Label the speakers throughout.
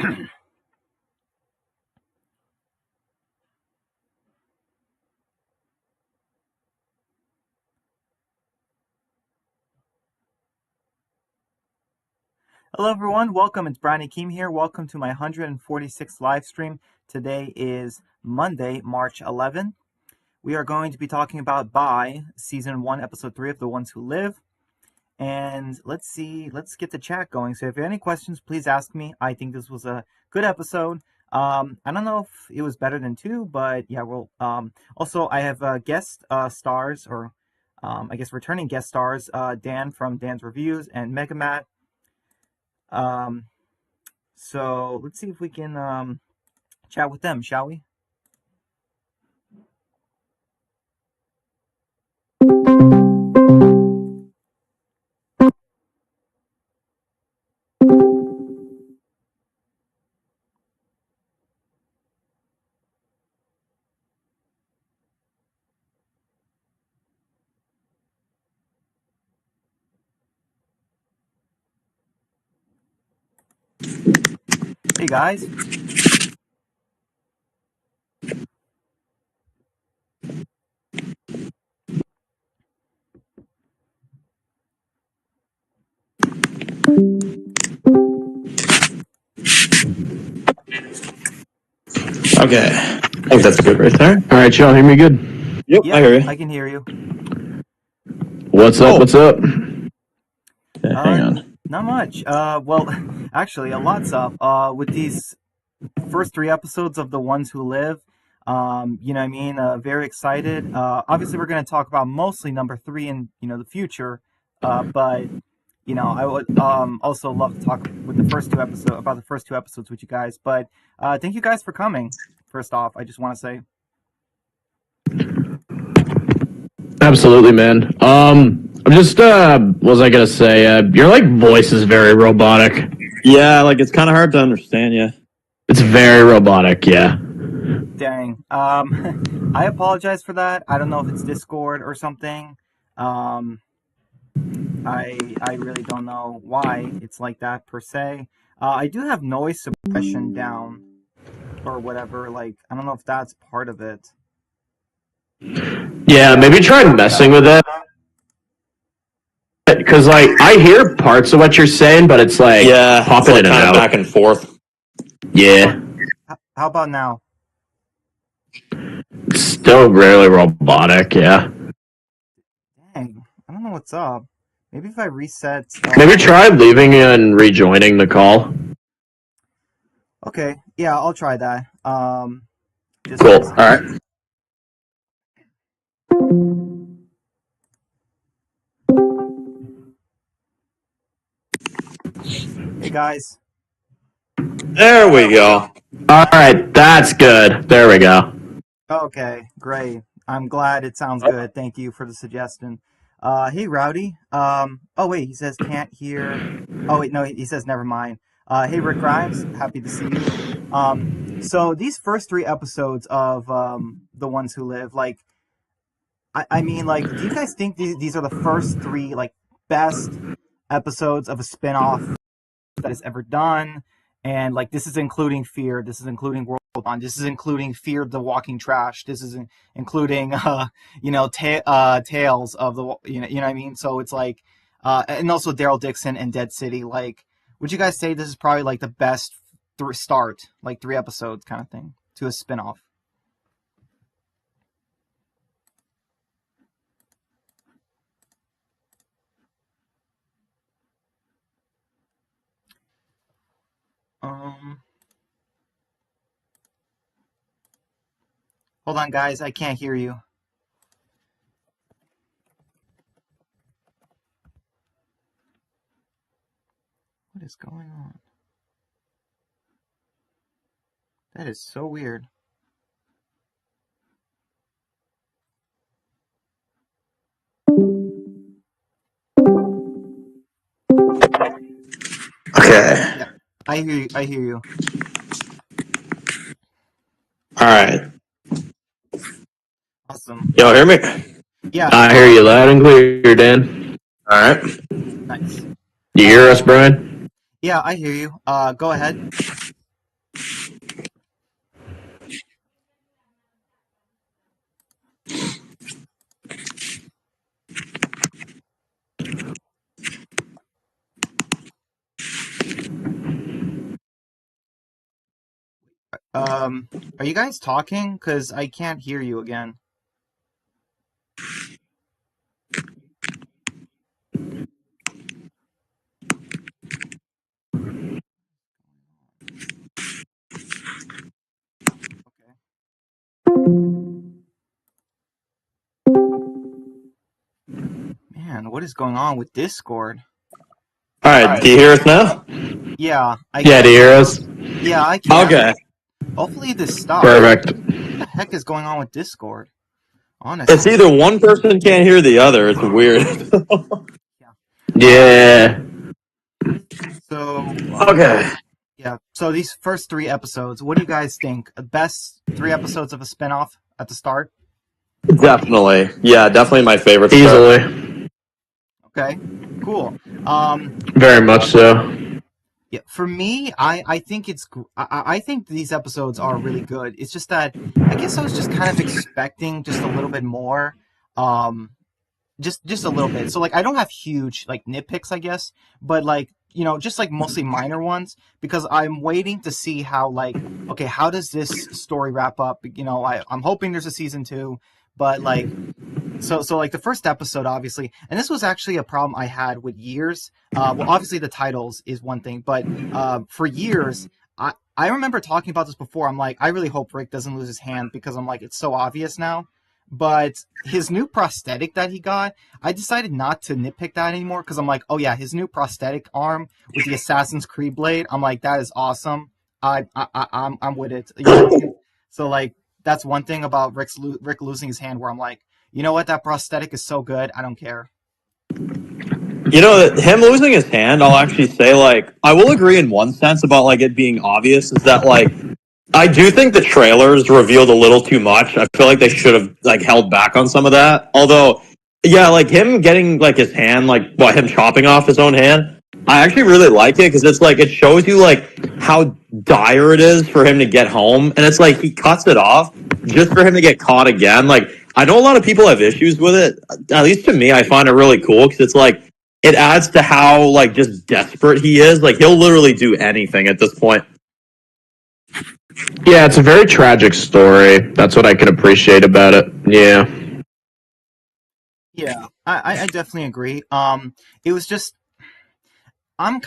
Speaker 1: Hello everyone, welcome. It's Brian Akeem here. Welcome to my 146th live stream. Today is Monday, March 11. We are going to be talking about Bye, Season 1, Episode 3 of The Ones Who Live. And let's get the chat going. So if you have any questions, please ask me. I think this was a good episode. I don't know if it was better than 2, but yeah, also I have guest stars, or I guess returning guest stars, Dan from Dan's Reviews and Megamatt. So let's see if we can chat with them, shall we? Hey guys.
Speaker 2: Okay. I think that's good right there.
Speaker 3: All right, y'all hear me good?
Speaker 2: Yep, I hear you.
Speaker 1: I can hear you.
Speaker 3: What's up? What's up?
Speaker 2: Okay, hang on.
Speaker 1: Not much. Well, actually, a lot's up. With these first 3 episodes of The Ones Who Live, you know what I mean? Very excited. Obviously, we're going to talk about mostly number 3 in, the future. But, I would also love to talk with the first 2 episodes, about the first 2 episodes with you guys. But thank you guys for coming. First off, I just want to say.
Speaker 3: Absolutely, man. I'm just, what was I gonna say? Your voice is very robotic.
Speaker 2: Yeah, it's kind of hard to understand you.
Speaker 3: It's very robotic, yeah.
Speaker 1: Dang. I apologize for that. I don't know if it's Discord or something. I really don't know why it's like that per se. I do have noise suppression down or whatever. I don't know if that's part of it.
Speaker 3: Yeah, maybe try messing with it. Because, I hear parts of what you're saying, but it's popping in and out.
Speaker 2: Back and forth.
Speaker 3: Yeah.
Speaker 1: How about now?
Speaker 3: It's still really robotic, yeah.
Speaker 1: Dang. I don't know what's up. Maybe if I reset...
Speaker 3: Maybe try leaving and rejoining the call.
Speaker 1: Okay. Yeah, I'll try that.
Speaker 3: Cool. All right.
Speaker 1: Hey, guys.
Speaker 2: There we go.
Speaker 3: All right, that's good. There we go.
Speaker 1: Okay, great. I'm glad it sounds good. Thank you for the suggestion. Hey, Rowdy. Oh, wait, he says can't hear. Oh, wait, no, he says never mind. Hey, Rick Grimes, happy to see you. So these first 3 episodes of The Ones Who Live, I mean, do you guys think these are the first 3, best episodes of a spinoff that is ever done? And, this is including Fear, this is including World Bond, this is including Fear the Walking Trash, this is including, Tales of the, you know what I mean? So it's and also Daryl Dixon and Dead City. Would you guys say this is probably, the best start, 3 episodes kind of thing to a spinoff? Hold on, guys. I can't hear you. What is going on? That is so weird.
Speaker 2: Okay.
Speaker 1: Yeah, I hear you.
Speaker 2: All right.
Speaker 1: Awesome.
Speaker 2: Y'all hear me?
Speaker 1: Yeah.
Speaker 3: I hear you loud and clear, Dan.
Speaker 2: All right.
Speaker 1: Nice.
Speaker 3: You hear us, Brian?
Speaker 1: Yeah, I hear you. Go ahead. Are you guys talking? Because I can't hear you again. Okay. Man, what is going on with Discord?
Speaker 2: All right. Do you hear us now?
Speaker 1: Yeah, I
Speaker 3: Yeah, do you
Speaker 1: can.
Speaker 3: hear us?
Speaker 1: Yeah, I can.
Speaker 2: Okay.
Speaker 1: Hopefully this stops.
Speaker 3: Perfect.
Speaker 1: What the heck is going on with Discord?
Speaker 2: It's
Speaker 1: Honestly.
Speaker 2: either one person can't hear the other. It's weird.
Speaker 1: Yeah. Um,
Speaker 3: Yeah.
Speaker 1: so,
Speaker 2: Okay.
Speaker 1: yeah. So these first three episodes, what do you guys think? Best three episodes of a spinoff at the start?
Speaker 2: Definitely. Yeah, definitely my favorite start.
Speaker 3: Easily.
Speaker 1: Okay. Cool. Um,
Speaker 3: Very much so.
Speaker 1: yeah, for me, I think I think these episodes are really good. It's just that I guess I was just kind of expecting just a little bit more. Um, just a little bit. So like I don't have huge like nitpicks, I guess, but like just like mostly minor ones because I'm waiting to see how like okay, how does this story wrap up? I'm hoping there's a season two, but like so like the first episode obviously, and this was actually a problem I had with years. Well, obviously the titles is one thing, but for years I remember talking about this before. I'm like, I really hope Rick doesn't lose his hand because I'm like, it's so obvious now. But his new prosthetic that he got, I decided not to nitpick that anymore because I'm like, oh yeah, his new prosthetic arm with the Assassin's Creed blade. I'm like, that is awesome. I'm with it. You know what I mean? So like that's one thing about Rick losing his hand where I'm like, you know what, that prosthetic is so good, I don't care.
Speaker 2: You know, him losing his hand, I'll actually say, like, I will agree in one sense about, like, it being obvious is that, like, I do think the trailers revealed a little too much. I feel like they should have, like, held back on some of that. Although, yeah, like, him getting, like, his hand, like, him chopping off his own hand, I actually really like it because it's, like, it shows you, like, how dire it is for him to get home. And it's, like, he cuts it off just for him to get caught again. Like, I know a lot of people have issues with it. At least to me, I find it really cool because it's, like, it adds to how like just desperate he is. Like he'll literally do anything at this point.
Speaker 3: Yeah, it's a very tragic story. That's what I can appreciate about it. Yeah.
Speaker 1: Yeah, I definitely agree. It was just I'm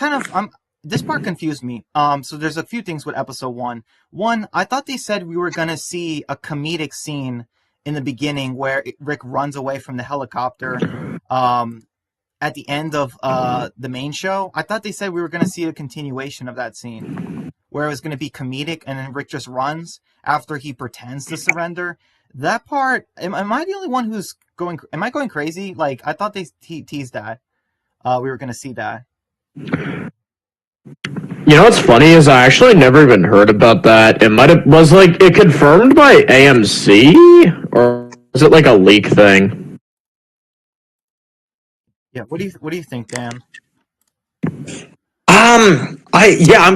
Speaker 1: this part confused me. So there's a few things with episode one. One, I thought they said we were gonna see a comedic scene in the beginning where Rick runs away from the helicopter. Um, at the end of the main show, I thought they said we were gonna see a continuation of that scene where it was gonna be comedic and then Rick just runs after he pretends to surrender. That part, am I the only one who's going? Am I going crazy? Like I thought they teased that we were gonna see that.
Speaker 3: You know what's funny is I actually never even heard about that. It might have was like it confirmed by AMC or is it like a leak thing?
Speaker 1: Yeah. What do you think, Dan?
Speaker 2: I'm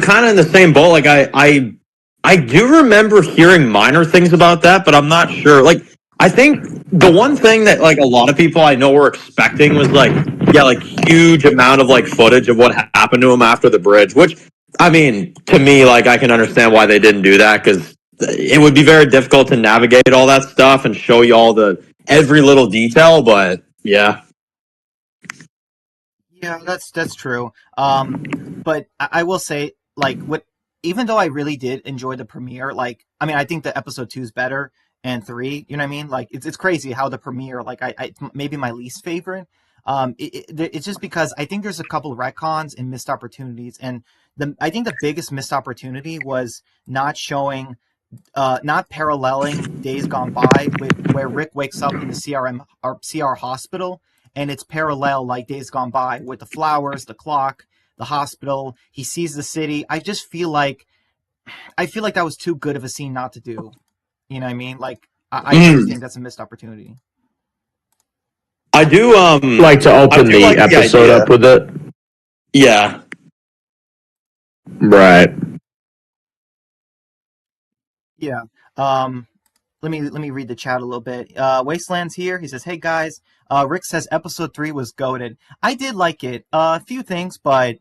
Speaker 2: kind of in the same boat. Like I do remember hearing minor things about that, but I'm not sure. Like I think the one thing that like a lot of people I know were expecting was like yeah, like huge amount of like footage of what happened to him after the bridge. Which I mean, to me, like I can understand why they didn't do that because it would be very difficult to navigate all that stuff and show you all the every little detail. But yeah.
Speaker 1: Yeah, that's true. But I will say, like, what even though I really did enjoy the premiere, like, I mean, I think the episode two is better and three. You know what I mean? Like, it's crazy how the premiere, like, I maybe my least favorite. It's just because I think there's a couple of retcons and missed opportunities, and I think the biggest missed opportunity was not showing not paralleling Days Gone By with where Rick wakes up in the CRM or CR hospital, and it's parallel like Days Gone By with the flowers, the clock, the hospital. He sees the city. I feel like that was too good of a scene not to do. You know what I mean? Like I really
Speaker 2: Mm.
Speaker 1: think that's a missed opportunity.
Speaker 2: I do
Speaker 3: Like to
Speaker 2: I
Speaker 3: open
Speaker 2: do
Speaker 3: the
Speaker 2: like the
Speaker 3: episode
Speaker 2: idea.
Speaker 3: up with it.
Speaker 2: Yeah.
Speaker 3: Right.
Speaker 1: Yeah. Let me read the chat a little bit. Wasteland's here. He says, "Hey guys, Rick says episode three was goated. I did like it. A few things, but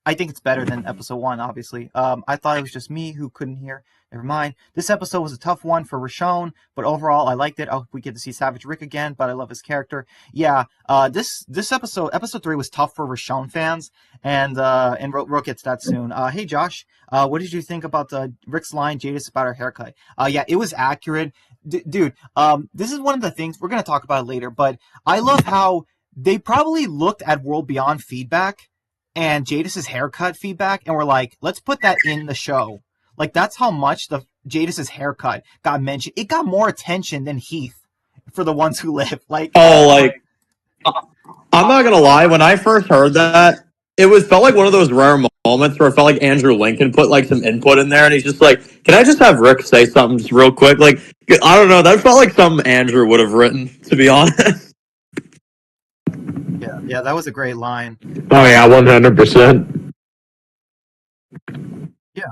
Speaker 1: I think it's better than episode 1, obviously. I thought it was just me who couldn't hear. Never mind. This episode was a tough one for Rashon, but overall I liked it. I hope we get to see Savage Rick again, but I love his character. Yeah, this episode 3 was tough for Rashon fans, and Ro gets that soon. Hey Josh, what did you think about Rick's line, Jadis, about her haircut? Yeah, it was accurate. Dude, this is one of the things, we're going to talk about it later, but I love how they probably looked at World Beyond feedback and Jadis's haircut feedback and were like, let's put that in the show. Like, that's how much Jadis's haircut got mentioned. It got more attention than Heath for the ones who live. Like,
Speaker 2: I'm not gonna lie. When I first heard that, felt like one of those rare moments where it felt like Andrew Lincoln put like some input in there, and he's just like, "Can I just have Rick say something just real quick?" Like, I don't know. That felt like something Andrew would have written, to be honest.
Speaker 1: Yeah, that was a great line.
Speaker 3: Oh yeah, 100%.
Speaker 1: Yeah.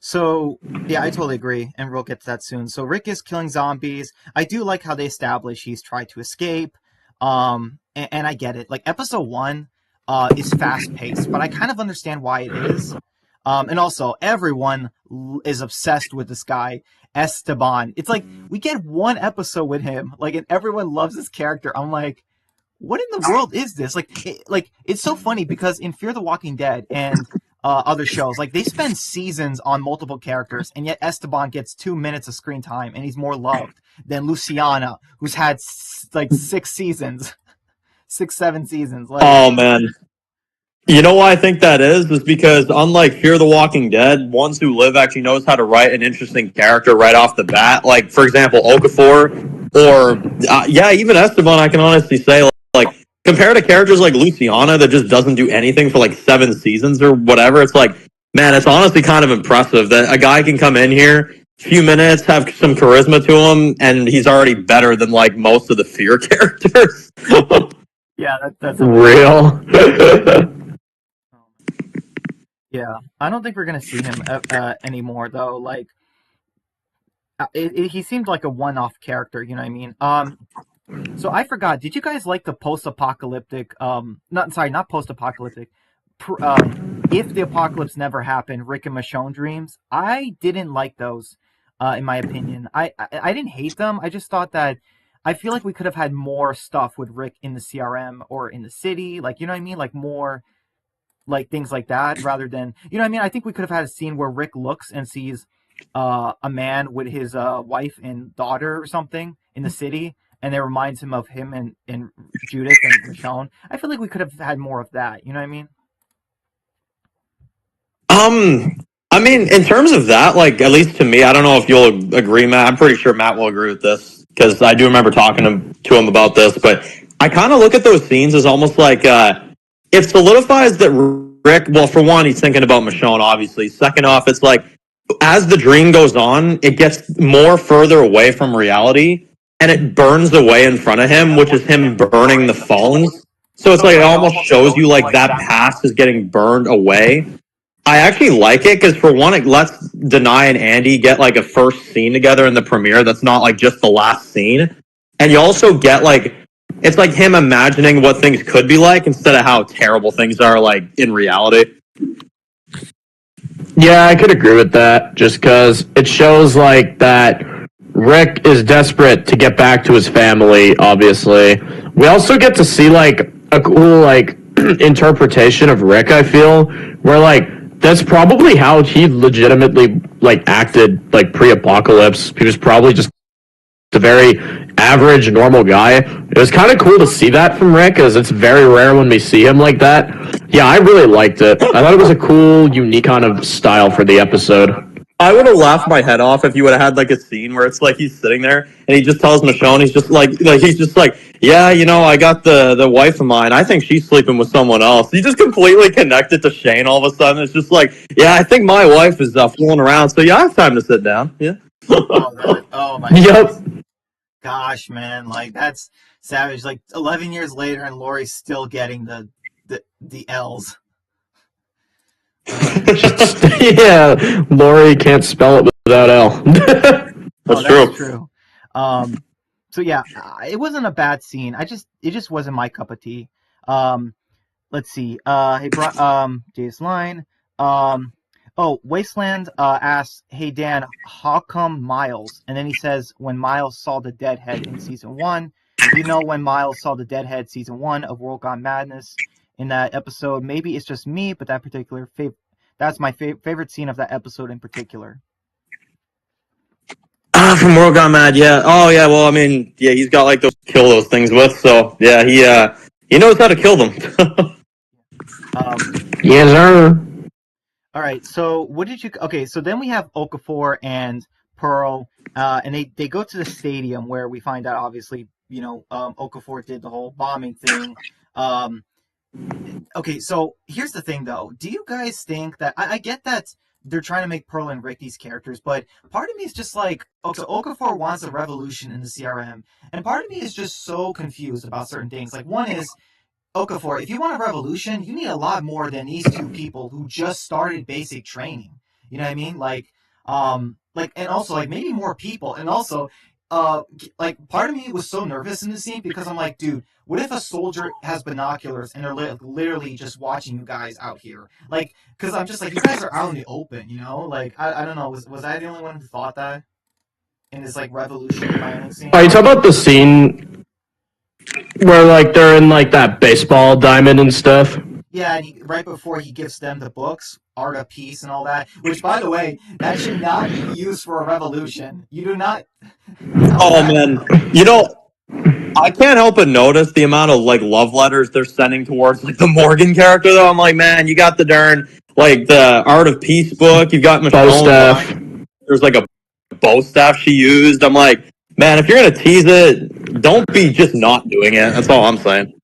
Speaker 1: So yeah, I totally agree, and we'll get to that soon. So Rick is killing zombies. I do like how they establish he's tried to escape. And I get it. Like episode 1, is fast paced, but I kind of understand why it is. And also everyone is obsessed with this guy, Esteban. It's like we get one episode with him, like, and everyone loves this character. I'm like, what in the world is this? Like it's so funny because in Fear the Walking Dead and other shows, like they spend seasons on multiple characters, and yet Esteban gets 2 minutes of screen time, and he's more loved than Luciana, who's had like 6 seasons, 6, 7 seasons. Like,
Speaker 2: Oh man, you know why I think that is because unlike Fear the Walking Dead, Ones Who Live actually knows how to write an interesting character right off the bat. Like, for example, Okafor, or yeah, even Esteban. I can honestly say, like compared to characters like Luciana that just doesn't do anything for like 7 seasons or whatever. It's like, man, it's honestly kind of impressive that a guy can come in here, few minutes, have some charisma to him, and he's already better than like most of the Fear characters.
Speaker 1: yeah, that's
Speaker 3: Real.
Speaker 1: Yeah, I don't think we're gonna see him anymore though. Like, he seemed like a one-off character. You know what I mean? So I forgot. Did you guys like the post-apocalyptic? Not post-apocalyptic. If the apocalypse never happened, Rick and Michonne dreams. I didn't like those, in my opinion. I didn't hate them. I just thought that I feel like we could have had more stuff with Rick in the CRM or in the city. Like, you know what I mean? Like more, like things like that, rather than, you know what I mean? I think we could have had a scene where Rick looks and sees a man with his wife and daughter or something in the city, and it reminds him of him and Judith and Michonne. I feel like we could have had more of that. You know what I mean?
Speaker 2: I mean, in terms of that, like at least to me, I don't know if you'll agree, Matt. I'm pretty sure Matt will agree with this because I do remember talking to him about this. But I kind of look at those scenes as almost like it solidifies that Rick. Well, for one, he's thinking about Michonne, obviously. Second off, it's like as the dream goes on, it gets more further away from reality, and it burns away in front of him, which is him burning the phones. So it's like it almost shows you like that past is getting burned away. I actually like it because for one, it lets Denai and Andy get like a first scene together in the premiere that's not like just the last scene. And you also get like, it's like him imagining what things could be like instead of how terrible things are like in reality.
Speaker 3: Yeah, I could agree with that just because it shows like that Rick is desperate to get back to his family, obviously. We also get to see like a cool like interpretation of Rick, I feel, where like that's probably how he legitimately like acted like pre-apocalypse. He was probably just a very average, normal guy. It was kind of cool to see that from Rick, as it's very rare when we see him like that. Yeah, I really liked it. I thought it was a cool, unique kind of style for the episode.
Speaker 2: I would have laughed my head off if you would have had like a scene where it's like he's sitting there and he just tells Michonne, he's just like he's just like, yeah, you know, I got the wife of mine. I think she's sleeping with someone else. He just completely connected to Shane all of a sudden. It's just like, yeah, I think my wife is fooling around. So yeah, I have time to sit down. Yeah.
Speaker 1: Oh my
Speaker 3: Yep.
Speaker 1: gosh, man, like that's savage. Like 11 years later, and Lori's still getting the L's.
Speaker 3: Yeah, Lori can't spell it without L.
Speaker 2: That's
Speaker 1: true. So yeah, it wasn't a bad scene. It just wasn't my cup of tea. let's see. Hey, Jay's line. Wasteland asks, "Hey Dan, how come Miles?" And then he says, "When Miles saw the Deadhead in season one, when Miles saw the Deadhead season one of World Gone Madness in that episode. Maybe it's just me, but that's my favorite scene of that episode in particular."
Speaker 2: From World Gone Mad, yeah. Oh yeah, well I mean, yeah, he's got like those kill those things with, so yeah, he knows how to kill them.
Speaker 3: Yes, sir.
Speaker 1: All right. So what did you? Okay. So then we have Okafor and Pearl, and they go to the stadium where we find out obviously Okafor did the whole bombing thing. Um, okay. So here's the thing though. Do you guys think that I get that they're trying to make Pearl and Rick these characters, but part of me is just like, okay, Okafor wants a revolution in the CRM, and part of me is just so confused about certain things. Like one is Okafor, if you want a revolution, you need a lot more than these two people who just started basic training. You know what I mean? And also like maybe more people, and also, like part of me was so nervous in the scene because I'm like, dude, what if a soldier has binoculars and they're literally just watching you guys out here? Like, because I'm just like, you guys are out in the open, you know? Like, I don't know, was I the only one who thought that in this like revolution planning scene?
Speaker 3: Are you talking about the scene where like they're in like that baseball diamond and stuff?
Speaker 1: Yeah, and right before he gives them the books, Art of Peace and all that, which, by the way, that should not be used for a revolution. You do not.
Speaker 2: Oh man, I can't help but notice the amount of like love letters they're sending towards like the Morgan character. Though I'm like, man, you got the darn like the Art of Peace book. You've got
Speaker 3: Bow
Speaker 2: Michonne.
Speaker 3: staff.
Speaker 2: There's like a bow staff she used. I'm like, man, if you're gonna tease it, don't be just not doing it. That's all I'm saying.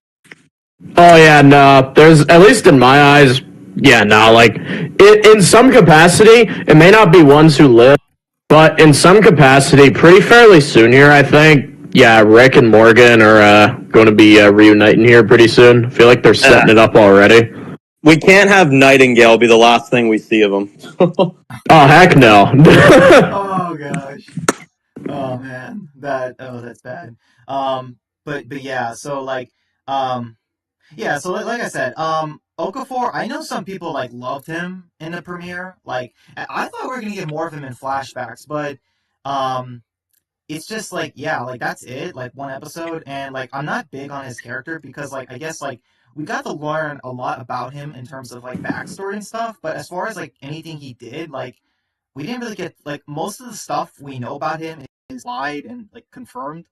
Speaker 3: Oh yeah, no. There's at least in my eyes, yeah, no. Like in some capacity, it may not be ones who live, but in some capacity, pretty fairly soon here, I think. Yeah, Rick and Morgan are going to be reuniting here pretty soon. I feel like they're setting it up already.
Speaker 2: We can't have Nightingale be the last thing we see of him.
Speaker 3: Oh heck no.
Speaker 1: Oh gosh. Oh man, that's bad. But yeah, so like, yeah, so like I said, Okafor, I know some people like loved him in the premiere. Like, I thought we were gonna get more of him in flashbacks, but um, it's just like, yeah, like that's it, like one episode, and like I'm not big on his character because like I guess like we got to learn a lot about him in terms of like backstory and stuff, but as far as like anything he did, like we didn't really get like most of the stuff we know about him is lied and like confirmed.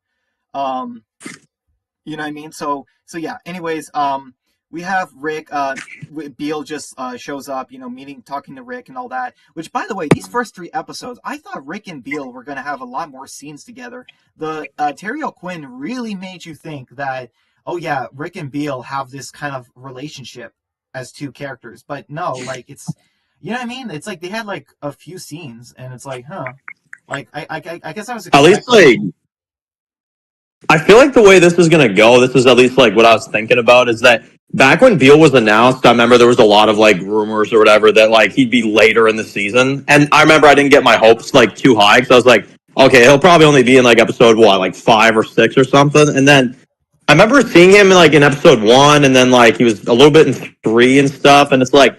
Speaker 1: Um, you know what I mean? So yeah. Anyways, we have Rick. Beale just shows up. Talking to Rick and all that. Which, by the way, these first three episodes, I thought Rick and Beale were gonna have a lot more scenes together. The Terry O'Quinn really made you think that, oh yeah, Rick and Beale have this kind of relationship as two characters. But no, like it's, you know what I mean? It's like they had like a few scenes, and it's like, huh? Like I guess I was
Speaker 2: At least like
Speaker 1: expecting.
Speaker 2: I feel like the way this is gonna go, this is at least like what I was thinking about, is that back when Beal was announced, I remember there was a lot of like rumors or whatever that like he'd be later in the season, and I remember I didn't get my hopes like too high because I was like, okay, he'll probably only be in like episode what, like 5 or 6 or something, and then I remember seeing him in episode 1, and then like he was a little bit in 3 and stuff, and it's like,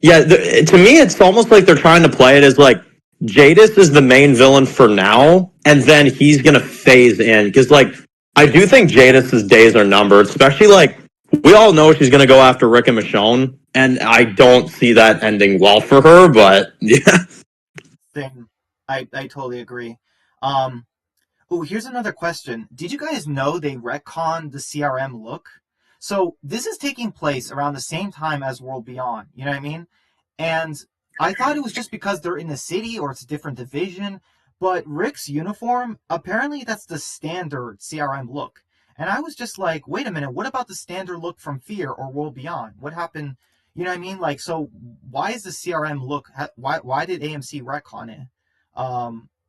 Speaker 2: yeah, to me, it's almost like they're trying to play it as like Jadis is the main villain for now, and then he's gonna phase in because, like, I do think Jadis's days are numbered. Especially like we all know she's gonna go after Rick and Michonne, and I don't see that ending well for her. But yeah,
Speaker 1: Thing. I totally agree. Um, Here's another question. Did you guys know they retconned the CRM look? So this is taking place around the same time as World Beyond. You know what I mean? And I thought it was just because they're in the city or it's a different division, but Rick's uniform, apparently that's the standard CRM look. And I was just like, wait a minute, what about the standard look from Fear or World Beyond? What happened? You know what I mean? Like, so why is the CRM look? Why did AMC retcon it?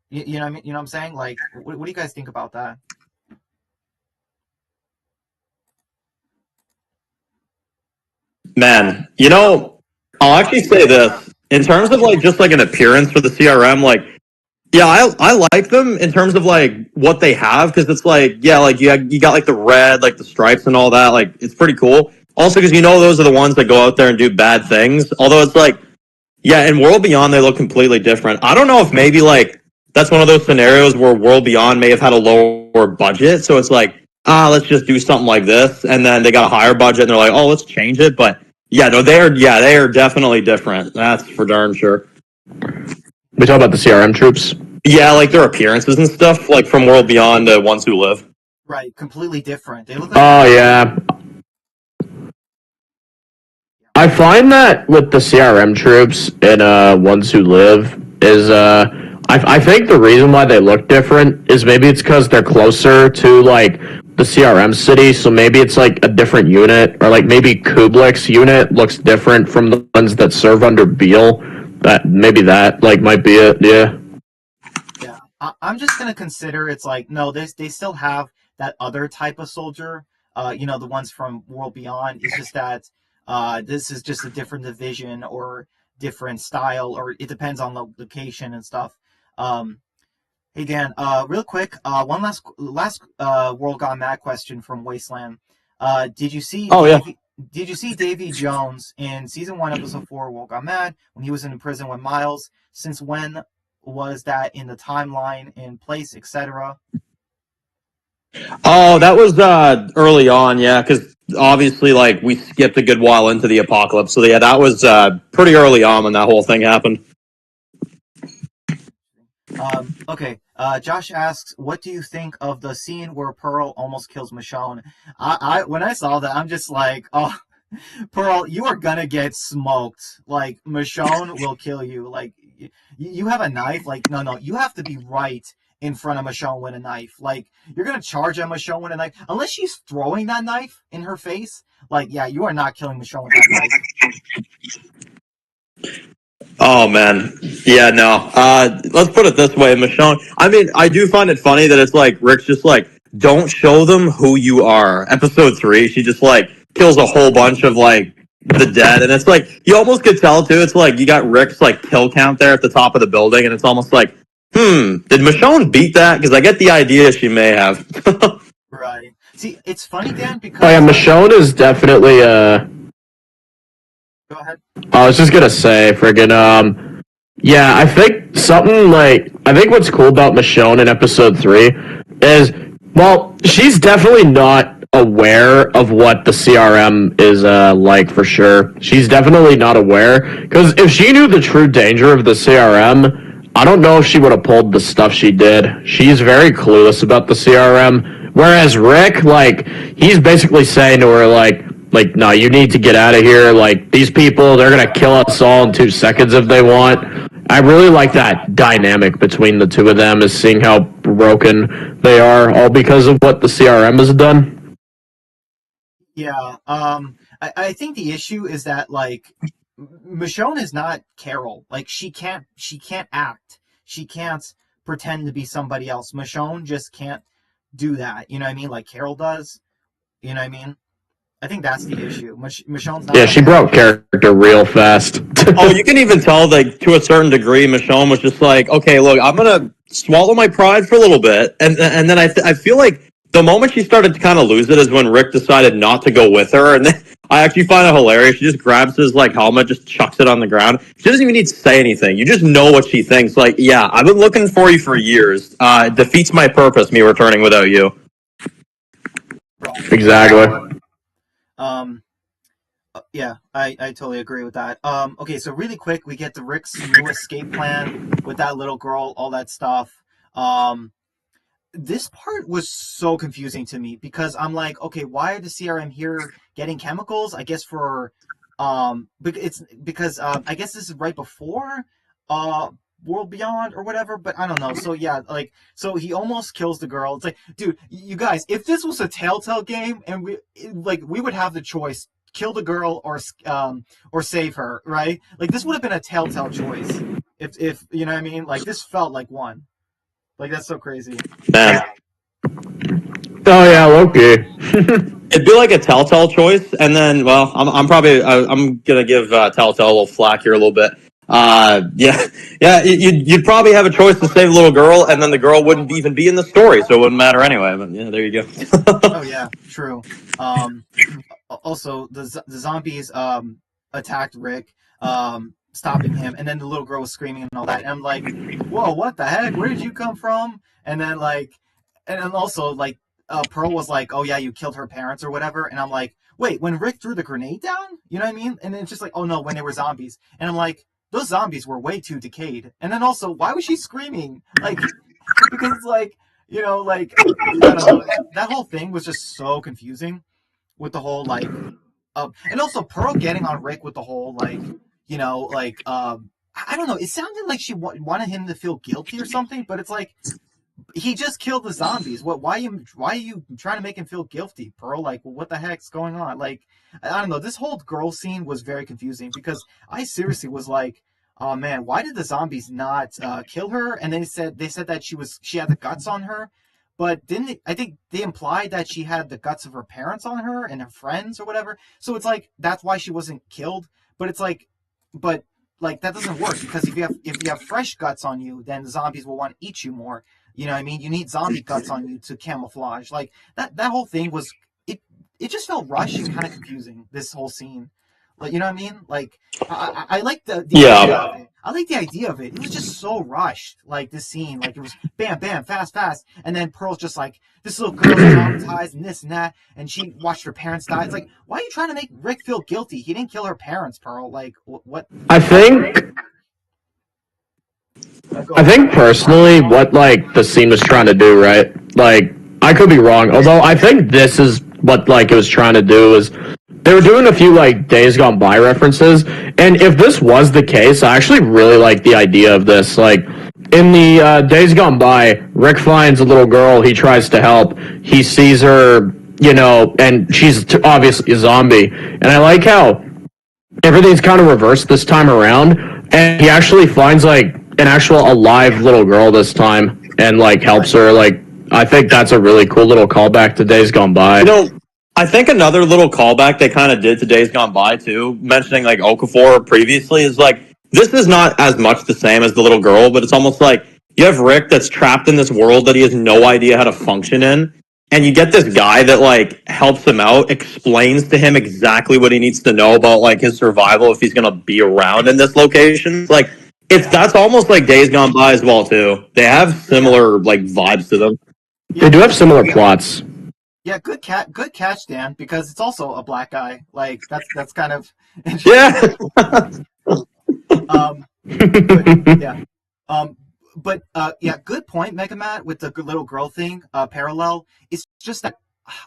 Speaker 1: You know what I mean? You know what I'm saying? Like, what do you guys think about that?
Speaker 2: man, I'll actually say this in terms of like just like an appearance for the CRM, like. Yeah, I like them in terms of like what they have because it's like, yeah, like you got like the red, like the stripes and all that, like it's pretty cool. Also, because those are the ones that go out there and do bad things. Although it's like, yeah, in World Beyond they look completely different. I don't know if maybe like that's one of those scenarios where World Beyond may have had a lower budget, so it's like, let's just do something like this, and then they got a higher budget and they're like, oh, let's change it. But yeah, no, they are definitely different. That's for darn sure.
Speaker 3: We talk about the CRM troops.
Speaker 2: Yeah, like their appearances and stuff, like from World Beyond to Ones Who Live.
Speaker 1: Right, completely different. They look like
Speaker 3: Oh yeah. I find that with the CRM troops in Ones Who Live is I think the reason why they look different is maybe it's because they're closer to like the CRM city, so maybe it's like a different unit, or like maybe Kublik's unit looks different from the ones that serve under Beale. That like might be it. Yeah.
Speaker 1: Yeah, I'm just gonna consider it's like no, they still have that other type of soldier. The ones from World Beyond. It's just that this is just a different division or different style, or it depends on the location and stuff. Hey Dan, real quick, one last World Gone Mad question from Wasteland. Did you see?
Speaker 2: Oh yeah.
Speaker 1: Did you see Davy Jones in season 1, episode 4, World Gone Mad, when he was in prison with Miles? Since when was that in the timeline, in place, etc.?
Speaker 2: Oh, that was early on, yeah, because obviously, like, we skipped a good while into the apocalypse. So yeah, that was pretty early on when that whole thing happened.
Speaker 1: Okay. Josh asks, "What do you think of the scene where Pearl almost kills Michonne?" When I saw that, I'm just like, "Oh, Pearl, you are gonna get smoked. Like Michonne will kill you. Like you have a knife. Like no, you have to be right in front of Michonne with a knife. Like you're gonna charge at Michonne with a knife unless she's throwing that knife in her face. Like yeah, you are not killing Michonne with that knife."
Speaker 2: Oh man, yeah, no. Let's put it this way, Michonne. I mean, I do find it funny that it's like Rick's just like, don't show them who you are. Episode 3, she just like kills a whole bunch of like the dead, and it's like you almost could tell too. It's like you got Rick's like kill count there at the top of the building, and it's almost like, did Michonne beat that? Because I get the idea she may have.
Speaker 1: Right. See, it's funny, Dan, because
Speaker 3: Oh yeah, Michonne is definitely
Speaker 1: Go ahead.
Speaker 3: I was just gonna say, yeah, I think what's cool about Michonne in episode 3 is, well, she's definitely not aware of what the CRM is like for sure. She's definitely not aware, because if she knew the true danger of the CRM, I don't know if she would have pulled the stuff she did. She's very clueless about the CRM, whereas Rick, like, he's basically saying to her, like, no, you need to get out of here. Like, these people, they're going to kill us all in 2 seconds if they want. I really like that dynamic between the two of them, is seeing how broken they are, all because of what the CRM has done.
Speaker 1: Yeah. I think the issue is that, like, Michonne is not Carol. Like, she can't act. She can't pretend to be somebody else. Michonne just can't do that. You know what I mean? Like Carol does. You know what I mean? I think that's the issue. Michonne's not.
Speaker 3: Yeah, she broke character real fast.
Speaker 2: Oh, you can even tell, like, to a certain degree, Michonne was just like, okay, look, I'm gonna swallow my pride for a little bit, and then I feel like the moment she started to kind of lose it is when Rick decided not to go with her, and then I actually find it hilarious. She just grabs his like helmet, just chucks it on the ground. She doesn't even need to say anything. You just know what she thinks. Like, yeah, I've been looking for you for years. It defeats my purpose, me returning without you.
Speaker 3: Exactly.
Speaker 1: Yeah, I totally agree with that. Okay, so really quick, we get the Rick's new escape plan with that little girl, all that stuff. This part was so confusing to me because I'm like, okay, why are the CRM here getting chemicals? I guess for, but it's because I guess this is right before, World Beyond or whatever, but I don't know. So yeah, like, so he almost kills the girl. It's like, dude, you guys, if this was a Telltale game and we would have the choice, kill the girl or save her, right? Like this would have been a Telltale choice. If you know what I mean? Like this felt like one. Like that's so crazy.
Speaker 2: Man.
Speaker 3: Oh yeah, Loki.
Speaker 2: It'd be like a Telltale choice, and then, well, I'm gonna give Telltale a little flack here a little bit. Yeah, you'd probably have a choice to save a little girl, and then the girl wouldn't even be in the story, so it wouldn't matter anyway. But yeah, there you go.
Speaker 1: Oh yeah, true. also the zombies attacked Rick, stopping him, and then the little girl was screaming and all that. And I'm like, whoa, what the heck? Where did you come from? And then and then also Pearl was like, oh yeah, you killed her parents or whatever. And I'm like, wait, when Rick threw the grenade down, you know what I mean? And it's just like, oh no, when they were zombies. And I'm like, those zombies were way too decayed. And then also, why was she screaming? Because I don't know, that whole thing was just so confusing with the whole and also Pearl getting on Rick with the whole I don't know. It sounded like she wanted him to feel guilty or something, but it's like he just killed the zombies. What? Why are you trying to make him feel guilty, Pearl? Well, what the heck's going on? I don't know. This whole girl scene was very confusing because I seriously was like, oh man, why did the zombies not kill her? And they said that she had the guts on her, but I think they implied that she had the guts of her parents on her and her friends or whatever. So it's like that's why she wasn't killed. But it's but that doesn't work because if you have fresh guts on you, then the zombies will want to eat you more. You know what I mean? You need zombie guts on you to camouflage. That whole thing was it just felt rushed and kind of confusing, this whole scene. You know what I mean? I like the idea of it. I like the idea of it. It was just so rushed, this scene. It was bam, bam, fast, fast. And then Pearl's just like, this little girl's traumatized and this and that. And she watched her parents die. It's like, why are you trying to make Rick feel guilty? He didn't kill her parents, Pearl. What?
Speaker 3: I think personally what the scene was trying to do, right? I could be wrong, although I think this is what it was trying to do is they were doing a few Days Gone By references, and if this was the case, I actually really like the idea of this. In the Days Gone By, Rick finds a little girl, he tries to help, he sees her, and she's obviously a zombie, and I like how everything's kind of reversed this time around, and he actually finds an actual alive little girl this time, and helps her. I think that's a really cool little callback to Days Gone By.
Speaker 2: I think another little callback they kind of did to Days Gone By too, mentioning Okafor previously, is this is not as much the same as the little girl, but it's almost like you have Rick that's trapped in this world that he has no idea how to function in, and you get this guy that helps him out, explains to him exactly what he needs to know about his survival if he's gonna be around in this location. That's almost like Days Gone By as well too. They have similar vibes to them.
Speaker 3: They do have similar plots.
Speaker 1: Yeah, good catch, Dan, because it's also a black guy. That's kind of
Speaker 2: yeah.
Speaker 1: Good point, Megamatt, with the little girl thing. Parallel. It's just that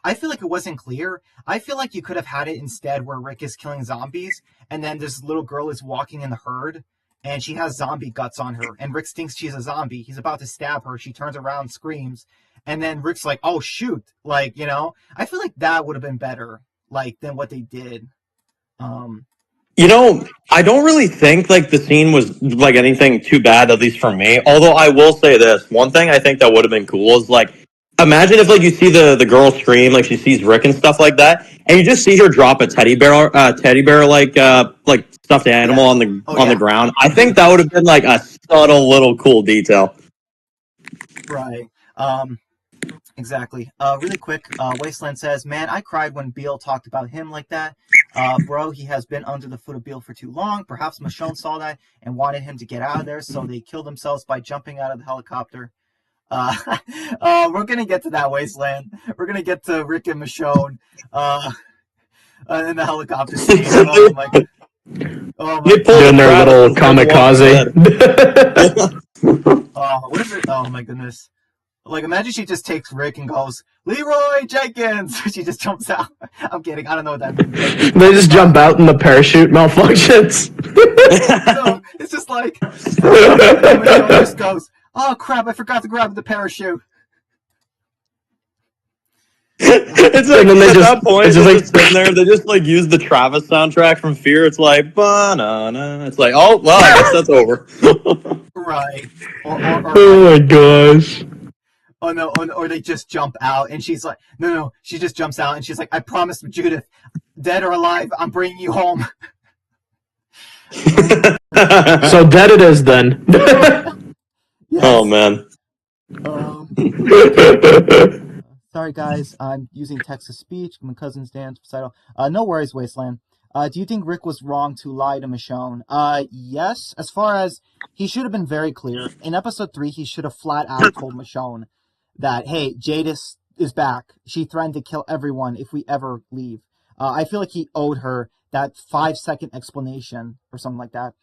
Speaker 1: I feel like it wasn't clear. I feel like you could have had it instead where Rick is killing zombies, and then this little girl is walking in the herd, and she has zombie guts on her, and Rick thinks she's a zombie. He's about to stab her. She turns around, screams. And then Rick's like, oh, shoot. I feel like that would have been better, than what they did.
Speaker 2: I don't really think, the scene was, anything too bad, at least for me. Although I will say this. One thing I think that would have been cool is, imagine if, you see the girl scream, she sees Rick and stuff like that, and you just see her drop a teddy bear, stuffed animal on the ground. I think that would have been, a subtle little cool detail.
Speaker 1: Right. Exactly. Really quick, Wasteland says, man, I cried when Beale talked about him like that. Bro, he has been under the foot of Beale for too long. Perhaps Michonne saw that and wanted him to get out of there, so they killed themselves by jumping out of the helicopter. We're going to get to that, Wasteland. We're going to get to Rick and Michonne in the helicopter scene. Oh, my God. Oh, my God.
Speaker 3: Doing their little kamikaze.
Speaker 1: What is it? Oh, my goodness. Imagine she just takes Rick and goes, Leroy Jenkins! She just jumps out. I'm kidding. I don't know what that means.
Speaker 3: They just jump out and the parachute malfunctions.
Speaker 1: So, it's just Michonne just goes, oh, crap, I forgot to grab the parachute.
Speaker 2: It's at that point, it's just sitting there, they just use the Travis soundtrack from Fear. It's banana. It's oh, well, I guess that's over.
Speaker 1: Right.
Speaker 3: Oh my gosh.
Speaker 1: Oh no, or they just jump out and she's like, no, she just jumps out and she's like, I promised Judith, dead or alive, I'm bringing you home.
Speaker 3: So dead it is then.
Speaker 2: Yes. Oh man.
Speaker 1: Sorry, guys. I'm using text to speech. My cousin's dance recital. No worries, Wasteland. Do you think Rick was wrong to lie to Michonne? Yes. As far as he should have been very clear. In episode 3, he should have flat out told Michonne that, hey, Jadis is back. She threatened to kill everyone if we ever leave. I feel like he owed her that 5-second explanation or something like that.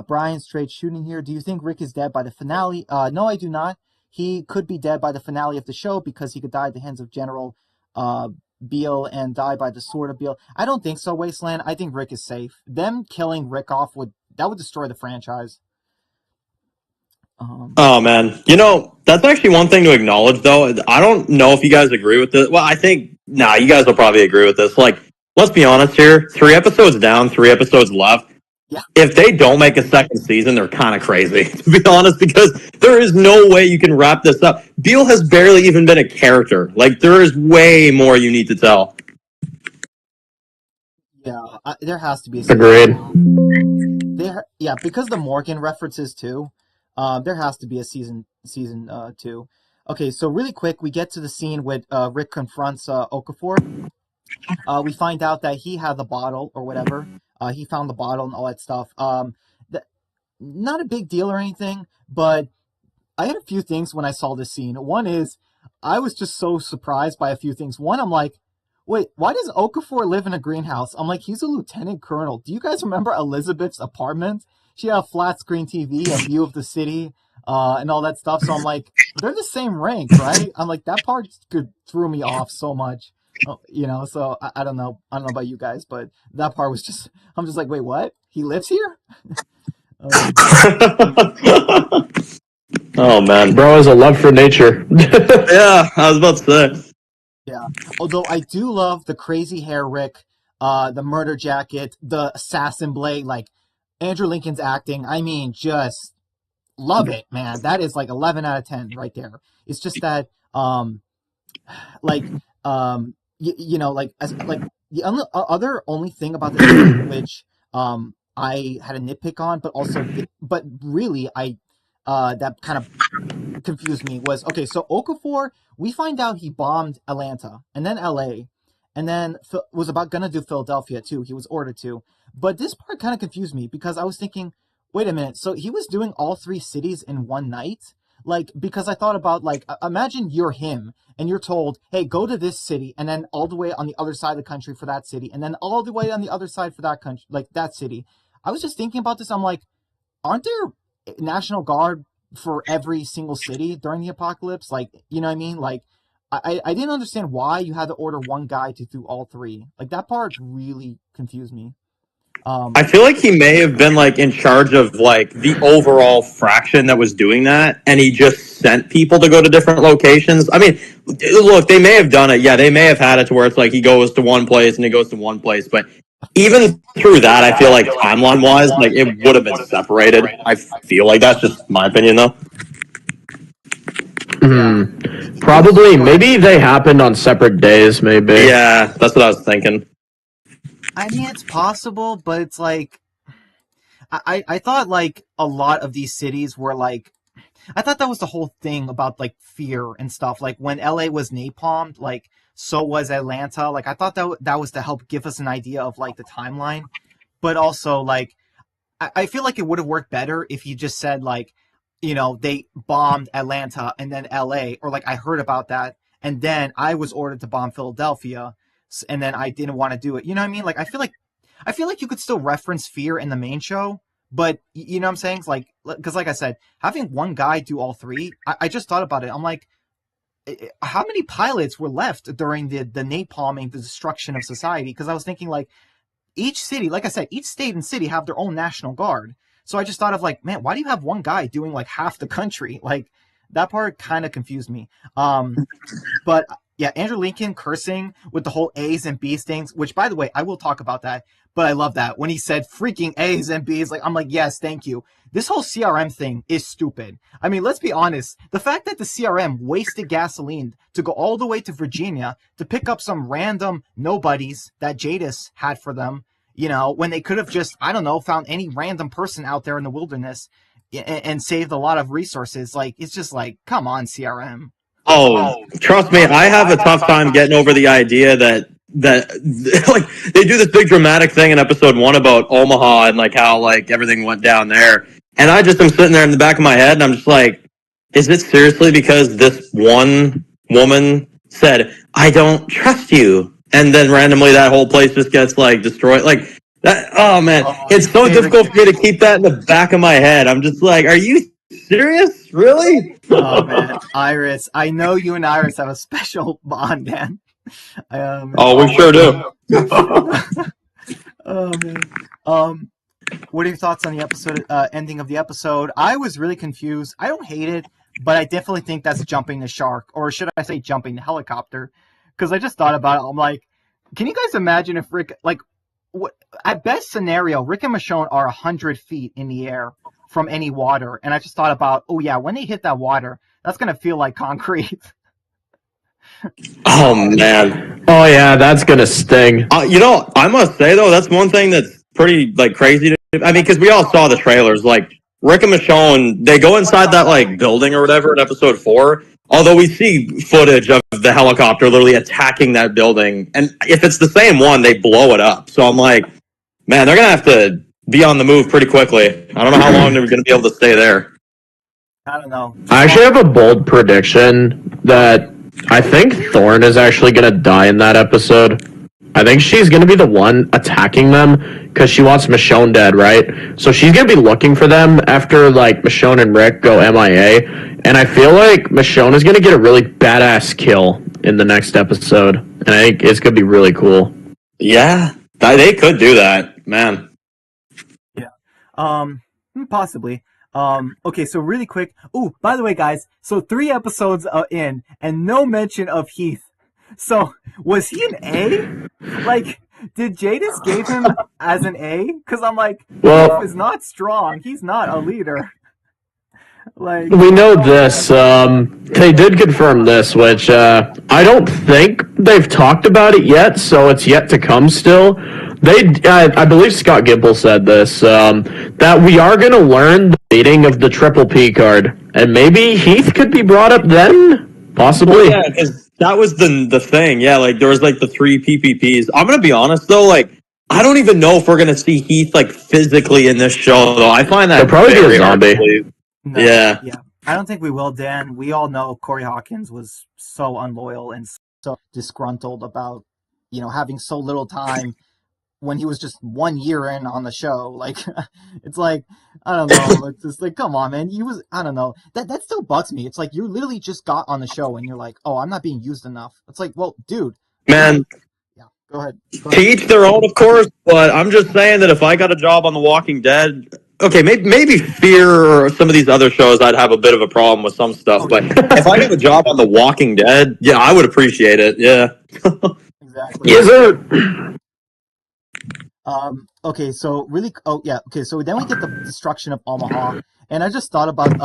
Speaker 1: Brian straight shooting here. Do you think Rick is dead by the finale? No, I do not. He could be dead by the finale of the show because he could die at the hands of General Beale and die by the sword of Beale. I don't think so, Wasteland. I think Rick is safe. Them killing Rick off would destroy the franchise.
Speaker 2: Oh man, that's actually one thing to acknowledge, though. I don't know if you guys agree with this. Well, I think you guys will probably agree with this. Like, let's be honest here: 3 episodes down, 3 episodes left.
Speaker 1: Yeah.
Speaker 2: If they don't make a second season, they're kind of crazy, to be honest, because there is no way you can wrap this up. Beale has barely even been a character. Like, there is way more you need to tell.
Speaker 1: Yeah, there has to be a
Speaker 3: season. Agreed.
Speaker 1: Because the Morgan references too. There has to be a season 2. Okay, so really quick, we get to the scene with Rick confronts Okafor. We find out that he had the bottle or whatever. He found the bottle and all that stuff. Not a big deal or anything, but I had a few things when I saw this scene. One is I was just so surprised by a few things. One, I'm like, wait, why does Okafor live in a greenhouse? I'm like, he's a lieutenant colonel. Do you guys remember Elizabeth's apartment? She had a flat screen TV, a view of the city, and all that stuff. So I'm like, they're the same rank, right? I'm like, that part threw me off so much. So I don't know. I don't know about you guys, but that part was just, I'm just like, wait, what? He lives here?
Speaker 2: Oh, man.
Speaker 3: Bro has a love for nature.
Speaker 2: Yeah, I was about to say.
Speaker 1: Yeah. Although I do love the crazy hair Rick, the murder jacket, the assassin blade, like Andrew Lincoln's acting. I mean, just love it, man. That is like 11 out of 10 right there. It's just that, the only thing about this scene, which I had a nitpick on, but really that kind of confused me was, okay, so Okafor, we find out he bombed Atlanta and then LA and then was gonna do Philadelphia too. He was ordered to. But this part kind of confused me because I was thinking, wait a minute, so he was doing all 3 cities in one night? Like, because I thought about, like, imagine you're him and you're told, hey, go to this city and then all the way on the other side of the country for that city and then all the way on the other side for that country, like that city. I was just thinking about this. I'm like, aren't there National Guard for every single city during the apocalypse? Like, you know what I mean? Like, I didn't understand why you had to order one guy to do all 3. Like, that part really confused me.
Speaker 2: I feel like he may have been like in charge of like the overall fraction that was doing that, and he just sent people to go to different locations. I mean, look, they may have done it. Yeah, they may have had it to where it's like he goes to one place and he goes to one place, but even through that, I feel like timeline wise, like it would have been separated. I feel like that's just my opinion, though.
Speaker 3: Probably, maybe they happened on separate days. Maybe.
Speaker 2: Yeah, that's what I was thinking.
Speaker 1: I mean, it's possible, but it's like, I thought like a lot of these cities were like, I thought that was the whole thing about like fear and stuff. Like when LA was napalmed, like so was Atlanta. Like I thought that was to help give us an idea of like the timeline, but also like I feel like it would have worked better if you just said like, they bombed Atlanta and then LA, or like I heard about that and then I was ordered to bomb Philadelphia and then I didn't want to do it. You know what I mean? Like I feel like you could still reference fear in the main show, but you know what I'm saying? It's like, because like I said, having one guy do all 3, I just thought about it. I'm like, how many pilots were left during the napalming, the destruction of society? Because I was thinking like each city, like I said, each state and city have their own National Guard. So I just thought of like, man, why do you have one guy doing like half the country? Like that part kind of confused me. But yeah, Andrew Lincoln cursing with the whole A's and B's things, which by the way, I will talk about that. But I love that when he said freaking A's and B's, like I'm like, yes, thank you. This whole CRM thing is stupid. I mean, let's be honest. The fact that the CRM wasted gasoline to go all the way to Virginia to pick up some random nobodies that Jadis had for them, when they could have just, I don't know, found any random person out there in the wilderness and saved a lot of resources. Like, it's just like, come on, CRM.
Speaker 2: Oh, trust me, I have a tough time getting over the idea that like they do this big dramatic thing in episode 1 about Omaha and like how like everything went down there, and I just am sitting there in the back of my head and I'm just like, is it seriously because this one woman said I don't trust you, and then randomly that whole place just gets like destroyed like that? Oh man, it's so difficult for me to keep that in the back of my head. I'm just like, are you serious? Really?
Speaker 1: Oh man, Iris, I know you and Iris have a special bond, man.
Speaker 2: Oh, we sure do.
Speaker 1: Oh man. What are your thoughts on the episode ending of the episode? I was really confused. I don't hate it, but I definitely think that's jumping the shark, or should I say jumping the helicopter? Because I just thought about it. I'm like, can you guys imagine if Rick, like, what, at best scenario, Rick and Michonne are 100 feet in the air from any water, and I just thought about, oh yeah, when they hit that water, that's gonna feel like concrete.
Speaker 2: Oh man.
Speaker 3: Oh yeah, that's gonna sting.
Speaker 2: You know, I must say though, that's one thing that's pretty like crazy. I mean, because we all saw the trailers. Like Rick and Michonne, they go inside that like building or whatever in episode 4. Although we see footage of the helicopter literally attacking that building, and if it's the same one, they blow it up. So I'm like, man, they're gonna have to be on the move pretty quickly. I don't know how long they're gonna be able to stay there.
Speaker 1: I don't know.
Speaker 3: I actually have a bold prediction that I think Thorne is actually going to die in that episode. I think she's going to be the one attacking them because she wants Michonne dead, right? So she's going to be looking for them after like Michonne and Rick go MIA. And I feel like Michonne is going to get a really badass kill in the next episode. And I think it's going to be really cool.
Speaker 2: Yeah, they could do that, man.
Speaker 1: Yeah. Possibly. Okay, so really quick. Oh, by the way, guys, so 3 episodes in, and no mention of Heath. So, was he an A? Like, did Jadis gave him as an A? Because I'm like, Heath is not strong. He's not a leader. Like,
Speaker 3: we know this. They did confirm this, which I don't think they've talked about it yet, so it's yet to come still. I believe Scott Gimple said this, that we are going to learn the meaning of the triple P card, and maybe Heath could be brought up then, possibly.
Speaker 2: Well, yeah, because that was the thing. Yeah, like there was like the 3 PPPs. I'm gonna be honest though, like I don't even know if we're gonna see Heath like physically in this show though. I find that
Speaker 3: he'll probably be a zombie.
Speaker 1: No,
Speaker 2: yeah.
Speaker 1: I don't think we will, Dan. We all know Corey Hawkins was so unloyal and so disgruntled about, having so little time when he was just 1 year in on the show. Like, it's like, I don't know. It's just like, come on, man. I don't know. That still bugs me. It's like, you literally just got on the show and you're like, oh, I'm not being used enough. It's like, well, dude.
Speaker 2: Man.
Speaker 1: Yeah, go ahead.
Speaker 2: To each their own, of course, but I'm just saying that if I got a job on The Walking Dead, okay, maybe Fear or some of these other shows, I'd have a bit of a problem with some stuff, but if I got a job on The Walking Dead, yeah, I would appreciate it, yeah.
Speaker 1: Exactly.
Speaker 3: Yes, sir.
Speaker 1: Okay, so really, okay, so then we get the destruction of Omaha, and I just thought about,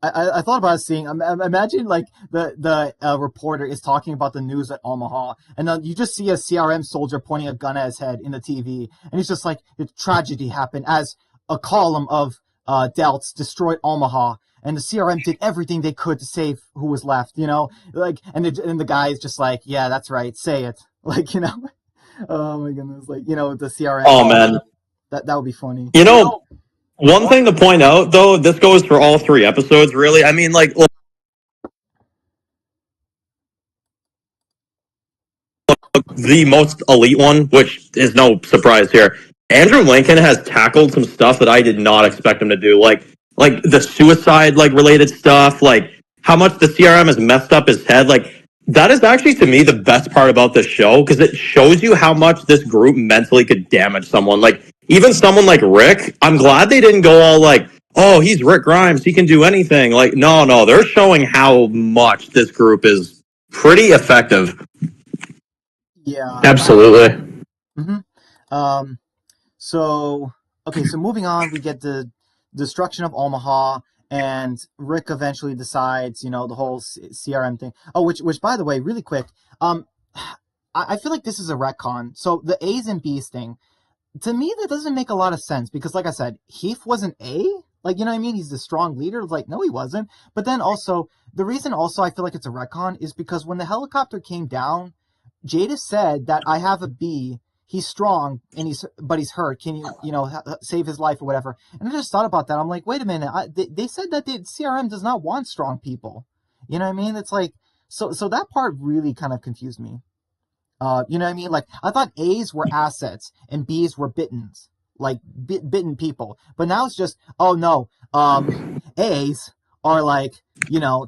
Speaker 1: I thought about seeing, imagine like the reporter is talking about the news at Omaha, and then you just see a CRM soldier pointing a gun at his head in the TV, and he's just like, the tragedy happened as a column of Delts destroyed Omaha, and the CRM did everything they could to save who was left, like, and the guy is just like, yeah, that's right, say it, like, Oh my goodness! Like the CRM.
Speaker 2: Oh man,
Speaker 1: that would be funny.
Speaker 2: One thing to point out though, this goes for all 3 episodes. Really, I mean, like the most elite one, which is no surprise here. Andrew Lincoln has tackled some stuff that I did not expect him to do, like the suicide related stuff, like how much the CRM has messed up his head, like. That is actually, to me, the best part about this show, because it shows you how much this group mentally could damage someone. Like, even someone like Rick, I'm glad they didn't go all like, oh, he's Rick Grimes, he can do anything. Like, no, they're showing how much this group is pretty effective.
Speaker 1: Yeah.
Speaker 3: Absolutely.
Speaker 1: So moving on, we get the destruction of Omaha. And Rick eventually decides, the whole CRM thing. Oh, which by the way, really quick, I feel like this is a retcon. So the A's and B's thing, to me, that doesn't make a lot of sense because, like I said, Heath was an A. Like, you know what I mean? He's the strong leader. It's like, no, he wasn't. But then also, the reason also I feel like it's a retcon is because when the helicopter came down, Jada said that I have a B. He's strong but he's hurt. Can you save his life or whatever? And I just thought about that. I'm like, wait a minute. They said that the CRM does not want strong people. You know what I mean? It's like, so that part really kind of confused me. You know what I mean? Like, I thought A's were assets and B's were bittens, like bitten people. But now it's just, oh no, A's are like,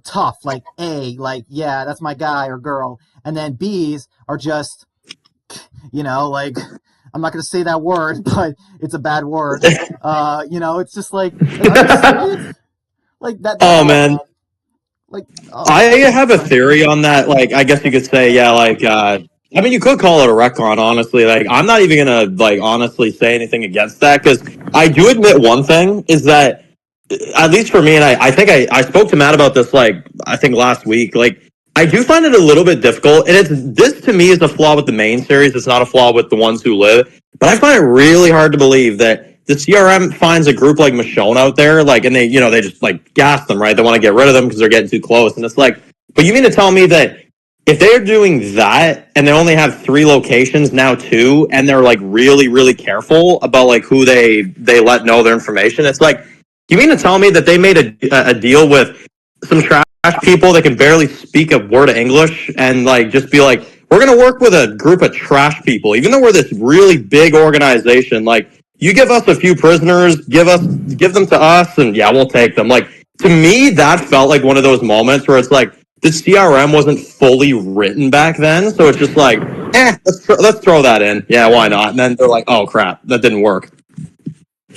Speaker 1: tough, like A, like, yeah, that's my guy or girl. And then B's are just, like, I'm not going to say that word, but it's a bad word. It's just like, are you serious? Like that.
Speaker 2: Oh man,
Speaker 1: Like,
Speaker 2: I have a theory on that. Like, I guess you could say, yeah, like, I mean, you could call it a retcon, honestly. Like, I'm not even gonna, like, honestly say anything against that, because I do admit one thing is that, at least for me, and I think I spoke to Matt about this, like, I think last week, like, I do find it a little bit difficult, and this to me is a flaw with the main series, it's not a flaw with the ones who live, but I find it really hard to believe that the CRM finds a group like Michonne out there, like, and they just, like, gas them, right? They want to get rid of them because they're getting too close, and it's like, but you mean to tell me that if they're doing that and they only have 3 locations, now 2, and they're like really, really careful about like who they let know their information, it's like, you mean to tell me that they made a deal with some trash people that can barely speak a word of English and like just be like, we're gonna work with a group of trash people, even though we're this really big organization. Like, you give us a few prisoners, give them to us, and yeah, we'll take them. Like, to me, that felt like one of those moments where it's like, the CRM wasn't fully written back then, so it's just like, let's throw that in. Yeah, why not? And then they're like, oh crap, that didn't work.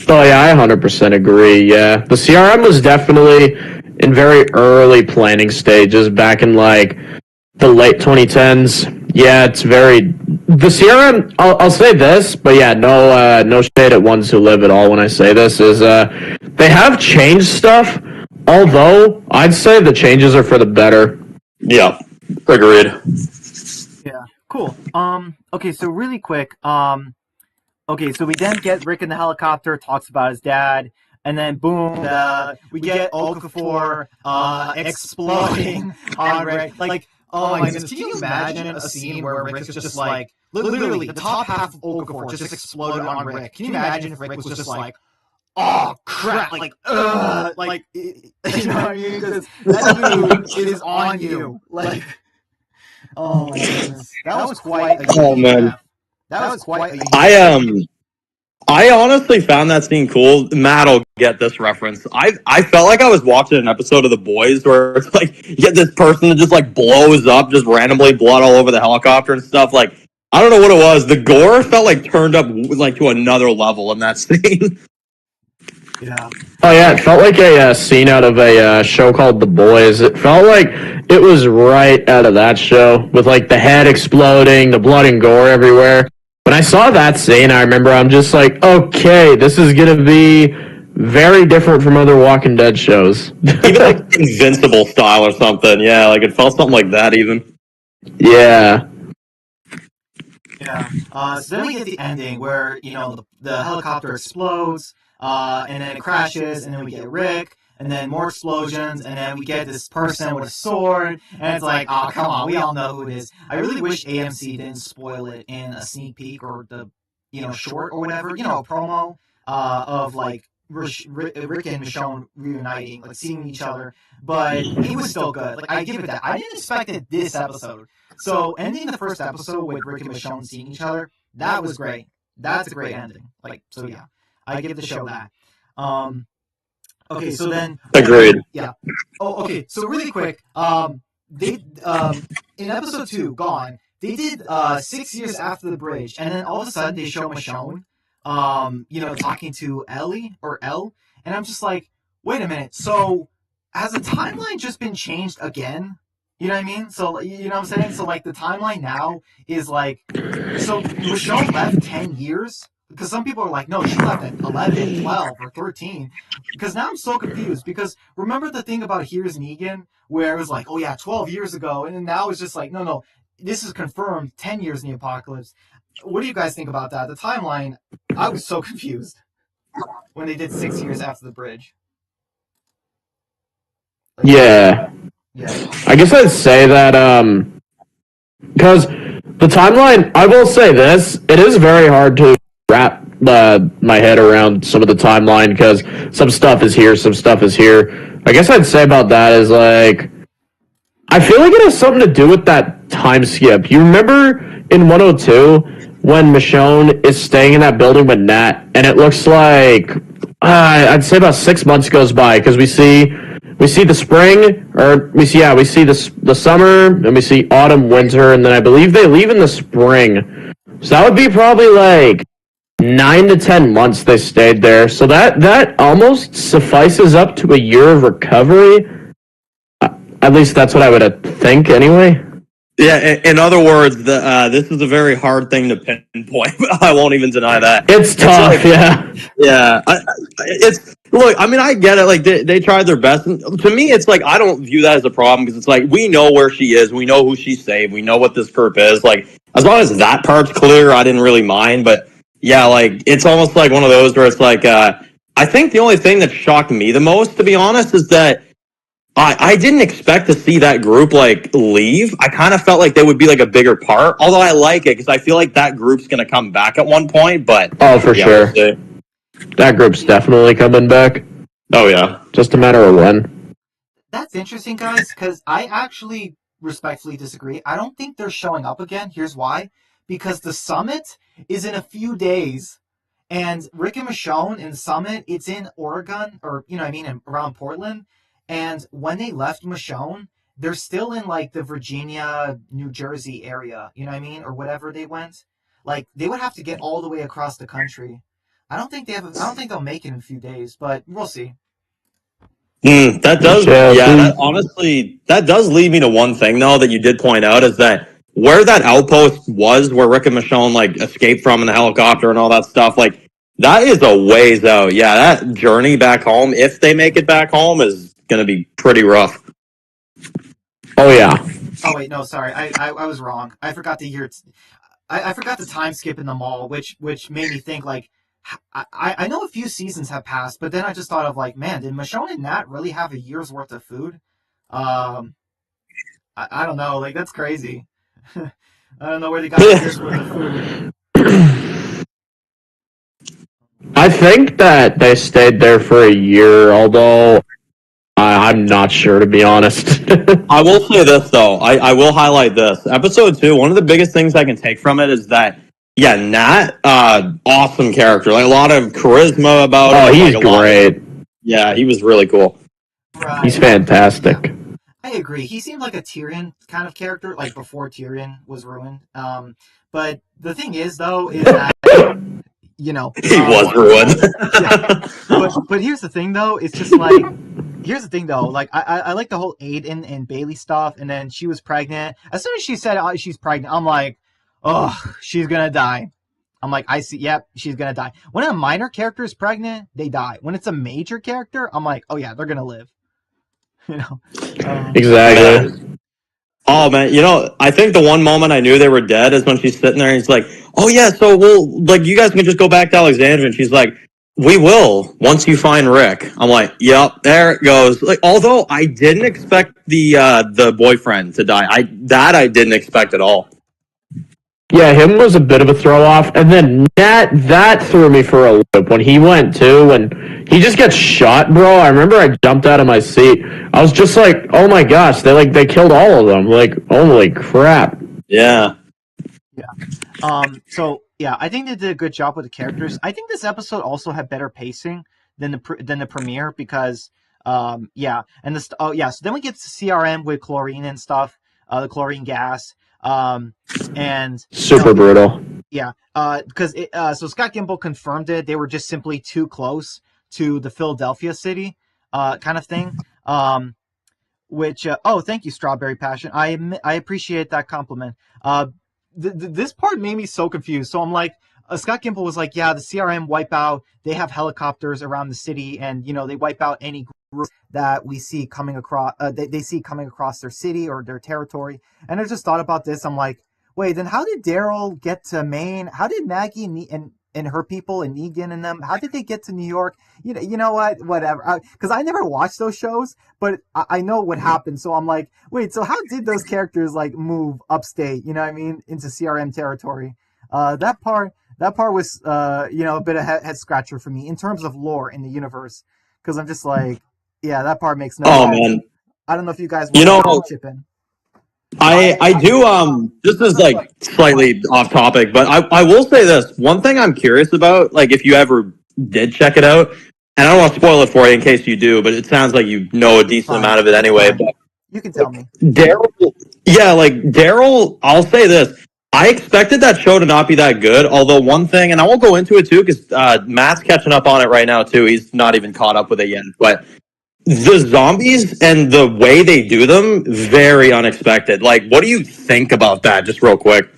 Speaker 3: Oh yeah, I 100% agree. Yeah, the CRM was definitely in very early planning stages back in like the late 2010s. Yeah, it's very the CRM. I'll say this, but yeah, no shade at ones who live at all. When I say this, is they have changed stuff. Although I'd say the changes are for the better.
Speaker 2: Yeah, agreed.
Speaker 1: Yeah, cool. Okay, so really quick, okay, so we then get Rick in the helicopter, talks about his dad, and then boom, we get Okafor exploding on Rick. Like, oh my goodness, can you imagine a scene where Rick is just like, literally, the top half of Okafor just exploded on Rick? Can you imagine if Rick was just like, oh crap, like, you know what I mean? Because that dude is on you. Like, oh my goodness, that was quite a
Speaker 2: Oh
Speaker 1: unique
Speaker 2: man,
Speaker 1: death. That was quite a unique
Speaker 2: I honestly found that scene cool. Matt will get this reference. I felt like I was watching an episode of The Boys where it's like you get this person that just like blows up, just randomly, blood all over the helicopter and stuff. Like, I don't know what it was. The gore felt like turned up like to another level in that scene.
Speaker 1: Yeah.
Speaker 3: Oh yeah, it felt like a scene out of a show called The Boys. It felt like it was right out of that show with like the head exploding, the blood and gore everywhere. When I saw that scene, I remember I'm just like, okay, this is gonna be very different from other Walking Dead shows.
Speaker 2: Even like Invincible style or something. Yeah, like it felt something like that even.
Speaker 3: Yeah.
Speaker 1: Yeah. So then we get the ending where, the helicopter explodes, and then it crashes, and then we get Rick, and then more explosions, and then we get this person with a sword, and it's like, oh, come on, we all know who it is. I really wish AMC didn't spoil it in a sneak peek or the, short or whatever, a promo, of like, Rick and Michonne reuniting, like seeing each other, but it was still good. Like, I give it that. I didn't expect it this episode. So ending the first episode with Rick and Michonne seeing each other, that was great. That's a great ending. Like, so yeah, I give the show that. Okay, so then
Speaker 2: Agreed.
Speaker 1: Yeah. Oh, okay. So really quick, they in episode 2, Gone, they did 6 years after the bridge, and then all of a sudden they show Michonne, talking to Ellie or Elle, and I'm just like, wait a minute. So has the timeline just been changed again? You know what I mean? So, you know what I'm saying? So, like, the timeline now is like, so Michonne left 10 years? Because some people are like, no, she left at 11, 12, or 13. Because now I'm so confused. Because remember the thing about Here's Negan, where it was like, oh yeah, 12 years ago. And then now it's just like, no, this is confirmed 10 years in the apocalypse. What do you guys think about that? The timeline, I was so confused when they did 6 years after the bridge.
Speaker 3: Yeah.
Speaker 1: Yeah.
Speaker 3: I guess I'd say that because the timeline. I will say this: it is very hard to wrap my head around some of the timeline because some stuff is here, some stuff is here. I guess I'd say about that is like I feel like it has something to do with that time skip. You remember in 102 when Michonne is staying in that building with Nat, and it looks like I'd say about 6 months goes by because we see the spring, or we see the summer, and we see autumn, winter, and then I believe they leave in the spring. So that would be probably like 9 to 10 months they stayed there. So that almost suffices up to a year of recovery. At least that's what I would think, anyway.
Speaker 2: Yeah, in other words, this is a very hard thing to pinpoint. I won't even deny that.
Speaker 3: It's tough,
Speaker 2: like,
Speaker 3: yeah.
Speaker 2: Yeah, it's look. I mean, I get it. Like they tried their best. And to me, it's like I don't view that as a problem because it's like we know where she is, we know who she saved, we know what this perp is. Like as long as that part's clear, I didn't really mind. But yeah, like it's almost like one of those where it's like I think the only thing that shocked me the most, to be honest, is that I didn't expect to see that group like leave. I kind of felt like they would be like a bigger part. Although I like it because I feel like that group's gonna come back at one point. But
Speaker 3: Oh, for
Speaker 2: yeah,
Speaker 3: sure.
Speaker 2: we'll see.
Speaker 3: That group's definitely coming back.
Speaker 2: Oh yeah.
Speaker 3: Just a matter of when.
Speaker 1: That's interesting, guys, because I actually respectfully disagree. I don't think they're showing up again. Here's why. Because the summit is in a few days. And Rick and Michonne in Summit, it's in Oregon, or, you know what I mean, around Portland. And when they left Michonne, they're still in, like, the Virginia, New Jersey area, you know what I mean, or whatever they went. Like, they would have to get all the way across the country. I don't think they'll make it in a few days, but we'll see.
Speaker 2: That does,
Speaker 3: Yeah,
Speaker 2: yeah.
Speaker 3: see?
Speaker 2: That honestly, that does lead me to one thing though that you did point out is that where that outpost was, where Rick and Michonne like escaped from in the helicopter and all that stuff, like that is a ways out. Yeah, that journey back home, if they make it back home, is gonna be pretty rough.
Speaker 3: Oh, yeah.
Speaker 1: Oh wait, no, sorry, I was wrong. I forgot the year. I forgot the time skip in the mall, which made me think like I know a few seasons have passed, but then I just thought of like, man, did Michonne and Nat really have a year's worth of food? Um, I don't know, like that's crazy. I don't know where they got a year's worth of food.
Speaker 3: I think that they stayed there for a year, although I'm not sure, to be honest.
Speaker 2: I will say this though. I will highlight this. Episode 2, one of the biggest things I can take from it is that yeah, Nat, awesome character. Like a lot of charisma about
Speaker 3: Oh,
Speaker 2: him.
Speaker 3: he's
Speaker 2: Like, a lot
Speaker 3: great.
Speaker 2: yeah, he was really cool.
Speaker 1: Right.
Speaker 3: He's fantastic.
Speaker 1: I agree. He seemed like a Tyrion kind of character, like before Tyrion was ruined. But the thing is, though, is that you know
Speaker 2: He was ruined.
Speaker 1: yeah. But here's the thing, though. It's just like here's the thing, though. Like I like the whole Aiden and Bailey stuff, and then she was pregnant. As soon as she said she's pregnant, I'm like, oh, she's gonna die. I'm like, I see. Yep, she's gonna die. When a minor character is pregnant, they die. When it's a major character, I'm like, oh yeah, they're gonna live. You know.
Speaker 3: Exactly.
Speaker 2: Oh man, you know, I think the one moment I knew they were dead is when she's sitting there and he's like, "Oh yeah, so we'll like you guys can just go back to Alexandria." And she's like, "We will once you find Rick." I'm like, "Yep, there it goes." Like, although I didn't expect the boyfriend to die, I didn't expect at all.
Speaker 3: Yeah, him was a bit of a throw off, and then that threw me for a loop when he went too, and he just gets shot, bro. I remember I jumped out of my seat. I was just like, oh my gosh, they killed all of them. Like, holy crap.
Speaker 2: Yeah.
Speaker 1: So yeah, I think they did a good job with the characters. I think this episode also had better pacing than the premiere because yeah, and this oh yeah, so then we get to CRM with chlorine and stuff, the chlorine gas, and
Speaker 3: Super brutal.
Speaker 1: yeah, because so Scott Gimple confirmed it. They were just simply too close to the Philadelphia city, kind of thing. Which oh, thank you, Strawberry Passion. I appreciate that compliment. This part made me so confused. So I'm like, Scott Gimple was like, yeah, the CRM wipe out. They have helicopters around the city, and you know they wipe out any group that we see coming across. They see coming across their city or their territory. And I just thought about this. I'm like, wait, then how did Daryl get to Maine? How did Maggie and and her people and Negan and them, how did they get to New York? You know what? Whatever. Because I never watched those shows, but I know what happened. So I'm like, wait, so how did those characters like move upstate? You know what I mean? Into CRM territory. That part was a bit of head scratcher for me in terms of lore in the universe. Because I'm just like, yeah, that part makes no
Speaker 2: Oh
Speaker 1: sense.
Speaker 2: man,
Speaker 1: I don't know if you guys
Speaker 2: you
Speaker 1: want
Speaker 2: know,
Speaker 1: to chip in.
Speaker 2: I do this is like slightly off topic, but I will say this. One thing I'm curious about, like if you ever did check it out, and I don't want to spoil it for you in case you do, but it sounds like you know a
Speaker 1: It's
Speaker 2: decent
Speaker 1: fine.
Speaker 2: amount of it
Speaker 1: It's
Speaker 2: anyway.
Speaker 1: fine.
Speaker 2: But
Speaker 1: You can tell me.
Speaker 2: Daryl, yeah, like Daryl, I'll say this. I expected that show to not be that good, although one thing, and I won't go into it too, because Matt's catching up on it right now too. He's not even caught up with it yet. But the zombies and the way they do them, very unexpected. Like, what do you think about that? Just real quick.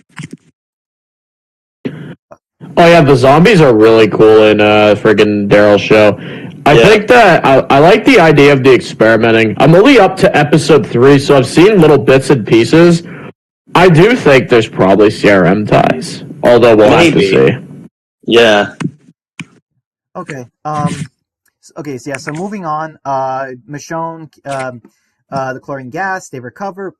Speaker 3: Oh yeah, the zombies are really cool in friggin' Daryl's show. I
Speaker 2: Yeah.
Speaker 3: think that I like the idea of the experimenting. I'm only up to episode 3, so I've seen little bits and pieces. I do think there's probably CRM ties, although we'll have to
Speaker 2: Maybe.
Speaker 3: see.
Speaker 2: Yeah.
Speaker 1: Okay. Okay. So yeah. So moving on. Michonne, the chlorine gas. They recover.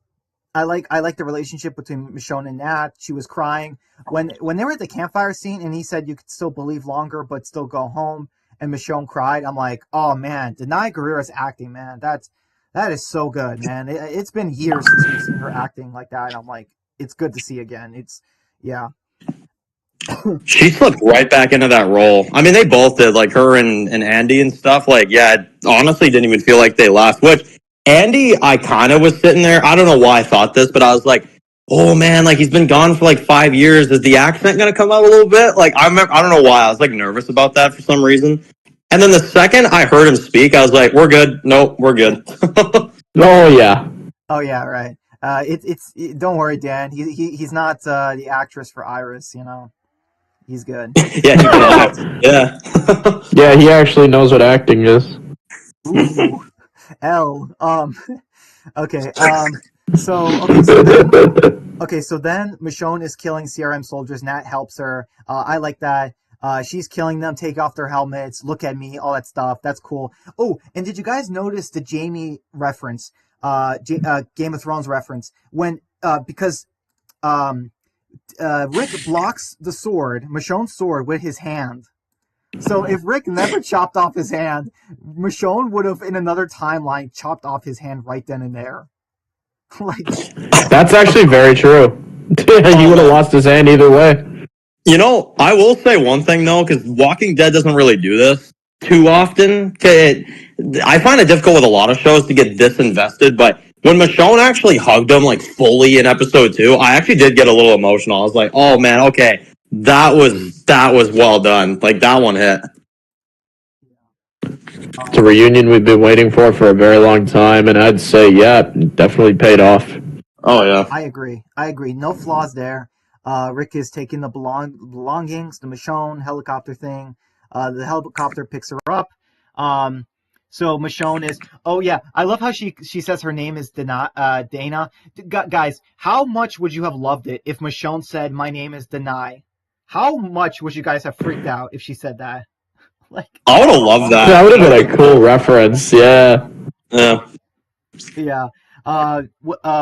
Speaker 1: I like the relationship between Michonne and Nat. She was crying when they were at the campfire scene, and he said you could still believe longer, but still go home. And Michonne cried. I'm like, oh man, Denai Guerrera's acting, man. That is so good, man. It's been years since we've seen her acting like that. And I'm like, it's good to see again. Yeah.
Speaker 2: She slipped right back into that role. I mean, they both did, like her and Andy and stuff. Like, yeah, it honestly didn't even feel like they left. Which Andy, I kind of was sitting there. I don't know why I thought this, but I was like, oh man, like he's been gone for like 5 years. Is the accent gonna come out a little bit? Like, I don't know why I was like nervous about that for some reason. And then the second I heard him speak, I was like, we're good. Nope, we're good.
Speaker 3: Oh yeah.
Speaker 1: Oh yeah, right. Don't worry, Dan. He's not the actress for Iris. He's good.
Speaker 2: Yeah, he can act. Yeah.
Speaker 3: Yeah, he actually knows what acting is.
Speaker 1: Ooh, L. Okay. So then Michonne is killing CRM soldiers. Nat helps her. I like that. She's killing them. Take off their helmets. Look at me. All that stuff. That's cool. Oh, and did you guys notice the Jamie reference? Game of Thrones reference when because Rick blocks the sword, Michonne's sword, with his hand. So if Rick never chopped off his hand, Michonne would have, in another timeline, chopped off his hand right then and there. Like,
Speaker 3: That's actually very true. He would have lost his hand either way.
Speaker 2: You know, I will say one thing though, because Walking Dead doesn't really do this too often. I find it difficult with a lot of shows to get this invested, but when Michonne actually hugged him like fully in episode 2, I actually did get a little emotional. I was like, "Oh man, okay, that was well done. Like that one hit."
Speaker 3: It's a reunion we've been waiting for a very long time, and I'd say, yeah, it definitely paid off.
Speaker 2: Oh yeah.
Speaker 1: I agree. No flaws there. Rick is taking the belongings, the Michonne helicopter thing. The helicopter picks her up. So Michonne is. Oh yeah, I love how she says her name is Dana. Guys, how much would you have loved it if Michonne said, "My name is Denai"? How much would you guys have freaked out if she said that? Like,
Speaker 2: I would have loved that.
Speaker 3: That would have been a cool reference, yeah.
Speaker 2: Yeah.
Speaker 1: yeah.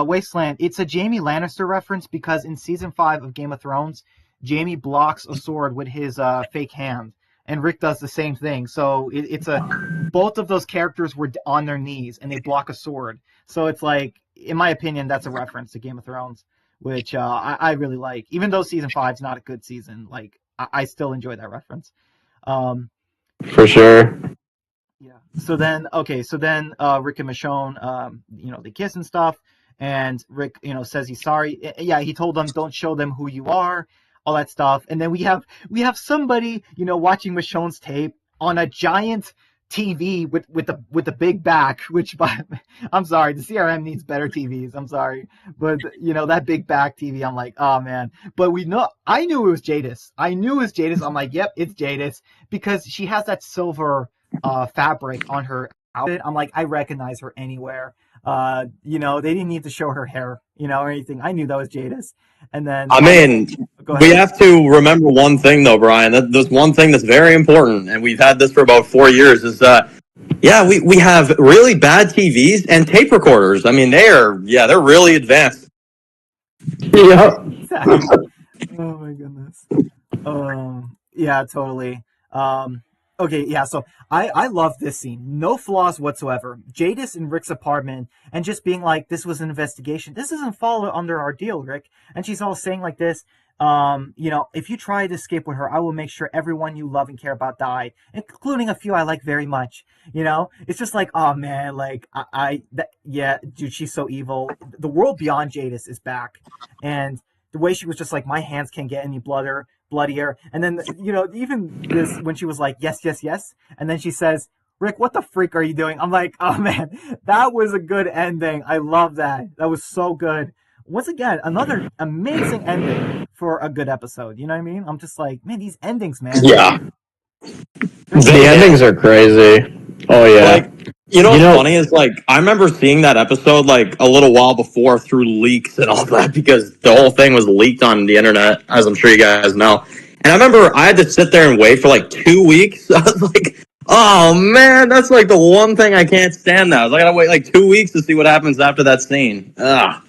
Speaker 1: Wasteland. It's a Jamie Lannister reference because in season 5 of Game of Thrones, Jamie blocks a sword with his fake hand, and Rick does the same thing. So both of those characters were on their knees and they block a sword. So it's like, in my opinion, that's a reference to Game of Thrones, which I really like. Even though season 5 is not a good season, like I still enjoy that reference.
Speaker 3: For sure.
Speaker 1: Yeah. So then Rick and Michonne, they kiss and stuff, and Rick, says he's sorry. Yeah, he told them don't show them who you are, all that stuff. And then we have somebody, watching Michonne's tape on a giant TV with the big back, which I'm sorry, the CRM needs better TVs. I'm sorry, but that big back TV, I'm like, oh man. But I knew it was Jadis. I'm like, yep, it's Jadis because she has that silver fabric on her outfit. I'm like, I recognize her anywhere. They didn't need to show her hair, or anything. I knew that was Jadis. And then
Speaker 2: I mean,
Speaker 1: go Go
Speaker 2: we
Speaker 1: ahead.
Speaker 2: have to remember one thing though, Brian. There's one thing that's very important, and we've had this for about 4 years. Is yeah, we have really bad TVs and tape recorders. I mean, they're really advanced.
Speaker 3: Yeah.
Speaker 1: Exactly. Oh my goodness. Yeah, totally. Okay, yeah, so I love this scene. No flaws whatsoever. Jadis in Rick's apartment and just being like, this was an investigation. This doesn't fall under our deal, Rick. And she's all saying like this, if you try to escape with her, I will make sure everyone you love and care about die, including a few I like very much. It's just like, oh man, like yeah, dude, she's so evil. The world beyond Jadis is back, and the way she was just like, my hands can't get any bloodier. And then, even this, when she was like, yes, yes, yes. And then she says, Rick, what the freak are you doing? I'm like, oh man, that was a good ending. I love that. That was so good. Once again, another amazing ending for a good episode. You know what I mean? I'm just like, man, these endings, man.
Speaker 2: Yeah,
Speaker 3: The endings are crazy. Oh yeah.
Speaker 2: Like, what's funny is like I remember seeing that episode like a little while before through leaks and all that because the whole thing was leaked on the internet, as I'm sure you guys know. And I remember I had to sit there and wait for like 2 weeks. I was like, oh man, that's like the one thing I can't stand now. I gotta wait like 2 weeks to see what happens after that scene. Ugh.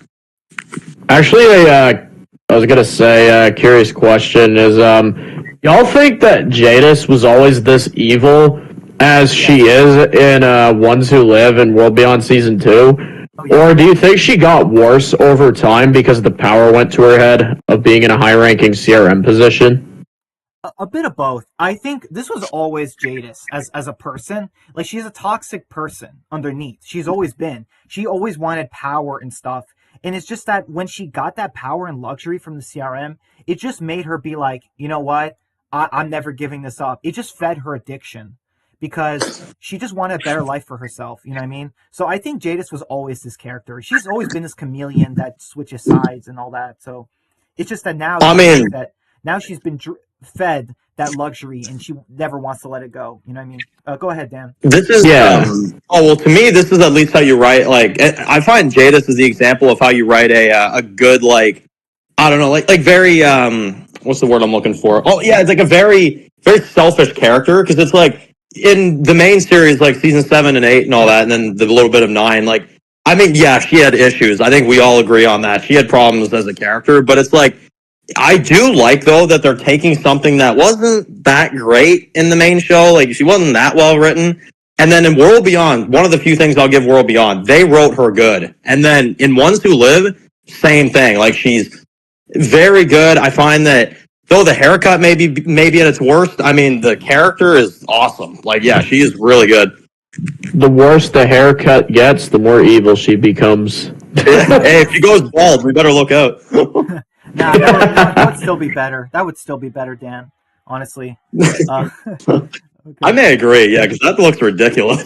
Speaker 3: Actually, I was gonna say, curious question is, y'all think that Jadis was always this evil as she is in Ones Who Live and World Beyond Season 2? Or do you think she got worse over time because the power went to her head of being in a high-ranking CRM position?
Speaker 1: A bit of both. I think this was always Jadis as a person. Like, she's a toxic person underneath. She's always been. She always wanted power and stuff. And it's just that when she got that power and luxury from the CRM, it just made her be like, you know what? I'm never giving this up. It just fed her addiction because she just wanted a better life for herself. You know what I mean? So I think Jadis was always this character. She's always been this chameleon that switches sides and all that. So it's just that now, now she's been fed that luxury and she never wants to let it go. You know what I mean? Go ahead, Dan.
Speaker 2: This is to me, this is at least how you write. Like, I find Jadis is the example of how you write a good, like, I don't know, like very what's the word I'm looking for? Oh yeah, it's like a very very selfish character because it's like in the main series, like season 7 and 8 and all that, and then the little bit of 9. Like, I mean, yeah, she had issues. I think we all agree on that. She had problems as a character, but it's like I do like though that they're taking something that wasn't that great in the main show. Like, she wasn't that well written. And then in World Beyond, one of the few things I'll give World Beyond, they wrote her good. And then in Ones Who Live, same thing. Like, she's very good. I find that though the haircut maybe at its worst, I mean the character is awesome. Like, yeah, she is really good.
Speaker 3: The worse the haircut gets, the more evil she becomes.
Speaker 2: Hey, if she goes bald, we better look out.
Speaker 1: Nah, that would still be better. That would still be better, Dan. Honestly.
Speaker 2: Okay. I may agree, yeah, because that looks ridiculous.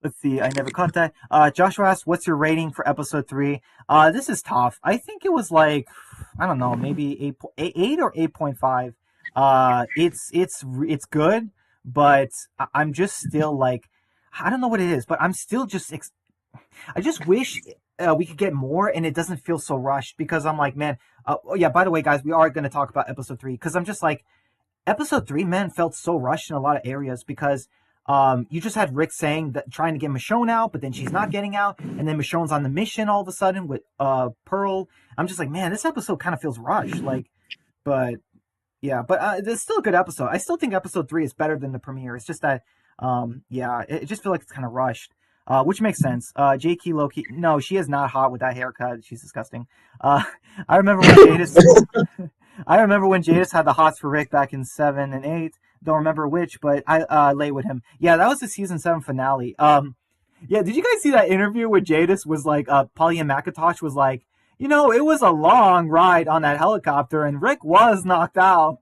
Speaker 1: Let's see. I never caught that. Joshua asked, "What's your rating for episode 3?" This is tough. I think it was like, I don't know, maybe 8 or 8.5. It's good, but I'm just still like, I don't know what it is, but I'm still just. I just wish we could get more, and it doesn't feel so rushed because I'm like, man. Oh yeah. By the way, guys, we are going to talk about episode 3 because I'm just like, episode 3, man, felt so rushed in a lot of areas because. You just had Rick saying that trying to get Michonne out, but then she's not getting out, and then Michonne's on the mission all of a sudden with Pearl. I'm just like, man, this episode kind of feels rushed. Like, but yeah, but it's still a good episode. I still think episode 3 is better than the premiere. It's just that, yeah, it just feels like it's kind of rushed, which makes sense. J.K. Loki, no, she is not hot with that haircut. She's disgusting. I remember when Jadis, I remember when Jadis had the hots for Rick back in 7 and 8. Don't remember which, but I lay with him. Yeah, that was the season 7 finale. Yeah, did you guys see that interview where Jadis was like, Polly and McIntosh was like, it was a long ride on that helicopter, and Rick was knocked out.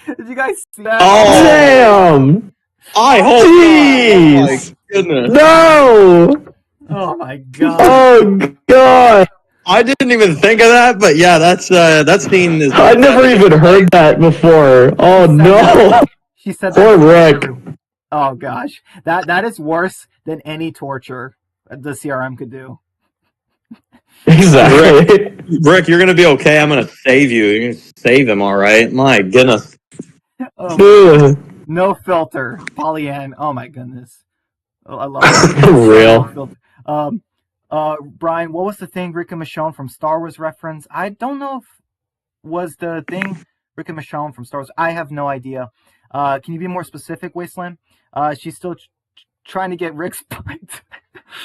Speaker 1: Did you guys see that?
Speaker 3: Oh, damn!
Speaker 2: I hope
Speaker 3: Jeez.
Speaker 2: Not. Oh my goodness!
Speaker 3: No!
Speaker 1: Oh my god!
Speaker 3: Oh god!
Speaker 2: I didn't even think of that, but yeah, that scene is.
Speaker 3: I never even heard that before. Oh no!
Speaker 1: She said
Speaker 3: that. Poor Rick.
Speaker 1: Oh gosh, that is worse than any torture the CRM could do.
Speaker 3: Exactly.
Speaker 2: Rick, you're gonna be okay. I'm gonna save you. You're gonna save him, all right? My goodness.
Speaker 1: Oh my god. No filter. Pollyann. Oh my goodness. Oh, I love that. So no
Speaker 3: Real.
Speaker 1: filter. Um, Brian, what was the thing Rick and Michonne from Star Wars reference? I don't know if was the thing Rick and Michonne from Star Wars. I have no idea. Can you be more specific, Wasteland? She's still trying to get Rick's point.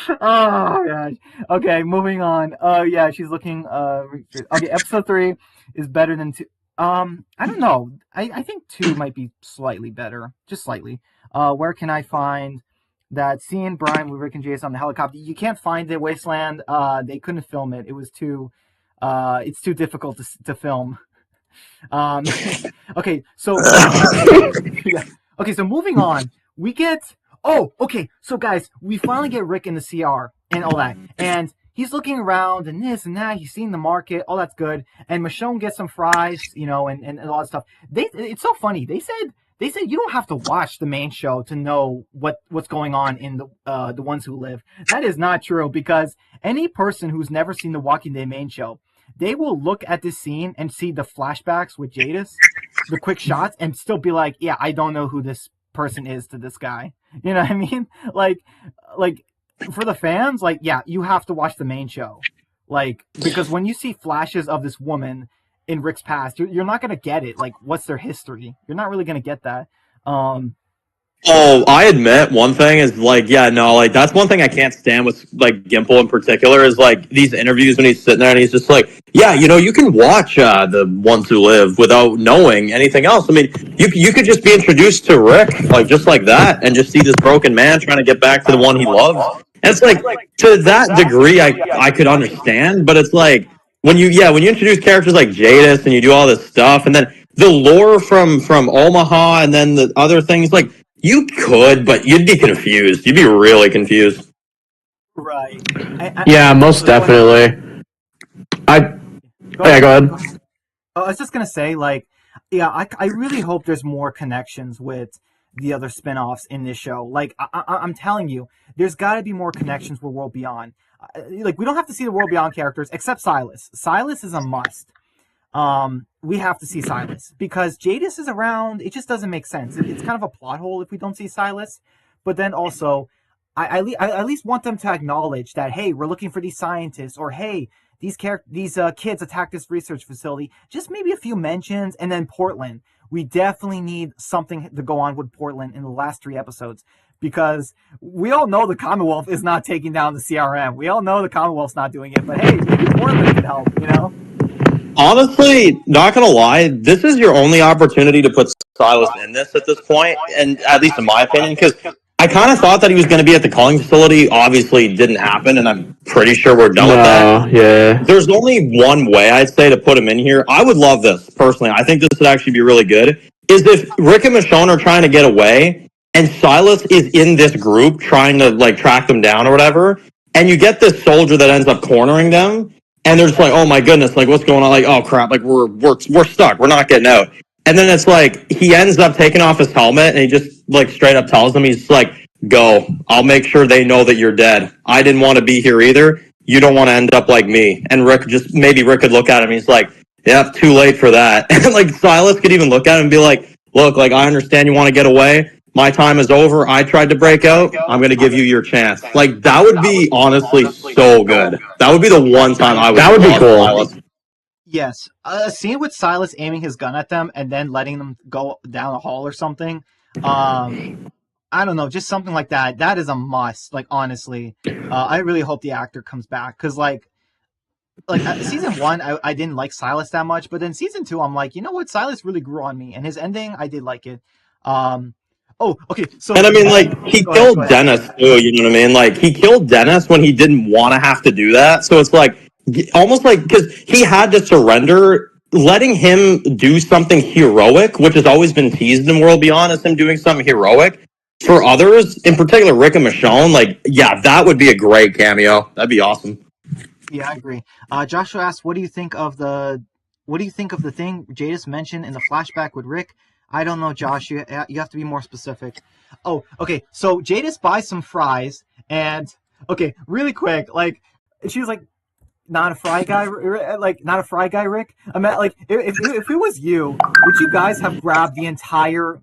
Speaker 1: Oh gosh. Okay, moving on. Yeah, she's looking. Okay, episode 3 is better than 2. I don't know. I think 2 might be slightly better, just slightly. Where can I find that scene, Brian, with Rick and Jason on the helicopter? You can't find it, Wasteland. They couldn't film it. It was too. It's too difficult to film. Um, okay, so yeah. Okay, so moving on, we get. Oh, okay. So guys, we finally get Rick in the CR and all that, and he's looking around and this and that. He's seeing the market. All that's good. And Michonne gets some fries, you know, and all that stuff. It's so funny. They said you don't have to watch the main show to know what's going on in the ones who live. That is not true, because any person who's never seen the Walking Dead main show, they will look at this scene and see the flashbacks with Jadis, the quick shots, and still be like, yeah, I don't know who this person is to this guy. You know what I mean? Like for the fans, like, yeah, you have to watch the main show. Like, because when you see flashes of this woman in Rick's past, you're not going to get it. Like, what's their history? You're not really going to get that.
Speaker 2: Oh, I admit one thing is like, yeah, no, like that's one thing I can't stand with like Gimple in particular is like these interviews when he's sitting there and he's just like, yeah, you know, you can watch the ones who live without knowing anything else. I mean, you could just be introduced to Rick like just like that and just see this broken man trying to get back to the one he loves. And it's like to that degree, I could understand, but it's like when you introduce characters like Jadis and you do all this stuff, and then the lore from Omaha and then the other things like. You could, but you'd be confused. You'd be really confused.
Speaker 1: Right.
Speaker 3: Yeah, most definitely. I Yeah, go ahead.
Speaker 1: I was just gonna say, like, yeah, I really hope there's more connections with the other spin-offs in this show. Like, I'm telling you, there's got to be more connections with World Beyond. Like, we don't have to see the World Beyond characters except Silas. Silas is a must. We have to see Silas because Jadis is around. It just doesn't make sense. It's kind of a plot hole if we don't see Silas. But then also, I at least want them to acknowledge that, hey, we're looking for these scientists, or hey, these kids attacked this research facility. Just maybe a few mentions, and then Portland. We definitely need something to go on with Portland in the last 3 episodes, because we all know the Commonwealth is not taking down the CRM. We all know the Commonwealth's not doing it, but hey, maybe Portland could help, you know?
Speaker 2: Honestly, not gonna lie, this is your only opportunity to put Silas in this at this point, and at least in my opinion, because I kind of thought that he was going to be at the calling facility. Obviously, didn't happen, and I'm pretty sure we're done with that.
Speaker 3: Yeah.
Speaker 2: There's only one way I'd say to put him in here. I would love this personally. I think this would actually be really good. Is if Rick and Michonne are trying to get away, and Silas is in this group trying to like track them down or whatever, and you get this soldier that ends up cornering them, and they're just like, "Oh my goodness, like what's going on? Like, oh crap, like we're stuck. We're not getting out." And then it's like he ends up taking off his helmet and he just like straight up tells them, he's like, "Go. I'll make sure they know that you're dead. I didn't want to be here either. You don't want to end up like me." And Rick maybe Rick could look at him. He's like, "Yep, too late for that." And like Silas could even look at him and be like, "Look, like I understand you want to get away. My time is over. I tried to break out. I'm going to give you your chance." Like that would be honestly so good. That would be the one time I would.
Speaker 3: That would be cool.
Speaker 2: Silas.
Speaker 1: Yes, a scene with Silas aiming his gun at them and then letting them go down a hall or something. I don't know, just something like that. That is a must. Like honestly, I really hope the actor comes back, because like season 1, I didn't like Silas that much, but then season 2, I'm like, you know what, Silas really grew on me, and his ending, I did like it. Oh, okay. So,
Speaker 2: and I mean, like he killed Dennis too. You know what I mean? Like he killed Dennis when he didn't want to have to do that. So it's like almost like because he had to surrender. Letting him do something heroic, which has always been teased in World Beyond as him doing something heroic for others, in particular Rick and Michonne. Like, yeah, that would be a great cameo. That'd be awesome.
Speaker 1: Yeah, I agree. Joshua asks, what do you think of the thing Jadis mentioned in the flashback with Rick? I don't know, Josh. You have to be more specific. Oh, okay. So Jadis buys some fries, and okay, really quick. Like she was like, not a fry guy, like not a fry guy, Rick. I mean, like if it was you, would you guys have grabbed the entire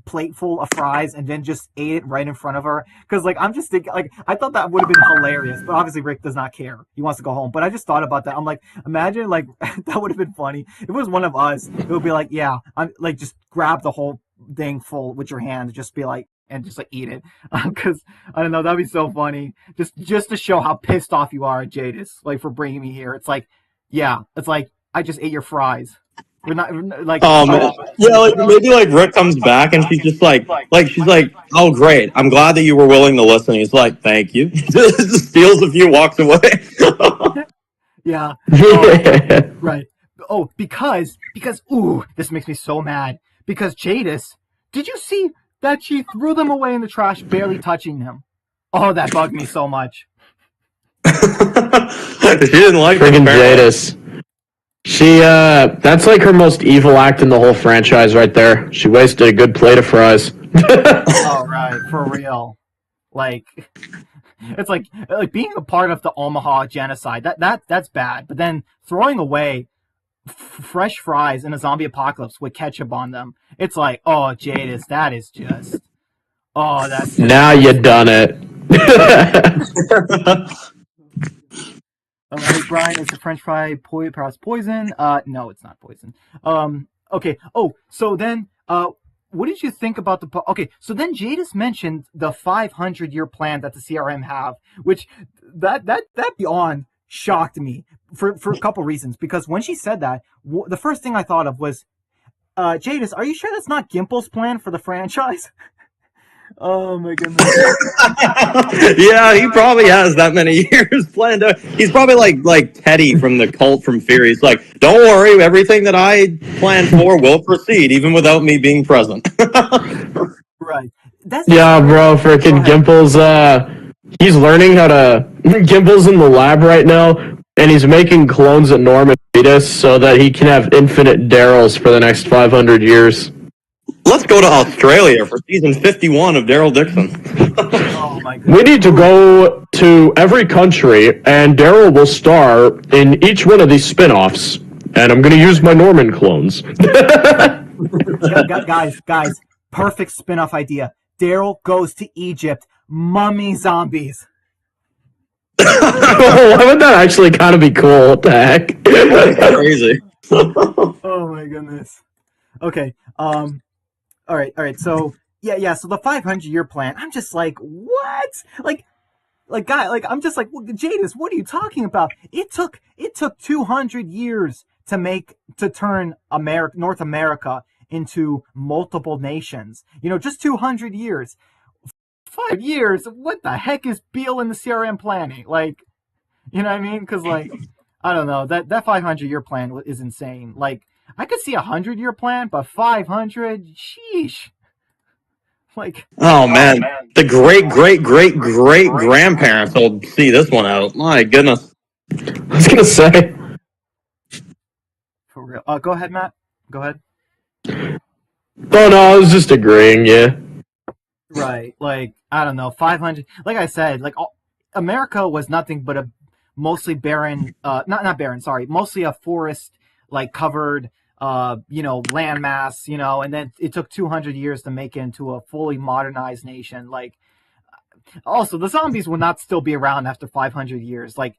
Speaker 1: plateful of fries and then just ate it right in front of her? Because like I'm just thinking, like I thought that would have been hilarious, but obviously Rick does not care. He wants to go home. But I just thought about that. I'm like, imagine like that would have been funny if it was one of us. It would be like, yeah, I'm like just grab the whole thing full with your hand, just be like. And just like eat it, because I don't know, that'd be so funny. Just to show how pissed off you are at Jadis, like for bringing me here. It's like, yeah, it's like I just ate your fries. We're not like,
Speaker 2: yeah, like maybe like Rick comes back and she's just she's like, oh great, I'm glad that you were willing to listen. He's like, thank you. Just steals a few, walks away.
Speaker 1: yeah, right. Oh, because ooh, this makes me so mad. Because Jadis, did you see that she threw them away in the trash, barely touching them? Oh, that bugged me so much.
Speaker 2: She didn't like
Speaker 3: friggin' Jadis. She that's like her most evil act in the whole franchise right there. She wasted a good plate of fries.
Speaker 1: Oh right, for real. Like it's like being a part of the Omaha genocide. That's bad. But then throwing away fresh fries in a zombie apocalypse with ketchup on them. It's like, oh, Jadis, that is just, oh, that's.
Speaker 3: Now you done it.
Speaker 1: Hey, Brian, is the French fry perhaps poison? No, it's not poison. Okay. Oh, so then, what did you think about the? Okay, so then Jadis mentioned the 500-year plan that the CRM have, which that beyond shocked me for a couple reasons. Because when she said that, the first thing I thought of was, Jadis, are you sure that's not Gimple's plan for the franchise? Oh my goodness.
Speaker 2: Yeah, he probably has that many years planned out. He's probably like Teddy from the cult from Fear. He's like, don't worry, everything that I planned for will proceed, even without me being present.
Speaker 1: Right.
Speaker 3: Yeah, bro, freaking Gimple's he's learning how to Gimple's in the lab right now, and he's making clones of Norman Reedus so that he can have infinite Daryls for the next 500 years.
Speaker 2: Let's go to Australia for season 51 of Daryl Dixon.
Speaker 1: Oh my goodness.
Speaker 3: We need to go to every country, and Daryl will star in each one of these spin-offs. And I'm going to use my Norman clones.
Speaker 1: Guys, perfect spin-off idea. Daryl goes to Egypt. Mummy zombies.
Speaker 3: Why would that actually kind of be cool? What the heck?
Speaker 2: That's crazy.
Speaker 1: Oh my goodness. Okay. All right. So yeah. So the 500-year plan. I'm just like, what? I'm just like, well, Jadis, what are you talking about? It took 200 years to turn North America into multiple nations. Just 200 years. 5 years? What the heck is Beale in the CRM planning? Like, you know what I mean? Because like, I don't know. That 500-year plan is insane. Like, I could see a 100-year plan, but 500, sheesh. Like,
Speaker 2: oh man, the great grandparents will see this one out. My goodness.
Speaker 3: I was gonna say.
Speaker 1: For real. Go ahead, Matt. Go ahead.
Speaker 3: Oh no, I was just agreeing. Yeah.
Speaker 1: Right. Like, I don't know. 500. Like I said, like America was nothing but a mostly barren. Not barren. Sorry, mostly a forest like covered. Landmass, and then it took 200 years to make it into a fully modernized nation. Like, also, the zombies will not still be around after 500 years. Like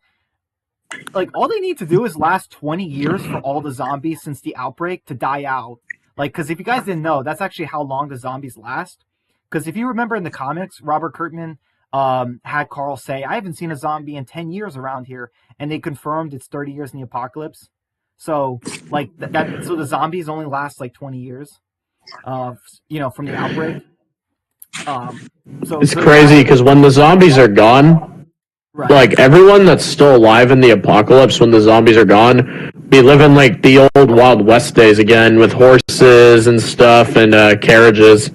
Speaker 1: all they need to do is last 20 years for all the zombies since the outbreak to die out. Like, because if you guys didn't know, that's actually how long the zombies last. Because if you remember in the comics, Robert Kirkman had Carl say, I haven't seen a zombie in 10 years around here. And they confirmed it's 30 years in the apocalypse. So, like, so the zombies only last, like, 20 years, from the outbreak.
Speaker 3: It's crazy, because when the zombies are gone, right. Like, everyone that's still alive in the apocalypse when the zombies are gone, be living, like, the old Wild West days again, with horses and stuff and carriages,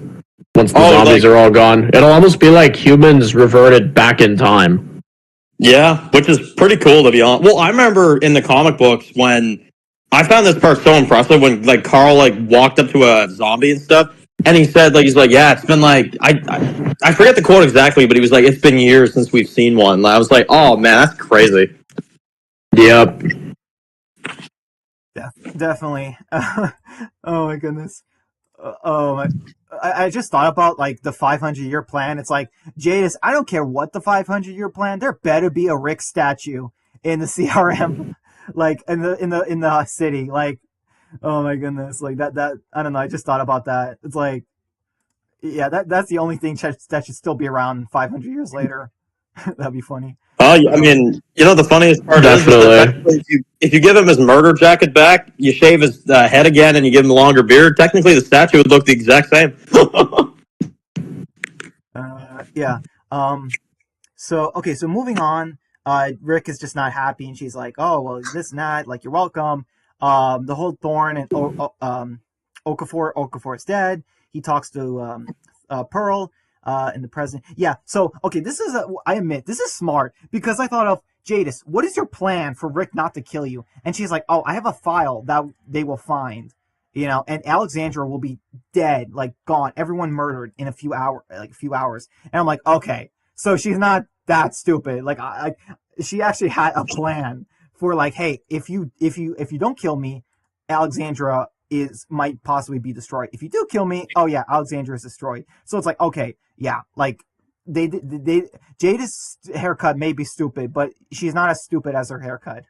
Speaker 3: once the zombies are all gone. It'll almost be like humans reverted back in time.
Speaker 2: Yeah, which is pretty cool, to be honest. Well, I remember in the comic books when I found this part so impressive when like Carl like walked up to a zombie and stuff, and he said he's like, yeah, it's been like I forget the quote exactly, but he was like, it's been years since we've seen one. And I was like, oh man, that's crazy.
Speaker 3: Yep.
Speaker 1: Definitely. Oh my goodness. Oh my. I just thought about like the 500-year plan. It's like, Jadis, I don't care what the 500-year plan. There better be a Rick statue in the CRM, like in the city. Like, oh my goodness, like that. I don't know. I just thought about that. It's like, yeah, that's the only thing that should still be around 500 years later. That'd be funny.
Speaker 2: I mean, the funniest part is that
Speaker 3: Definitely.
Speaker 2: technically, if you give him his murder jacket back, you shave his head again, and you give him a longer beard. Technically, the statue would look the exact same.
Speaker 1: Yeah. So okay, so moving on. Rick is just not happy, and she's like, "Oh well, this and that. Like you're welcome." The whole Thorn and Okafor is dead. He talks to Pearl and the president. Yeah. So okay, I admit this is smart because I thought of Jadis. What is your plan for Rick not to kill you? And she's like, "Oh, I have a file that they will find." And Alexandra will be dead, like gone, everyone murdered in a few hours. And I'm like, okay, so she's not that stupid. Like, she actually had a plan for like, hey, if you don't kill me, Alexandra might possibly be destroyed. If you do kill me, oh yeah, Alexandra is destroyed. So it's like, okay, yeah, like they Jada's haircut may be stupid, but she's not as stupid as her haircut.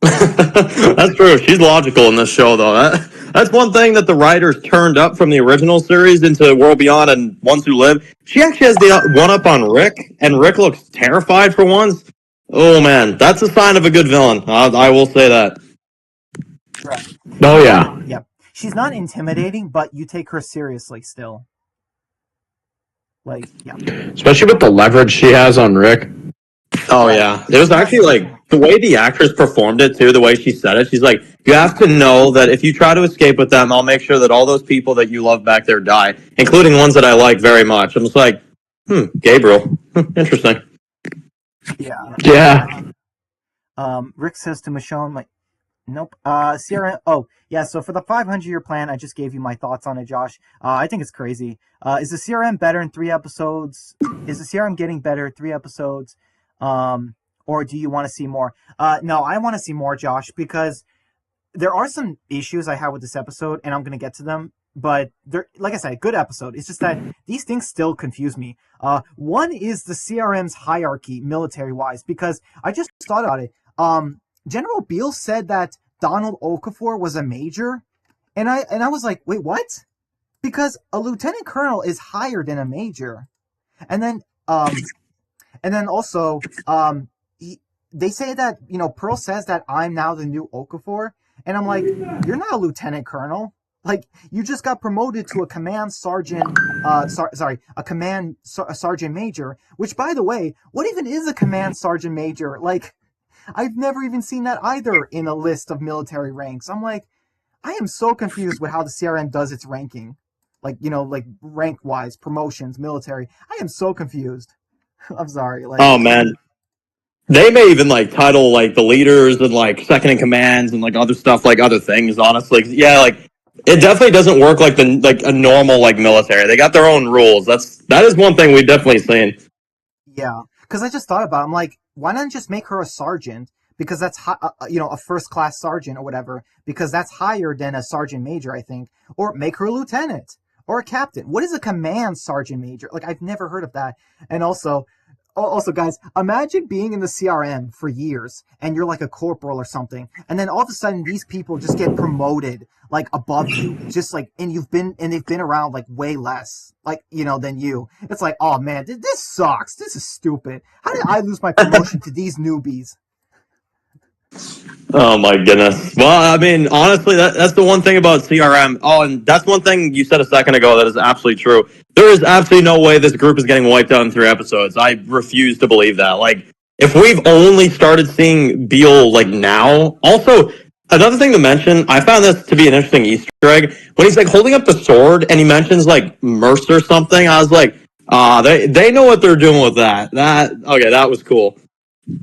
Speaker 2: That's true. She's logical in this show, though. That's one thing that the writers turned up from the original series into World Beyond and Ones Who Live. She actually has the one up on Rick, and Rick looks terrified for once. Oh man, that's a sign of a good villain. I will say that.
Speaker 1: Right.
Speaker 3: Oh yeah.
Speaker 1: Yeah. She's not intimidating, but you take her seriously still. Like, yeah.
Speaker 3: Especially with the leverage she has on Rick.
Speaker 2: Oh
Speaker 1: Right.
Speaker 2: yeah, it was actually like the way the actress performed it too. The way she said it, she's like, "You have to know that if you try to escape with them, I'll make sure that all those people that you love back there die, including ones that I like very much." I'm just like, Gabriel, interesting.
Speaker 1: Yeah.
Speaker 3: Yeah.
Speaker 1: Rick says to Michonne, like, nope. Sierra. Oh, yeah. So for the 500-year plan, I just gave you my thoughts on it, Josh. I think it's crazy. Is the CRM better in 3 episodes? Is the CRM getting better in 3 episodes? Or do you want to see more? No, I want to see more, Josh, because there are some issues I have with this episode, and I'm gonna get to them. But they're, like I said, good episode. It's just that these things still confuse me. One is the CRM's hierarchy, military-wise, because I just thought about it. General Beale said that Donald Okafor was a major, and I was like, wait, what? Because a lieutenant colonel is higher than a major, and then also they say that Pearl says that I'm now the new Okafor, and I'm like, you're not a lieutenant colonel. Like, you just got promoted to a command sergeant. A command sergeant major. Which, by the way, what even is a command sergeant major? Like, I've never even seen that either in a list of military ranks. I'm like, I am so confused with how the CRM does its ranking. Like, like rank wise, promotions, military. I am so confused. I'm sorry. Like,
Speaker 2: Oh man, they may even like title like the leaders and like second in commands and like other stuff like other things. Honestly, yeah, like it definitely doesn't work like a normal like military. They got their own rules. That is one thing we've definitely seen.
Speaker 1: yeah, because I just thought about it. I'm like, why not just make her a sergeant? Because that's a first class sergeant or whatever. Because that's higher than a sergeant major, I think. Or make her a lieutenant or a captain. What is a command sergeant major? Like, I've never heard of that. And also, guys, imagine being in the CRM for years and you're like a corporal or something, and then all of a sudden these people just get promoted like above you, just like, and they've been around like way less, like than you. It's like, oh man, this sucks. This is stupid. How did I lose my promotion to these newbies?
Speaker 2: Oh my goodness. Well, I mean, honestly, that's the one thing about CRM. Oh, and that's one thing you said a second ago that is absolutely true. There is absolutely no way this group is getting wiped out in 3 episodes. I refuse to believe that. Like, if we've only started seeing Beale like now. Also, another thing to mention, I found this to be an interesting Easter egg when he's like holding up the sword and he mentions like Mercer something. I was like, they know what they're doing with that. That was cool.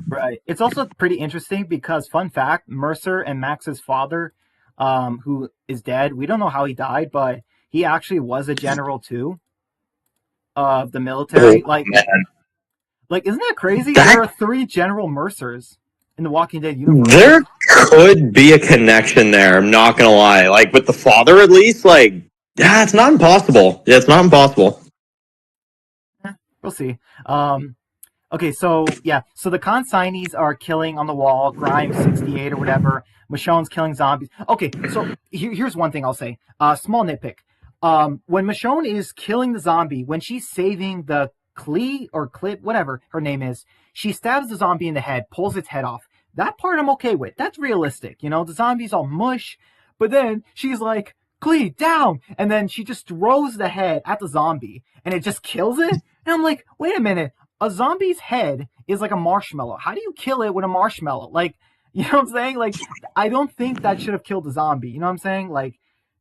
Speaker 1: Right. It's also pretty interesting because, fun fact, Mercer and Max's father, who is dead, we don't know how he died, but he actually was a general too of the
Speaker 2: Oh
Speaker 1: military. Like,
Speaker 2: man,
Speaker 1: isn't that crazy? There
Speaker 2: that
Speaker 1: are 3 General Mercers in the Walking Dead universe.
Speaker 2: There could be a connection there. I'm not gonna lie. Like with the father, at least. Like, yeah, it's not impossible. Yeah, it's not impossible.
Speaker 1: We'll see. Okay, so yeah, so the consignees are killing on the wall, Grimes 68 or whatever. Michonne's killing zombies. Okay, so here's one thing I'll say. Small nitpick. When Michonne is killing the zombie, when she's saving the Klee or Clip, whatever her name is, she stabs the zombie in the head, pulls its head off. That part I'm okay with. That's realistic. You know, the zombie's all mush, but then she's like, Klee, down! And then she just throws the head at the zombie, and it just kills it? And I'm like, wait a minute. A zombie's head is like a marshmallow. How do you kill it with a marshmallow? Like, you know what I'm saying? Like, I don't think that should have killed the zombie. You know what I'm saying? Like,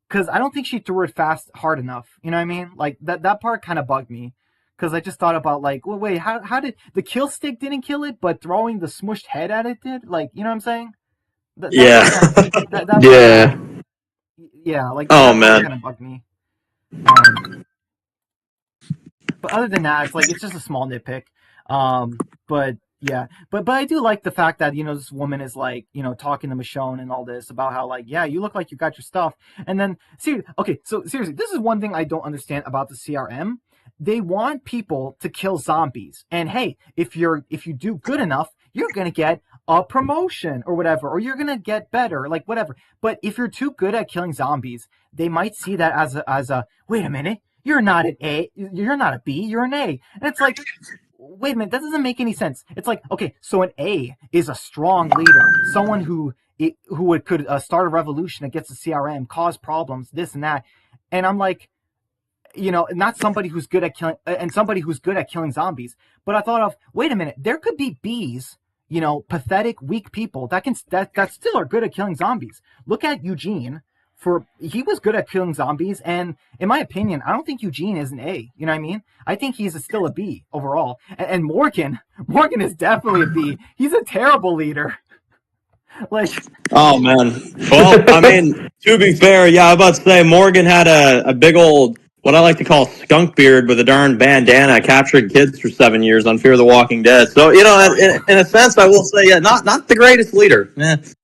Speaker 1: because I don't think she threw it hard enough. You know what I mean? Like, that part kind of bugged me. Because I just thought about, like, well, wait, how did the kill stick didn't kill it, but throwing the smushed head at it did? Like, you know what I'm saying?
Speaker 3: Yeah.
Speaker 1: Yeah, like,
Speaker 2: Oh,
Speaker 1: that
Speaker 2: man.
Speaker 1: kind of bugged me. But other than that, it's just a small nitpick. But yeah, but I do like the fact that, you know, this woman is like, you know, talking to Michonne and all this about how, like, yeah, you look like you got your stuff. And then seriously, this is one thing I don't understand about the CRM. They want people to kill zombies. And hey, if you do good enough, you're gonna get a promotion or whatever, or you're gonna get better, like whatever. But if you're too good at killing zombies, they might see that as a wait a minute. You're not an A. You're not a B. You're an A. And it's like, wait a minute. That doesn't make any sense. It's like, okay, so an A is a strong leader, someone who could start a revolution against the CRM, cause problems, this and that. And I'm like, you know, not somebody who's good at killing, and somebody who's good at killing zombies. But I thought of, wait a minute, there could be Bs, you know, pathetic, weak people that still are good at killing zombies. Look at Eugene. He was good at killing zombies, and in my opinion, I don't think Eugene is an A. You know what I mean? I think he's still a B overall. And Morgan is definitely a B. He's a terrible leader. Like,
Speaker 2: oh man. Well, I mean, to be fair, yeah, I was about to say Morgan had a big old, what I like to call skunk beard with a darn bandana, captured kids for 7 years on Fear the Walking Dead. So, you know, in a sense, I will say, yeah, not the greatest leader.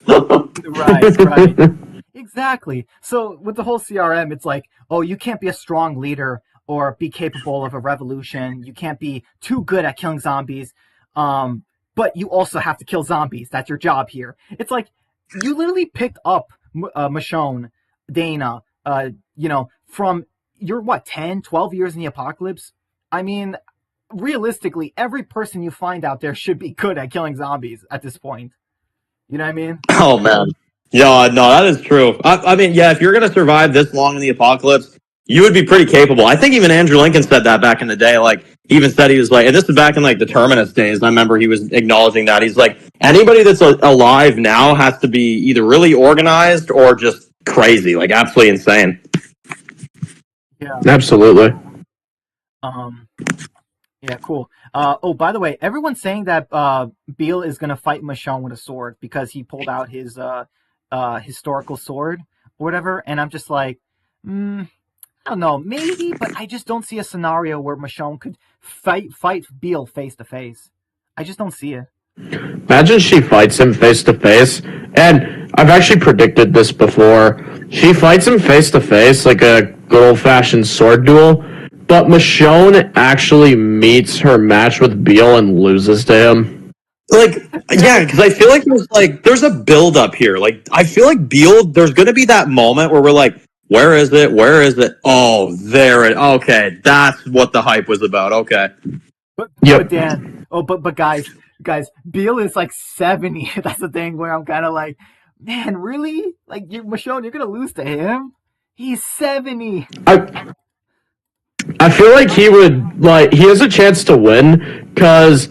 Speaker 1: Right. Exactly. So with the whole CRM, it's like, oh, you can't be a strong leader or be capable of a revolution. You can't be too good at killing zombies. But you also have to kill zombies. That's your job here. It's like, you literally picked up Michonne, Dana, you know, from your, 10, 12 years in the apocalypse? I mean, realistically, every person you find out there should be good at killing zombies at this point. You know what I mean?
Speaker 2: Oh man. Yeah, no, that is true. I mean, yeah, if you're going to survive this long in the apocalypse, you would be pretty capable. I think even Andrew Lincoln said that back in the day. Like, he even said, he was like, and this is back in like the Terminus days. I remember he was acknowledging that. He's like, anybody that's alive now has to be either really organized or just crazy, like absolutely insane.
Speaker 1: Yeah.
Speaker 3: Absolutely.
Speaker 1: Yeah, cool. Oh, by the way, everyone's saying that Beale is gonna fight Michonne with a sword because he pulled out his historical sword or whatever, and I'm just like, I don't know, maybe, but I just don't see a scenario where Michonne could fight Beale face to face. I just don't see it.
Speaker 3: Imagine she fights him face to face, and I've actually predicted this before. She fights him face to face like a good old fashioned sword duel, but Michonne actually meets her match with Beale and loses to him.
Speaker 2: Like, yeah, because I feel like there's a build up here. Like, I feel like Beale, there's going to be that moment where we're like, where is it? Where is it? Oh, there it. Okay, that's what the hype was about. Okay.
Speaker 1: But Dan, but guys, Beale is like 70. That's the thing where I'm kind of like, man, really? Like, Michonne, you're gonna lose to him? He's 70.
Speaker 3: I feel like he has a chance to win because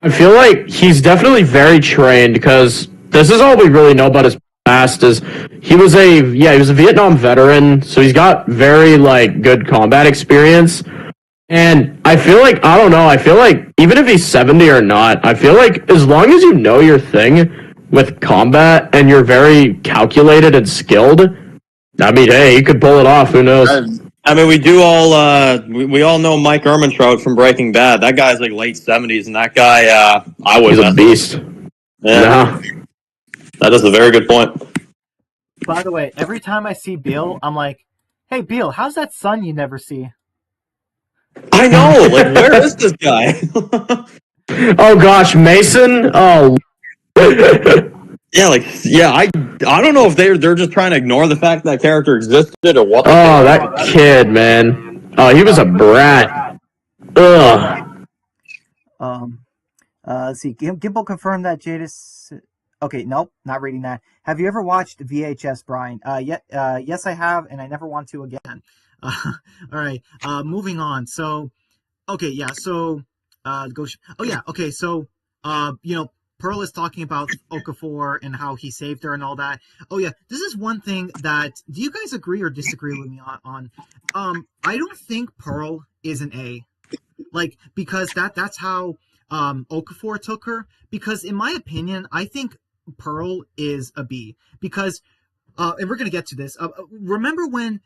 Speaker 3: I feel like he's definitely very trained because this is all we really know about his past is he was a Vietnam veteran, so he's got very like good combat experience. And I feel like, I don't know, I feel like even if he's 70 or not, I feel like as long as you know your thing with combat and you're very calculated and skilled, I mean, hey, you could pull it off, who knows?
Speaker 2: I mean, we do all we all know Mike Ehrmantraut from Breaking Bad. That guy's like late 70s, and that guy I was
Speaker 3: a beast.
Speaker 2: Yeah,
Speaker 3: No.
Speaker 2: that is a very good point.
Speaker 1: By the way, every time I see Beal, I'm like, hey, Beal, how's that son you never see?
Speaker 2: I know. Like, where is this guy?
Speaker 3: Oh gosh, Mason. Oh.
Speaker 2: Yeah, like, yeah. I don't know if they're just trying to ignore the fact that character existed or what the
Speaker 3: Oh,
Speaker 2: case is.
Speaker 3: that kid, man. Oh, he was a brat. Ugh.
Speaker 1: Um, let's see. Gimple confirmed that Jadis. Okay, nope, not reading that. Have you ever watched VHS, Brian? Yes, I have, and I never want to again. All right. Moving on. So, okay, yeah. So, oh yeah. Okay, so, Pearl is talking about Okafor and how he saved her and all that. Oh yeah, this is one thing that. Do you guys agree or disagree with me on? I don't think Pearl is an A. Like, because that's how Okafor took her. Because in my opinion, I think Pearl is a B. Because and we're gonna get to this. Remember when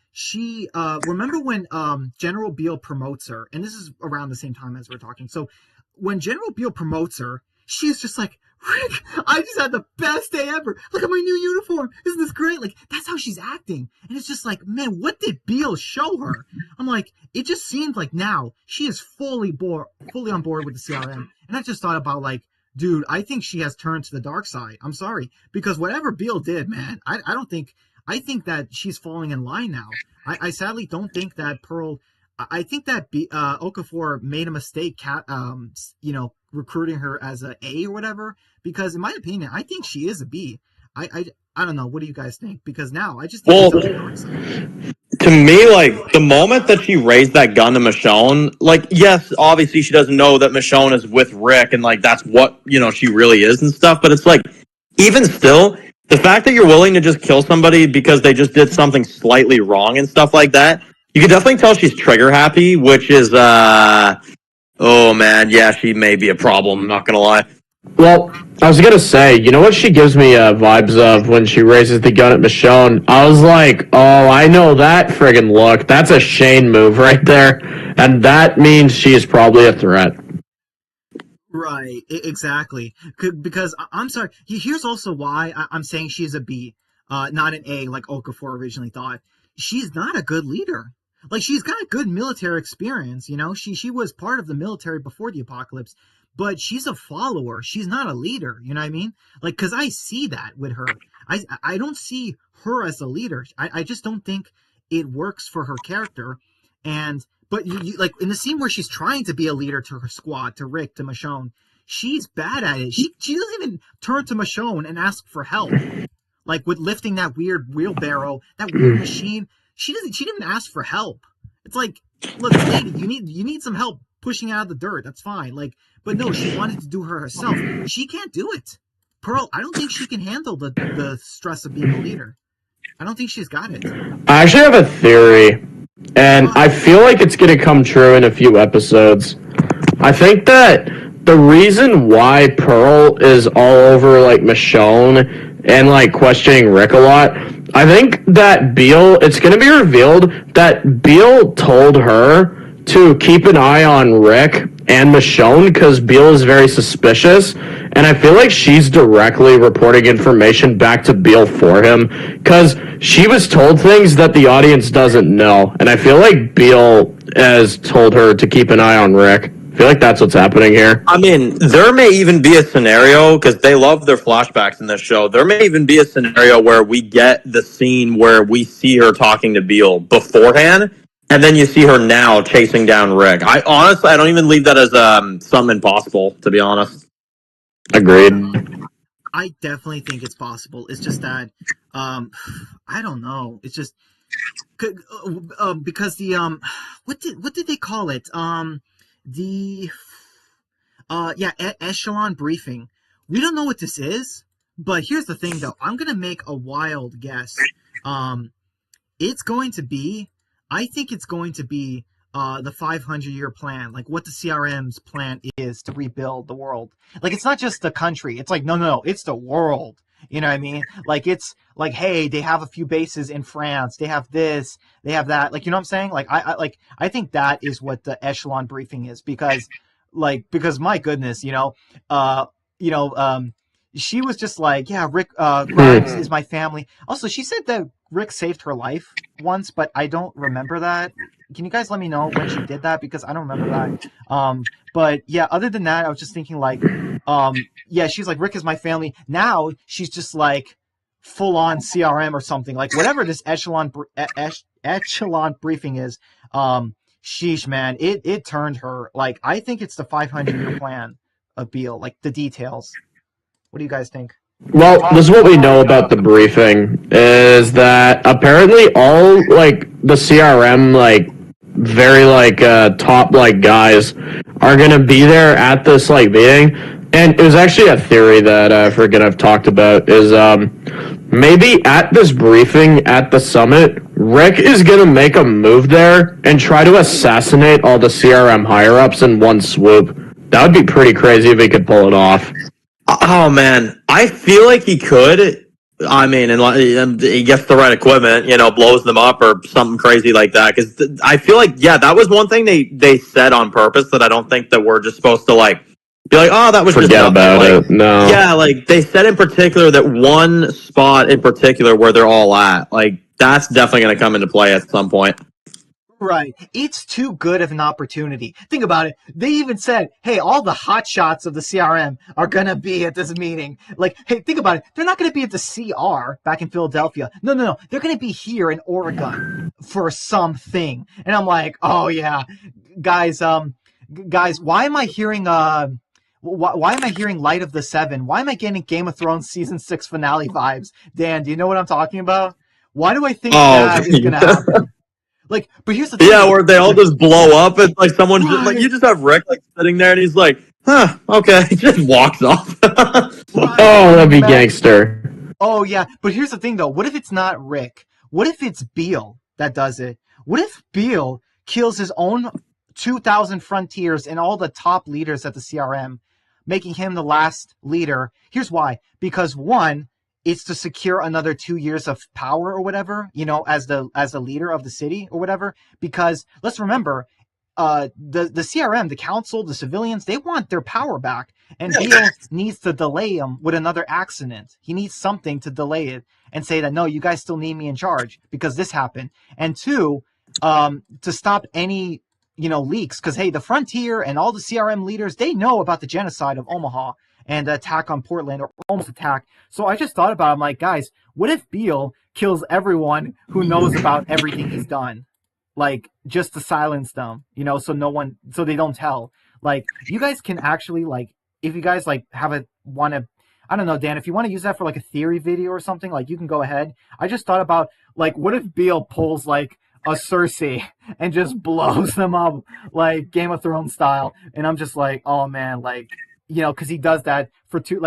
Speaker 1: General Beale promotes her, and this is around the same time as we're talking. So when General Beale promotes her, she's just like, Rick, I just had the best day ever. Look at my new uniform. Isn't this great? Like, that's how she's acting. And it's just like, man, what did Beale show her? I'm like, it just seems like now she is fully on board with the CRM. And I just thought about, like, dude, I think she has turned to the dark side. I'm sorry. Because whatever Beale did, man, I don't think, I think that she's falling in line now. I sadly don't think that Pearl, I think that Okafor made a mistake, recruiting her as a A or whatever. Because in my opinion, I think she is a B. I don't know. What do you guys think? Because now I just think
Speaker 2: Well,
Speaker 1: she's on the dark side.
Speaker 2: to me, like, the moment that she raised that gun to Michonne, like, yes, obviously she doesn't know that Michonne is with Rick and, like, that's what, she really is and stuff. But it's like, even still, the fact that you're willing to just kill somebody because they just did something slightly wrong and stuff like that, you can definitely tell she's trigger happy, which is, oh man, yeah, she may be a problem, I'm not gonna lie.
Speaker 3: Well, I was gonna say, you know what she gives me vibes of when she raises the gun at Michonne? I was like, oh, I know that friggin' look. That's a Shane move right there, and that means she's probably a threat.
Speaker 1: Right, exactly. Because I'm sorry. Here's also why I'm saying she's a B, not an A like Okafor originally thought. She's not a good leader. Like, she's got good military experience. She was part of the military before the apocalypse, but she's a follower. She's not a leader. You know what I mean? Like, because I see that with her. I don't see her as a leader. I just don't think it works for her character. And but like in the scene where she's trying to be a leader to her squad, to Rick, to Michonne, she's bad at it. She doesn't even turn to Michonne and ask for help. Like with lifting that weird wheelbarrow, that weird machine. She didn't ask for help. It's like, look, lady, you need some help pushing out of the dirt. That's fine. Like, but no, she wanted to do her herself. She can't do it. Pearl, I don't think she can handle the stress of being a leader. I don't think she's got it.
Speaker 3: I actually have a theory, and I feel like it's gonna come true in a few episodes. I think that the reason why Pearl is all over like Michonne and like questioning Rick a lot, I think that Beale, it's gonna be revealed that Beale told her to keep an eye on Rick and Michonne because Beale is very suspicious, and I feel like she's directly reporting information back to Beale for him because she was told things that the audience doesn't know, and I feel like Beale has told her to keep an eye on Rick. I feel like that's what's happening here.
Speaker 2: I mean, there may even be a scenario, because they love their flashbacks in this show, there may even be a scenario where we get the scene where we see her talking to Beale beforehand, and then you see her now chasing down Rick. I honestly, I don't even leave that as something impossible, to be honest.
Speaker 3: Agreed.
Speaker 1: I definitely think it's possible. It's just that, I don't know. It's just because the what did they call it? The echelon briefing. We don't know what this is, but here's the thing, though. I'm gonna make a wild guess. It's going to be. I think it's going to be the 500-year plan, like what the CRM's plan is to rebuild the world. Like, it's not just the country. It's like, no, it's the world. You know what I mean? Like, it's like, hey, they have a few bases in France. They have this. They have that. Like, you know what I'm saying? Like, I think that is what the echelon briefing is because my goodness, she was just like, yeah, Rick Grimes is my family. Also, she said that Rick saved her life once, but I don't remember that. Can you guys let me know when she did that? Because I don't remember that. But yeah, other than that, I was just thinking like, yeah, she's like, Rick is my family. Now she's just like full on CRM or something. Like whatever this echelon briefing is, sheesh, man, it turned her. Like I think it's the 500-year plan of Beale, like the details. What do you guys think?
Speaker 3: Well, this is what we know about the briefing is that apparently all like the CRM like very like top like guys are gonna be there at this like meeting, and it was actually a theory that I forget I've talked about is maybe at this briefing at the summit, Rick is gonna make a move there and try to assassinate all the CRM higher ups in one swoop. That would be pretty crazy if he could pull it off.
Speaker 2: Oh man, I feel like he could. I mean, and he gets the right equipment, blows them up or something crazy like that. Because I feel like, yeah, that was one thing they said on purpose that I don't think that we're just supposed to like be like, oh, that was
Speaker 3: Forget
Speaker 2: just
Speaker 3: about
Speaker 2: like,
Speaker 3: it. No.
Speaker 2: Yeah, like they said in particular that one spot in particular where they're all at, like that's definitely going to come into play at some point.
Speaker 1: Right. It's too good of an opportunity. Think about it. They even said, hey, all the hot shots of the CRM are going to be at this meeting. Like, hey, think about it. They're not going to be at the CR back in Philadelphia. No. They're going to be here in Oregon for something. And I'm like, oh, yeah. Guys, why am I hearing, why am I hearing Light of the Seven? Why am I getting Game of Thrones Season 6 finale vibes? Dan, do you know what I'm talking about? Why do I think that is going to happen? Like, but here's the thing.
Speaker 2: Yeah, where they all just blow up and like someone just, like you just have Rick like sitting there and he's like, huh, okay, he just walks off.
Speaker 3: Oh, that'd be gangster.
Speaker 1: Oh yeah, but here's the thing though. What if it's not Rick? What if it's Beale that does it? What if Beale kills his own 2,000 frontiers and all the top leaders at the CRM, making him the last leader? Here's why. Because one, it's to secure another 2 years of power or whatever, as the leader of the city or whatever. Because let's remember, the CRM, the council, the civilians, they want their power back, and Beale needs to delay them with another accident. He needs something to delay it and say that no, you guys still need me in charge because this happened. And two, to stop any leaks, because hey, the frontier and all the CRM leaders, they know about the genocide of Omaha and the attack on Portland, or almost attack. So I just thought about it. I'm like, guys, what if Beale kills everyone who knows about everything he's done? Like, just to silence them, so they don't tell. Like, you guys can actually, like, if you guys, like, I don't know, Dan, if you want to use that for, like, a theory video or something, like, you can go ahead. I just thought about, like, what if Beale pulls, like, a Cersei and just blows them up, like, Game of Thrones style? And I'm just like, oh, man, like, because he does that for two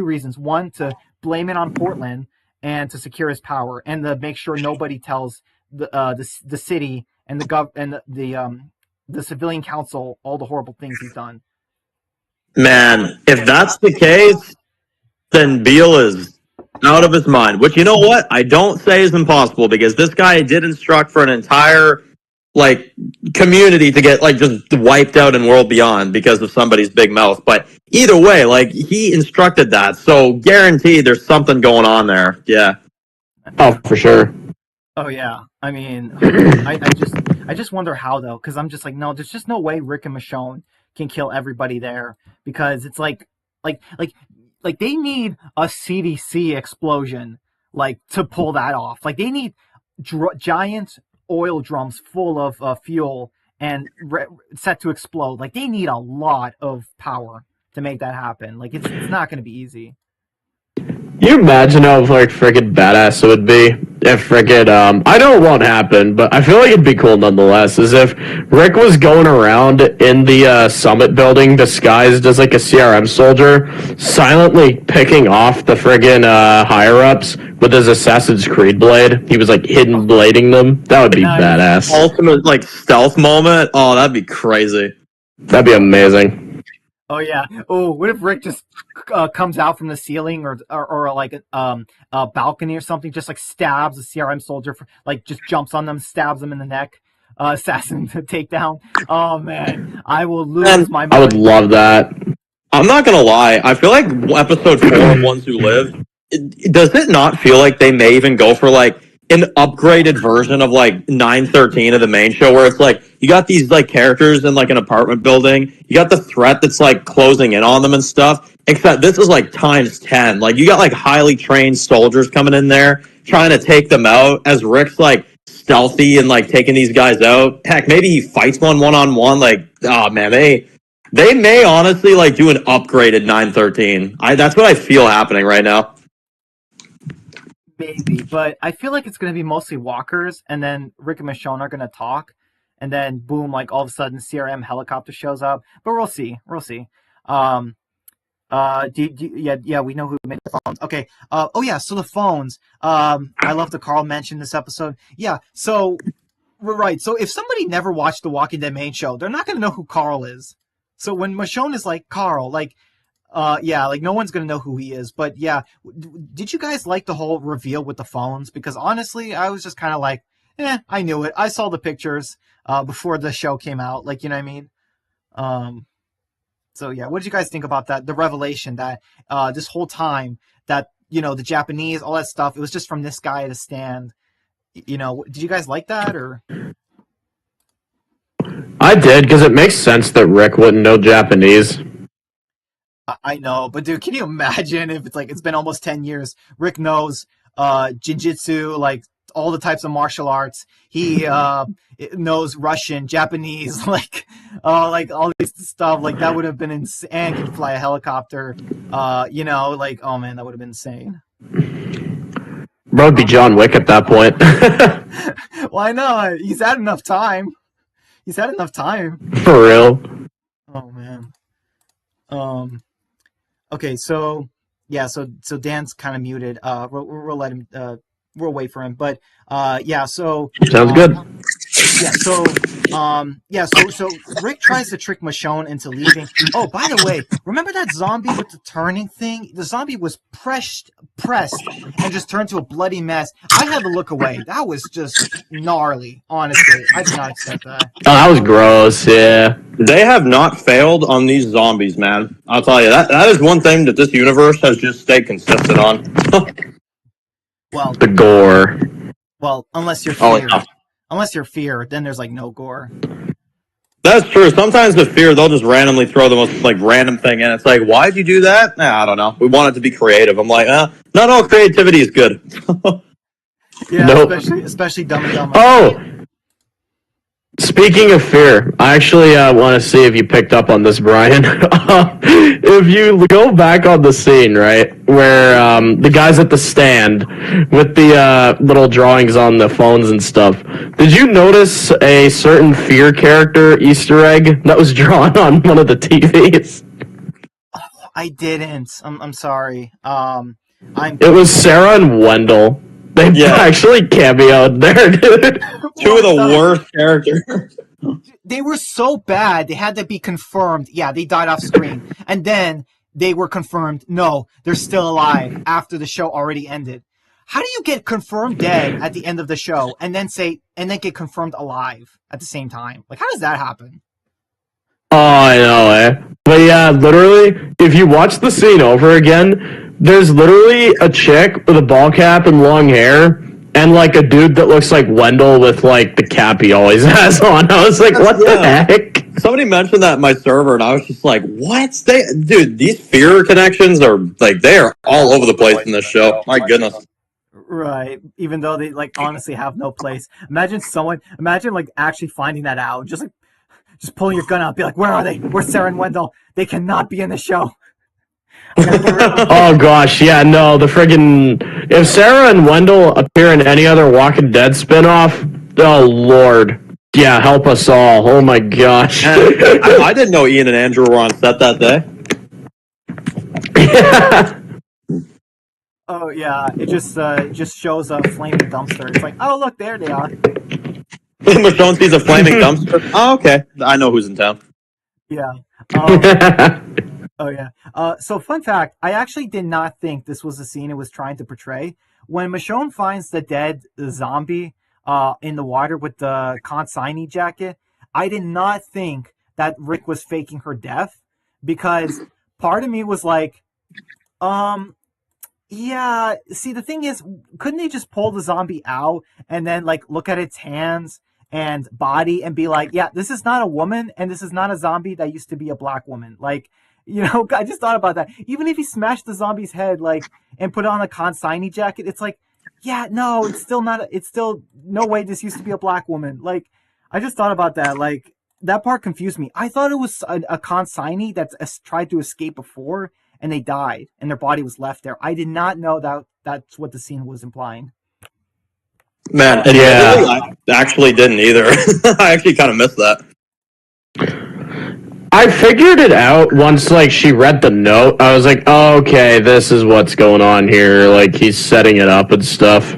Speaker 1: reasons. One, to blame it on Portland and to secure his power, and to make sure nobody tells the city and the civilian council all the horrible things he's done.
Speaker 2: Man, if that's the case, then Beale is out of his mind. Which, you know what? I don't say is impossible, because this guy did instruct for an entire like community to get like just wiped out in World Beyond because of somebody's big mouth. But either way, like he instructed that, so guaranteed there's something going on there. Yeah.
Speaker 3: Oh, for sure.
Speaker 1: Oh yeah. I mean, I just wonder how though, because I'm just like, no, there's just no way Rick and Michonne can kill everybody there, because it's like they need a CDC explosion like to pull that off. Like they need giant oil drums full of fuel and set to explode. Like they need a lot of power to make that happen. Like it's not going to be easy.
Speaker 3: You imagine how like freaking badass it would be if freaking I know it won't happen, but I feel like it'd be cool nonetheless. Is if Rick was going around in the summit building disguised as like a CRM soldier, silently picking off the friggin' higher ups with his Assassin's Creed blade. He was like hidden blading them. That would be badass.
Speaker 2: Ultimate like stealth moment. Oh, that'd be crazy.
Speaker 3: That'd be amazing.
Speaker 1: Oh yeah. Oh, what if Rick just comes out from the ceiling or like a balcony or something, just like stabs a CRM soldier, like just jumps on them, stabs them in the neck, assassin takedown. Oh man, I will lose my mind.
Speaker 3: I would love that.
Speaker 2: I'm not gonna lie. I feel like episode 4 of Ones Who Live, does it not feel like they may even go for like an upgraded version of like 913 of the main show, where it's like you got these like characters in like an apartment building, you got the threat that's like closing in on them and stuff. Except this is like times 10. Like you got like highly trained soldiers coming in there trying to take them out as Rick's like stealthy and like taking these guys out. Heck, maybe he fights one on one. Like, oh man, they may honestly like do an upgraded 913. That's what I feel happening right now.
Speaker 1: Maybe, but I feel like it's going to be mostly walkers, and then Rick and Michonne are going to talk, and then boom, like all of a sudden, CRM helicopter shows up. But we'll see. We'll see. Um, yeah, we know who made the phones. Okay. Oh yeah, so the phones. I love that Carl mentioned this episode. Yeah, so we're right. So if somebody never watched the Walking Dead main show, they're not going to know who Carl is. So when Michonne is like Carl, like yeah, like no one's gonna know who he is. But yeah, did you guys like the whole reveal with the phones? Because honestly, I was just kind of like, I knew it. I saw the pictures before the show came out. Like, you know what I mean? So yeah, what did you guys think about that? The revelation that this whole time that the Japanese, all that stuff, it was just from this guy at a stand. Did you guys like that or?
Speaker 3: I did, because it makes sense that Rick wouldn't know Japanese.
Speaker 1: I know, but dude, can you imagine if it's like it's been almost 10 years? Rick knows jiu-jitsu, like all the types of martial arts. He knows Russian, Japanese, like all this stuff. Like that would have been insane. And can fly a helicopter. Like oh man, that would have been insane.
Speaker 3: Bro would be John Wick at that point.
Speaker 1: Why not? He's had enough time.
Speaker 3: For real.
Speaker 1: Oh man. Okay, so yeah, so Dan's kind of muted. We'll let him. We'll wait for him. But yeah, so
Speaker 3: Sounds good.
Speaker 1: So Rick tries to trick Michonne into leaving. Oh, by the way, remember that zombie with the turning thing? The zombie was pressed and just turned to a bloody mess. I had to look away. That was just gnarly, honestly. I did not expect that.
Speaker 3: Oh, that was gross, yeah.
Speaker 2: They have not failed on these zombies, man. I'll tell you, that is one thing that this universe has just stayed consistent on.
Speaker 1: Well,
Speaker 3: the gore.
Speaker 1: Well, unless you're
Speaker 2: Oh,
Speaker 1: feared.
Speaker 2: yeah.
Speaker 1: Unless you're feared, then there's like no gore.
Speaker 2: That's true. Sometimes with fear, they'll just randomly throw the most like random thing in. It's like, why'd you do that? I don't know. We want it to be creative. I'm like, not all creativity is good.
Speaker 1: Yeah,
Speaker 3: Nope.
Speaker 1: especially Dumb and Dumber.
Speaker 3: Oh! Speaking of fear, I actually want to see if you picked up on this, Brian. If you go back on the scene, right, where the guy's at the stand with the little drawings on the phones and stuff, did you notice a certain fear character Easter egg that was drawn on one of the TVs?
Speaker 1: I didn't. I'm sorry.
Speaker 3: It was Sarah and Wendell. They actually cameoed there, dude.
Speaker 2: Two of the worst characters.
Speaker 1: They were so bad, they had to be confirmed. Yeah, they died off screen. And then they were confirmed, no, they're still alive after the show already ended. How do you get confirmed dead at the end of the show and then get confirmed alive at the same time? Like, how does that happen?
Speaker 3: Oh, I know, eh? But yeah, literally, if you watch the scene over again, there's literally a chick with a ball cap and long hair, and like a dude that looks like Wendell with like the cap he always has on. I was like, what the heck?
Speaker 2: Somebody mentioned that in my server, and I was just like, what? Dude, these fear connections are like, they are all over the place in this show. My goodness.
Speaker 1: Right. Even though they like honestly have no place. Imagine like actually finding that out. Just pulling your gun out, be like, where are they? Where's Sarah and Wendell? They cannot be in the show.
Speaker 3: Oh gosh, yeah, no, the friggin' if Sarah and Wendell appear in any other Walking Dead spinoff, oh lord. Yeah, help us all. Oh my gosh.
Speaker 2: I didn't know Ian and Andrew were on set that day.
Speaker 1: Oh yeah, it just shows a flaming dumpster. It's like, oh look, there they are.
Speaker 2: Michonne sees a flaming dumpster. Oh, okay. I know who's in town.
Speaker 1: Yeah. Oh yeah. So fun fact, I actually did not think this was the scene it was trying to portray. When Michonne finds the dead zombie in the water with the consignee jacket, I did not think that Rick was faking her death, because part of me was like, um, yeah. See, the thing is, couldn't they just pull the zombie out and then like look at its hands and body and be like, yeah, this is not a woman and this is not a zombie that used to be a black woman. Like, I just thought about that. Even if he smashed the zombie's head, like, and put it on a consignee jacket, it's like, yeah, no, it's still not. It's still no way this used to be a black woman. Like, I just thought about that. Like, that part confused me. I thought it was a consignee that's tried to escape before and they died and their body was left there. I did not know that that's what the scene was implying.
Speaker 2: Man, admittedly, I actually didn't either. I actually kind of missed that.
Speaker 3: I figured it out once, like, she read the note. I was like, oh, okay, this is what's going on here. Like, he's setting it up and stuff.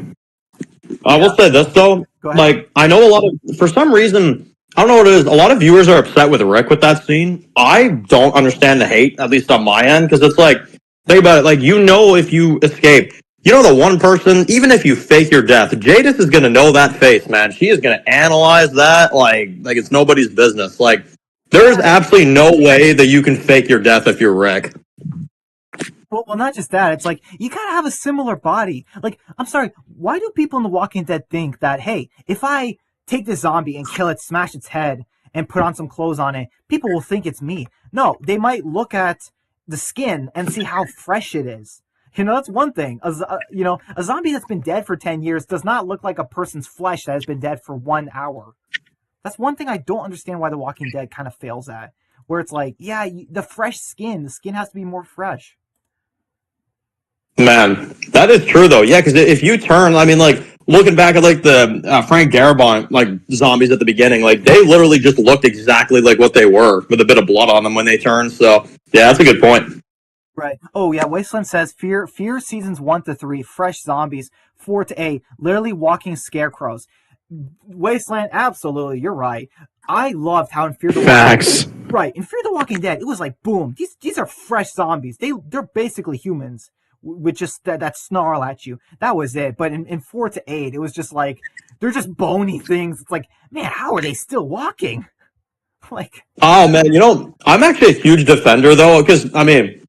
Speaker 2: I will say this, though. Like, I know a lot of, for some reason, I don't know what it is. A lot of viewers are upset with Rick with that scene. I don't understand the hate, at least on my end, because it's like, think about it, like, if you escape, the one person, even if you fake your death, Jadis is going to know that face, man. She is going to analyze that like it's nobody's business. Like, there is absolutely no way that you can fake your death if you're Rick.
Speaker 1: Well, not just that. It's like, you gotta have a similar body. Like, I'm sorry, why do people in The Walking Dead think that, hey, if I take this zombie and kill it, smash its head, and put on some clothes on it, people will think it's me? No, they might look at the skin and see how fresh it is. That's one thing. A zombie that's been dead for 10 years does not look like a person's flesh that has been dead for 1 hour. That's one thing I don't understand why The Walking Dead kind of fails at. Where it's like, yeah, the skin has to be more fresh.
Speaker 2: Man, that is true, though. Yeah, because if you turn, I mean, like, looking back at, like, the Frank Darabont, like, zombies at the beginning, like, they literally just looked exactly like what they were, with a bit of blood on them when they turned. So, yeah, that's a good point.
Speaker 1: Right. Oh, yeah, Wasteland says, Fear seasons 1 to 3, fresh zombies, 4 to 8, literally walking scarecrows. Wasteland, absolutely, you're right. I loved how in Fear the
Speaker 3: Facts.
Speaker 1: Walking Dead, right, in Fear the Walking Dead, it was like, boom, these are fresh zombies. They're basically humans with just that snarl at you. That was it. But in 4 to 8, it was just like, they're just bony things. It's like, man, how are they still walking? Like,
Speaker 2: oh, man, I'm actually a huge defender, though, because, I mean,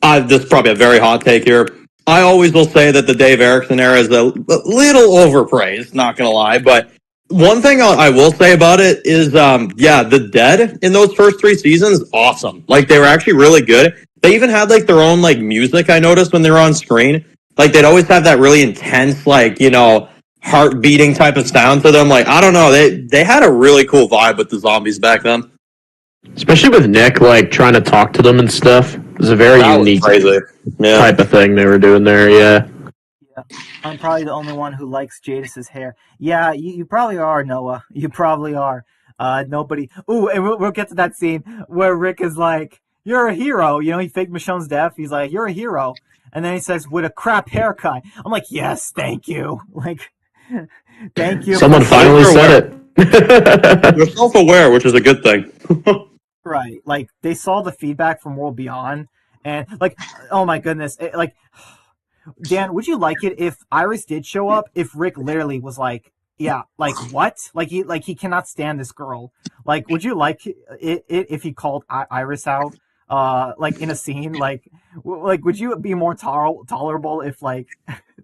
Speaker 2: this is probably a very hot take here. I always will say that the Dave Erickson era is a little overpraised, not going to lie. But one thing I will say about it is, the Dead in those first 3 seasons, awesome. Like, they were actually really good. They even had, like, their own, like, music, I noticed, when they were on screen. Like, they'd always have that really intense, like, heart beating type of sound to them. Like, I don't know. They had a really cool vibe with the zombies back then.
Speaker 3: Especially with Nick, like, trying to talk to them and stuff. It was a very unique type of thing they were doing there, yeah.
Speaker 1: I'm probably the only one who likes Jadis's hair. Yeah, you probably are, Noah. You probably are. Nobody... Ooh, and we'll get to that scene where Rick is like, you're a hero. He faked Michonne's death. He's like, you're a hero. And then he says, with a crap haircut. I'm like, yes, thank you. Like, thank you.
Speaker 3: Someone finally said it.
Speaker 2: They're self-aware, which is a good thing.
Speaker 1: Right. Like, they saw the feedback from World Beyond, and, like, oh my goodness. Dan, would you like it if Iris did show up, if Rick literally was like, yeah, like, what? Like, he cannot stand this girl. Like, would you like it if he called Iris out, like, in a scene? Like, would you be more tolerable if, like,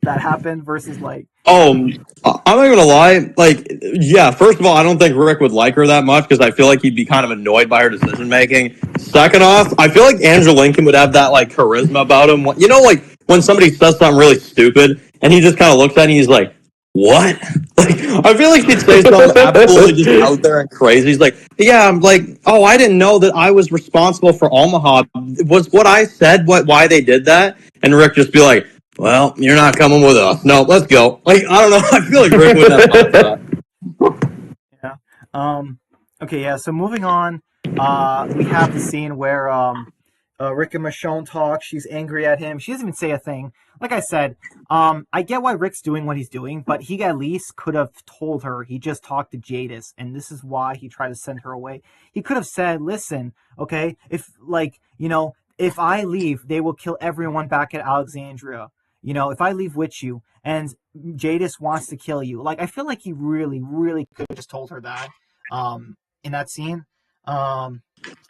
Speaker 1: that happened versus, like...
Speaker 2: I'm not gonna lie. Like, yeah, first of all, I don't think Rick would like her that much because I feel like he'd be kind of annoyed by her decision making. Second off, I feel like Andrew Lincoln would have that, like, charisma about him. Like, when somebody says something really stupid and he just kind of looks at it and he's like, what? Like, I feel like he'd say something absolutely just out there and crazy. He's like, yeah, I'm like, oh, I didn't know that I was responsible for Omaha. Was what I said why they did that? And Rick just be like, well, you're not coming with us. No, let's go. Like, I don't know. I feel like Rick would have that.
Speaker 1: Yeah. Okay, yeah, so moving on, we have the scene where Rick and Michonne talk. She's angry at him. She doesn't even say a thing. Like I said, I get why Rick's doing what he's doing, but he at least could have told her. He just talked to Jadis, and this is why he tried to send her away. He could have said, listen, okay, if I leave, they will kill everyone back at Alexandria. If I leave with you and Jadis wants to kill you, like, I feel like he really, really could have just told her that, in that scene.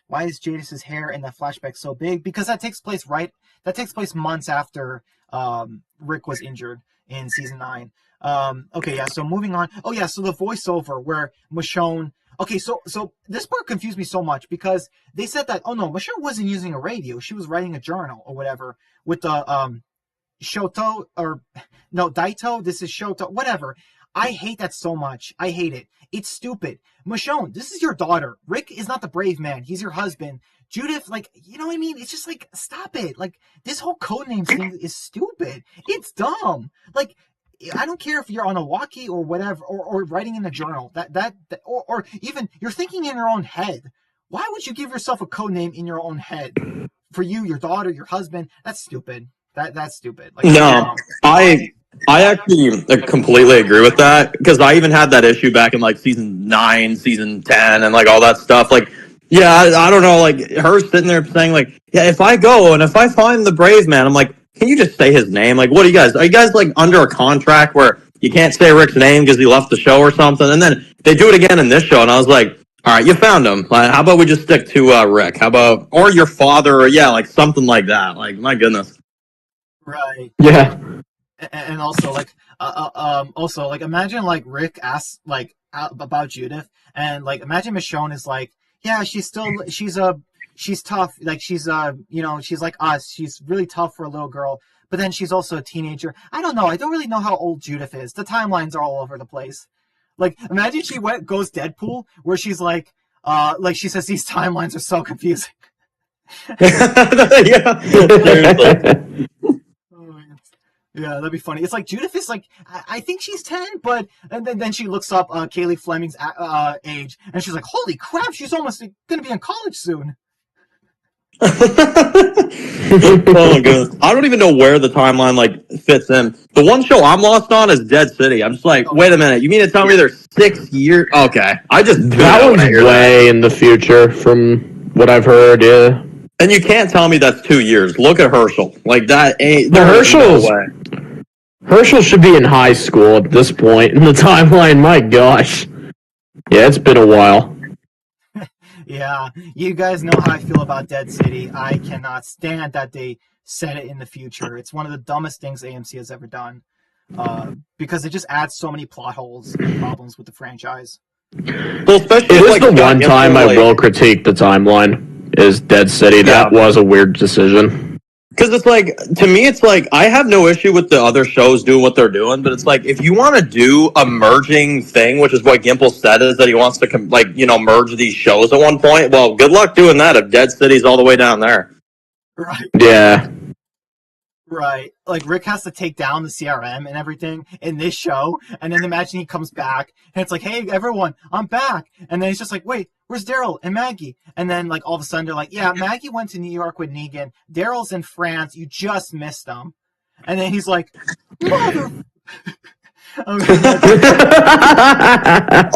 Speaker 1: why is Jadis's hair in that flashback so big? Because that takes place months after Rick was injured in season 9. Okay, yeah. So moving on. Oh yeah. So the voiceover where Michonne. Okay, so this part confused me so much because they said that Michonne wasn't using a radio; she was writing a journal or whatever with the Shoto or no Daito. This is Shoto. Whatever. I hate that so much. I hate it. It's stupid. Michonne, this is your daughter. Rick is not the brave man. He's your husband. Judith, like, you know what I mean? It's just like, stop it. Like, this whole codenames thing is stupid. It's dumb. Like, I don't care if you're on a walkie or whatever, or writing in a journal. Or even you're thinking in your own head. Why would you give yourself a code name in your own head? For you, your daughter, your husband. That's stupid. That's stupid. Like,
Speaker 2: No, I actually completely agree with that because I even had that issue back in like season 9, season 10, and like all that stuff. Like, yeah, I don't know, like her sitting there saying like, yeah, if I go and if I find the brave man, I'm like, can you just say his name? Like, what are you guys like under a contract where you can't say Rick's name because he left the show or something? And then they do it again in this show, and I was like, all right, you found him. Like, how about we just stick to Rick? How about or your father, or yeah, like something like that. Like, my goodness.
Speaker 1: right.
Speaker 3: Yeah.
Speaker 1: And also like imagine like Rick asks like about Judith, and like imagine Michonne is like, yeah, she's tough, like she's she's like us, she's really tough for a little girl, but then she's also a teenager. I don't know, I don't really know how old Judith is. The timelines are all over the place. Like imagine she goes Deadpool where she's like she says these timelines are so confusing.
Speaker 2: Yeah, seriously.
Speaker 1: Yeah, that'd be funny. It's like Judith is like, I think she's 10, but and then she looks up Kaylee Fleming's age, and she's like, holy crap, she's almost gonna be in college soon.
Speaker 2: Oh my goodness. I don't even know where the timeline like fits in. The one show I'm lost on is Dead City. I'm just like, wait a minute, you mean to tell me there's 6 years? Okay, I just tune
Speaker 3: That
Speaker 2: out when
Speaker 3: one's
Speaker 2: I hear
Speaker 3: way
Speaker 2: that.
Speaker 3: in the future from what I've heard, yeah.
Speaker 2: And you can't tell me that's 2 years. Look at Herschel. Like that ain't.
Speaker 3: The
Speaker 2: There is no
Speaker 3: Herschel's
Speaker 2: way.
Speaker 3: Herschel should be in high school at this point in the timeline. My gosh. Yeah, it's been a while.
Speaker 1: Yeah, you guys know how I feel about Dead City. I cannot stand that they set it in the future. It's one of the dumbest things AMC has ever done, because it just adds so many plot holes and problems with the franchise.
Speaker 2: Well, especially
Speaker 3: It is
Speaker 2: like
Speaker 3: the
Speaker 2: Scott
Speaker 3: one time
Speaker 2: Gimple,
Speaker 3: I
Speaker 2: like,
Speaker 3: will critique the timeline is Dead City. That
Speaker 2: yeah.
Speaker 3: was a weird decision.
Speaker 2: Because it's like, to me, it's like, I have no issue with the other shows doing what they're doing, but it's like, if you want to do a merging thing, which is what Gimple said, is that he wants to, merge these shows at one point, well, good luck doing that if Dead City's all the way down there.
Speaker 1: Right.
Speaker 3: Yeah.
Speaker 1: Right. Like Rick has to take down the CRM and everything in this show, and then imagine he comes back and it's like, hey everyone, I'm back. And then he's just like, wait, where's Daryl and Maggie? And then like all of a sudden they're like, yeah, Maggie went to New York with Negan. Daryl's in France, you just missed them. And then he's like, mother.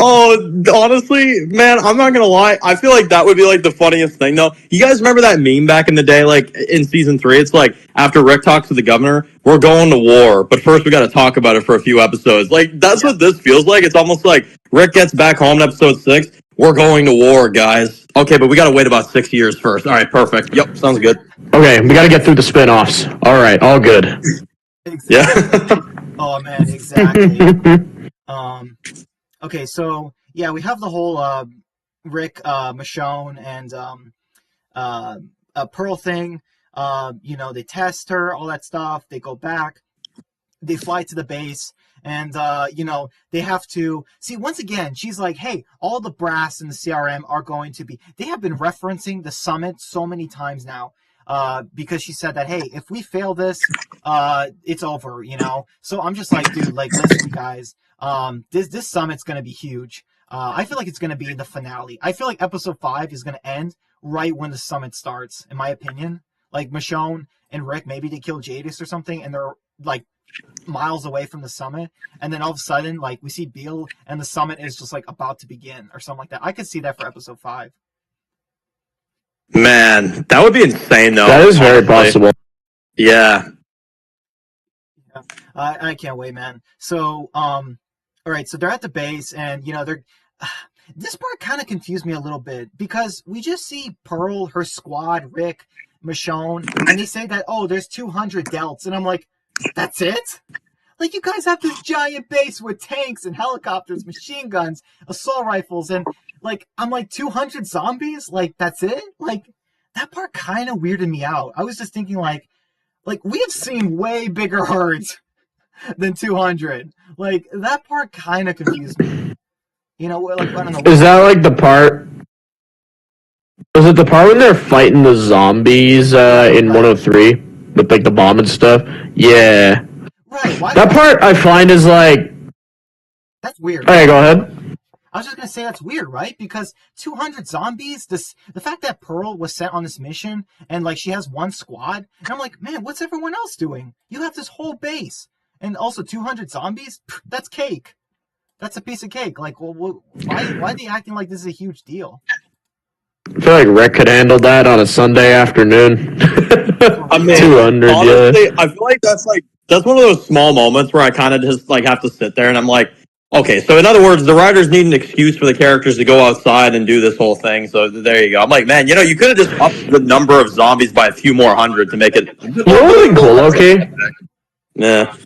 Speaker 2: Oh, honestly, man, I'm not gonna lie. I feel like that would be like the funniest thing, though. You guys remember that meme back in the day, like in season 3? It's like after Rick talks to the governor, we're going to war, but first we got to talk about it for a few episodes. Like that's what this feels like. It's almost like Rick gets back home in episode 6. We're going to war, guys. Okay, but we got to wait about 6 years first. All right, perfect. Yep, sounds good.
Speaker 3: Okay, we got to get through the spin-offs. All right, all good.
Speaker 1: Exactly.
Speaker 2: Yeah.
Speaker 1: Oh man, exactly. Okay, so yeah, we have the whole Rick, Michonne, and Pearl thing. They test her, all that stuff. They go back. They fly to the base, and they have to see once again. She's like, "Hey, all the brass in the CRM are going to be." They have been referencing the summit so many times now. Because she said that, hey, if we fail this, it's over, So I'm just like, dude, like, listen, guys, this summit's gonna be huge. I feel like it's gonna be the finale. I feel like episode 5 is gonna end right when the summit starts, in my opinion. Like Michonne and Rick, maybe they kill Jadis or something, and they're like miles away from the summit, and then all of a sudden, like, we see Beale, and the summit is just like about to begin or something like that. I could see that for episode 5.
Speaker 2: Man, that would be insane, though.
Speaker 3: That is very
Speaker 2: honestly.
Speaker 3: possible.
Speaker 2: Yeah.
Speaker 1: I can't wait, man. So, all right, so they're at the base, and this part kind of confused me a little bit because we just see Pearl, her squad, Rick, Michonne, and they say that, oh, there's 200 delts. And I'm like, that's it? Like, you guys have this giant base with tanks and helicopters, machine guns, assault rifles, and, like, I'm like, 200 zombies? Like, that's it? Like, that part kind of weirded me out. I was just thinking, like, we have seen way bigger herds than 200. Like, that part kind of confused me. You know, like, I don't know.
Speaker 3: Is that like the part? Was it the part when they're fighting the zombies in 103 with like the bomb and stuff? Yeah.
Speaker 1: Right.
Speaker 3: That part I find is like.
Speaker 1: That's weird.
Speaker 3: Okay, go ahead.
Speaker 1: I was just gonna say that's weird, right? Because 200 zombies. The fact that Pearl was sent on this mission and like she has one squad, and I'm like, man, what's everyone else doing? You have this whole base, and also 200 zombies. That's cake. That's a piece of cake. Like, well, why are they acting like this is a huge deal?
Speaker 3: I feel like Rick could handle that on a Sunday afternoon.
Speaker 2: I mean,
Speaker 3: 200,
Speaker 2: honestly,
Speaker 3: yeah.
Speaker 2: I feel like that's one of those small moments where I kind of just like have to sit there and I'm like, okay, so in other words, the writers need an excuse for the characters to go outside and do this whole thing. So there you go. I'm like, man, you could have just upped the number of zombies by a few more hundred to make it.
Speaker 3: You know what would have been cool, okay?
Speaker 2: Yeah.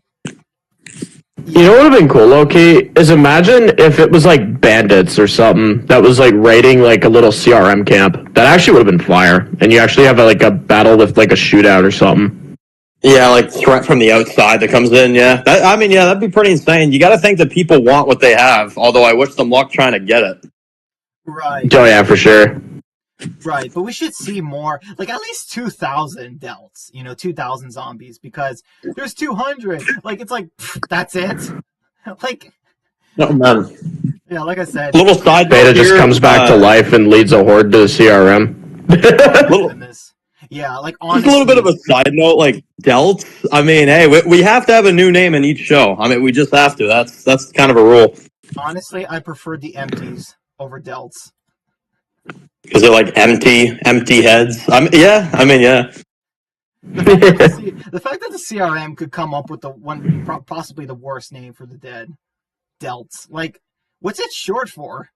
Speaker 3: You know what would have been cool, okay? Is imagine if it was like bandits or something that was like raiding like a little CRM camp. That actually would have been fire. And you actually have like a battle with like a shootout or something.
Speaker 2: Yeah, like threat from the outside that comes in. Yeah, that'd be pretty insane. You got to think that people want what they have. Although I wish them luck trying to get it.
Speaker 1: Right.
Speaker 3: Oh yeah, for sure.
Speaker 1: Right, but we should see more, like at least 2,000 delts, 2,000 zombies, because there's 200. Like, it's like, that's it? Like,
Speaker 2: Oh, man.
Speaker 1: Yeah, like I said.
Speaker 2: Little side
Speaker 3: Beta
Speaker 2: note
Speaker 3: just
Speaker 2: here,
Speaker 3: comes back to life and leads a horde to the CRM.
Speaker 1: Goodness. Yeah, like honestly.
Speaker 2: Just a little bit of a side note, like delts. I mean, hey, we have to have a new name in each show. I mean, we just have to. That's kind of a rule.
Speaker 1: Honestly, I prefer the empties over delts.
Speaker 2: Because they're like empty heads. Yeah.
Speaker 1: The fact that the CRM could come up with possibly the worst name for the dead, delts. Like, what's it short for?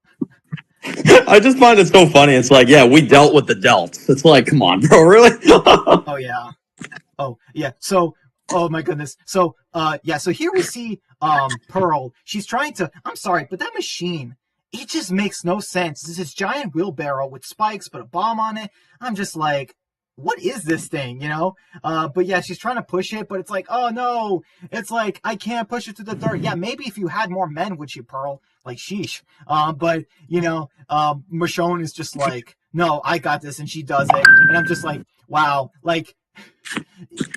Speaker 2: I just find it so funny. It's like, yeah, we dealt with the delts. It's like, come on, bro, really?
Speaker 1: Oh yeah. Oh yeah. So, oh my goodness. So, So here we see Pearl. She's trying to. I'm sorry, but that machine. It just makes no sense. It's this giant wheelbarrow with spikes, but a bomb on it. I'm just like, what is this thing, But yeah, she's trying to push it, but it's like, oh no. It's like, I can't push it to the third. Yeah, maybe if you had more men, would you, Pearl? Like, sheesh. But, Michonne is just like, no, I got this, and she does it. And I'm just like, wow. Like,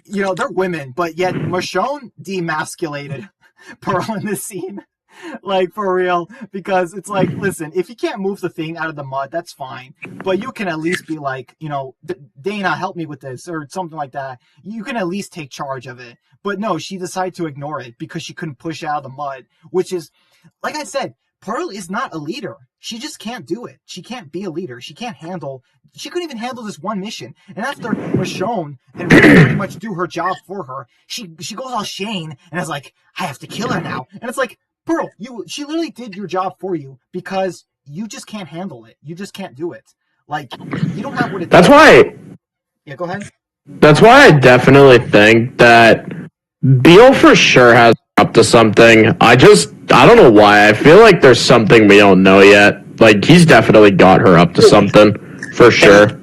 Speaker 1: they're women, but yet Michonne demasculated Pearl in this scene. Like, for real, because it's like, listen, if you can't move the thing out of the mud, that's fine, but you can at least be like, Dana, help me with this, or something like that. You can at least take charge of it. But no, she decided to ignore it because she couldn't push it out of the mud, which is, like I said, Pearl is not a leader. She just can't do it. She can't be a leader. She couldn't even handle this one mission. And after Michonne and Rick pretty much do her job for her, she goes all Shane and is like, I have to kill her now. And it's like, Pearl, she literally did your job for you because you just can't handle it. You just can't do it. Like, you don't have what it takes.
Speaker 3: That's why.
Speaker 1: Yeah, go ahead.
Speaker 3: That's why I definitely think that Beal for sure has up to something. I don't know why. I feel like there's something we don't know yet. Like, he's definitely got her up to something for sure.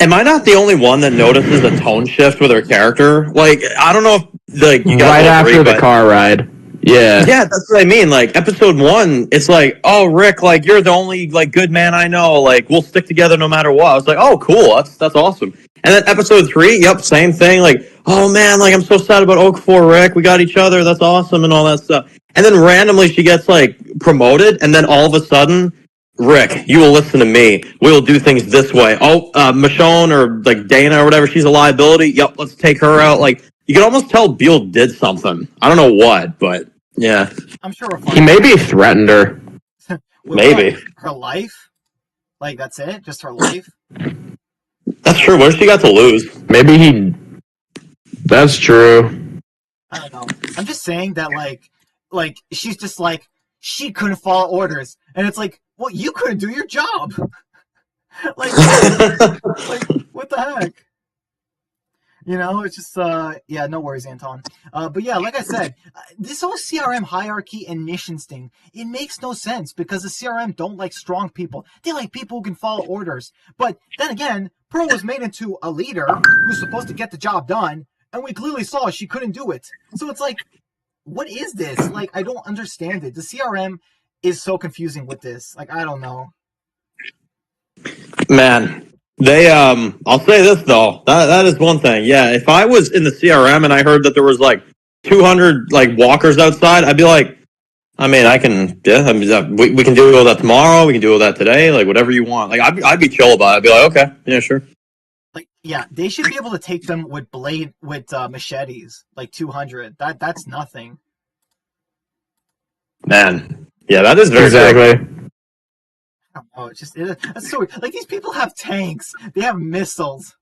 Speaker 2: Am I not the only one that notices a tone shift with her character? Like, I don't know if you guys
Speaker 3: right
Speaker 2: agree,
Speaker 3: after the car ride. Yeah.
Speaker 2: Yeah, that's what I mean. Like, episode 1, it's like, oh, Rick, like, you're the only, like, good man I know. Like, we'll stick together no matter what. I was like, oh, cool. That's awesome. And then episode 3, yep, same thing. Like, oh, man, like, I'm so sad about Oak 4, Rick. We got each other. That's awesome and all that stuff. And then randomly she gets, like, promoted. And then all of a sudden, Rick, you will listen to me. We'll do things this way. Oh, Michonne or, like, Dana or whatever, she's a liability. Yep, let's take her out. Like, you can almost tell Beal did something. I don't know what, but... Yeah.
Speaker 1: I'm sure
Speaker 3: he maybe threatened her.
Speaker 2: Maybe.
Speaker 1: Her life? Like, that's it? Just her life?
Speaker 2: That's true. What has she got to lose?
Speaker 3: Maybe that's true.
Speaker 1: I don't know. I'm just saying that, like, she's just like, she couldn't follow orders. And it's like, well, you couldn't do your job. like, like, what the heck? It's just, yeah, no worries, Anton. But yeah, like I said, this whole CRM hierarchy and missions thing, it makes no sense because the CRM don't like strong people. They like people who can follow orders. But then again, Pearl was made into a leader who's supposed to get the job done, and we clearly saw she couldn't do it. So it's like, what is this? Like, I don't understand it. The CRM is so confusing with this. Like, I don't know.
Speaker 2: Man, they I'll say this though. That is one thing. Yeah, if I was in the CRM and I heard that there was like 200 like walkers outside, I'd be like, I mean, I can, yeah, I mean, we can do all that tomorrow. We can do all that today. Like whatever you want. Like I'd be chill about it. I'd be like, okay, yeah, sure.
Speaker 1: Like, yeah, they should be able to take them with machetes, like 200. That's nothing.
Speaker 2: Man, yeah, that is very
Speaker 3: Exactly.
Speaker 1: Oh, that's so weird. Like, these people have tanks. They have missiles.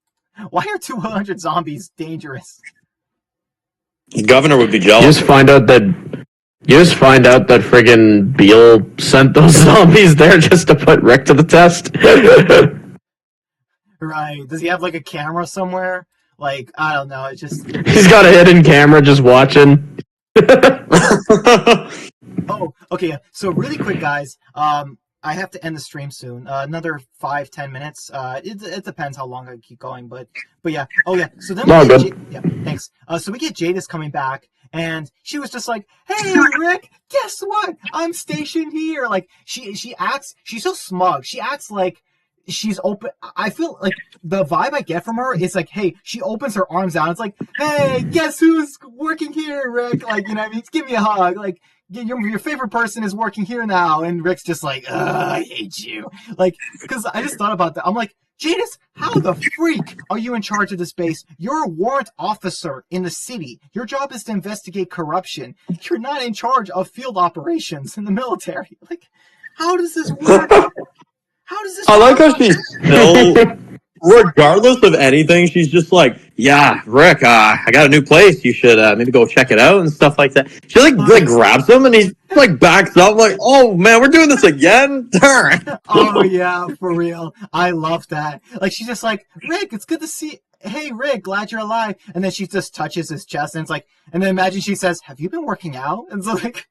Speaker 1: Why are 200 zombies dangerous?
Speaker 2: The governor would be
Speaker 3: You
Speaker 2: jealous.
Speaker 3: just find out that friggin' Beale sent those zombies there just to put Rick to the test.
Speaker 1: Right. Does he have, like, a camera somewhere? Like, I don't know. It's just...
Speaker 3: He's got a hidden camera just watching.
Speaker 1: Oh, okay. So really quick, guys. I have to end the stream soon. Another 5-10 minutes. It depends how long I keep going, but yeah. Oh yeah. So then
Speaker 3: No,
Speaker 1: we get
Speaker 3: good.
Speaker 1: yeah. Thanks. So we get Jadis coming back, and she was just like, "Hey, Rick, guess what? I'm stationed here." Like she acts. She's so smug. She acts like she's open. I feel like the vibe I get from her is like, hey, she opens her arms out. It's like, hey, guess who's working here, Rick? Like, you know what I mean? Give me a hug. Like, your favorite person is working here now. And Rick's just like, I hate you. Like, because I just thought about that. I'm like, Jadis, how the freak are you in charge of this base? You're a warrant officer in the city. Your job is to investigate corruption. You're not in charge of field operations in the military. Like, how does this work? How does this
Speaker 2: I like
Speaker 1: work?
Speaker 2: how she's still, regardless of anything, she's just like, yeah, Rick, I got a new place. You should maybe go check it out and stuff like that. She like grabs him and he's like backs up like, oh man, we're doing this again? Darn.
Speaker 1: Oh yeah, for real. I love that. Like, she's just like, Rick, it's good to see. Hey Rick, glad you're alive. And then she just touches his chest and it's like, and then imagine she says, have you been working out? And so like,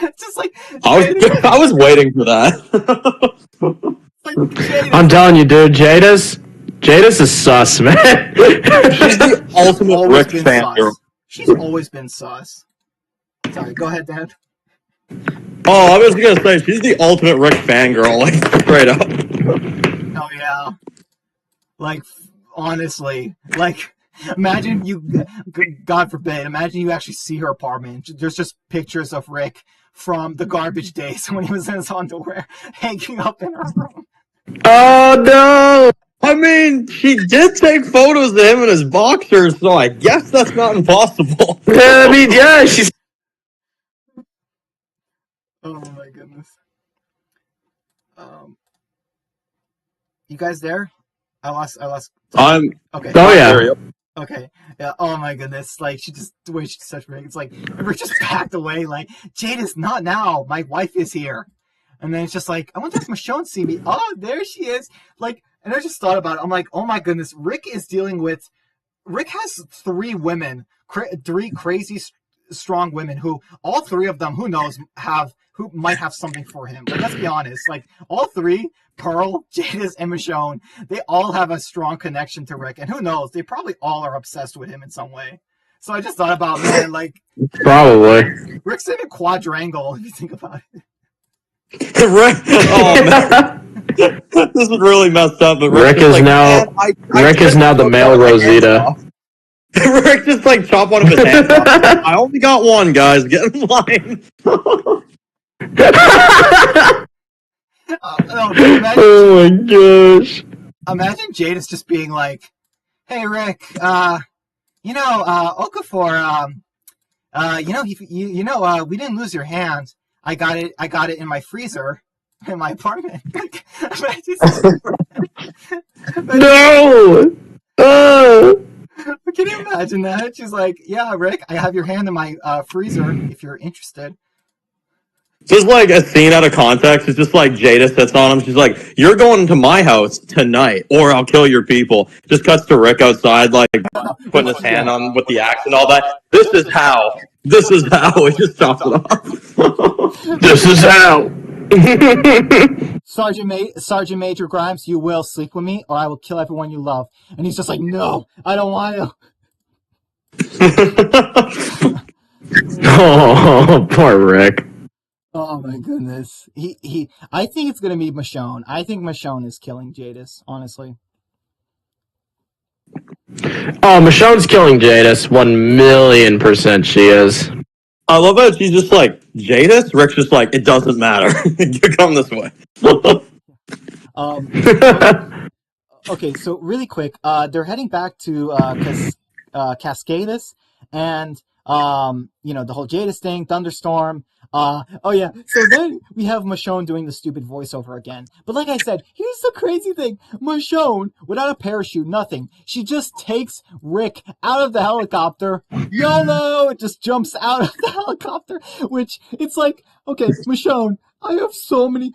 Speaker 1: it's just like,
Speaker 2: I was waiting for that.
Speaker 1: like, Jadis.
Speaker 3: I'm telling you, dude, Jadis is sus, man.
Speaker 2: She's the ultimate
Speaker 1: always
Speaker 2: Rick
Speaker 1: been
Speaker 2: fan
Speaker 1: sus.
Speaker 2: girl.
Speaker 1: She's always been sus. Sorry, go ahead, Dan.
Speaker 2: Oh, I was gonna say she's the ultimate Rick fangirl, like straight up.
Speaker 1: Oh yeah. Like, honestly, like, imagine you, God forbid, imagine you actually see her apartment. There's just pictures of Rick from the garbage days when he was in his underwear hanging up in her room.
Speaker 3: Oh no!
Speaker 2: I mean, she did take photos of him in his boxers, so I guess that's not impossible.
Speaker 3: I mean, yeah, she's.
Speaker 1: Oh my goodness. You guys there? I lost.
Speaker 2: I'm.
Speaker 1: Okay.
Speaker 3: Oh yeah.
Speaker 1: Okay. Yeah. Oh my goodness. Like, the way she said Rick, it's like Rick just backed away. Like, Jadis, not now. My wife is here. And then it's just like, I wonder if Michonne see me. Oh, there she is. Like, and I just thought about it. I'm like, oh my goodness. Rick has 3 women, 3 crazy strong women who, all 3 of them, who knows, who might have something for him. Like, let's be honest. Like, all 3, Pearl, Jadis, and Michonne, they all have a strong connection to Rick. And who knows, they probably all are obsessed with him in some way. So I just thought about, man, like,
Speaker 3: Probably.
Speaker 1: Rick's in a quadrangle, if you think about it.
Speaker 2: Rick. Oh man, this is really messed up. But
Speaker 3: Rick is
Speaker 2: like,
Speaker 3: now. Rick is now the male Rosita.
Speaker 2: Rick just like chop one of his hands off. I only got one, guys. Get in line.
Speaker 3: Oh my gosh.
Speaker 1: Imagine Jadis just being like, "Hey Rick, Okafor, we didn't lose your hand. I got it in my freezer in my apartment." Like,
Speaker 3: No.
Speaker 1: Can you imagine that? She's like, "Yeah, Rick, I have your hand in my freezer if you're interested."
Speaker 2: Just like a scene out of context. It's just like Jada sits on him. She's like, "You're going to my house tonight, or I'll kill your people." Just cuts to Rick outside, like putting his hand on with the axe and all that. This is how. This is how. It just chops it off.
Speaker 3: This is how.
Speaker 1: Sergeant Major Grimes, you will sleep with me, or I will kill everyone you love. And he's just like, no, I don't want to.
Speaker 3: Oh, poor Rick.
Speaker 1: Oh my goodness. I think it's gonna be Michonne. I think Michonne is killing Jadis, honestly.
Speaker 3: Oh, Michonne's killing Jadis. 1,000,000% she is.
Speaker 2: I love how she's just like, Jadis? Rick's just like, it doesn't matter. You come this way.
Speaker 1: Okay, so really quick, they're heading back to Cascadis, and the whole Jadis thing, Thunderstorm. Oh yeah, so then we have Michonne doing the stupid voiceover again. But like I said, here's the crazy thing: Michonne, without a parachute, nothing. She just takes Rick out of the helicopter. YOLO! It just jumps out of the helicopter, which it's like, okay, Michonne, I have so many.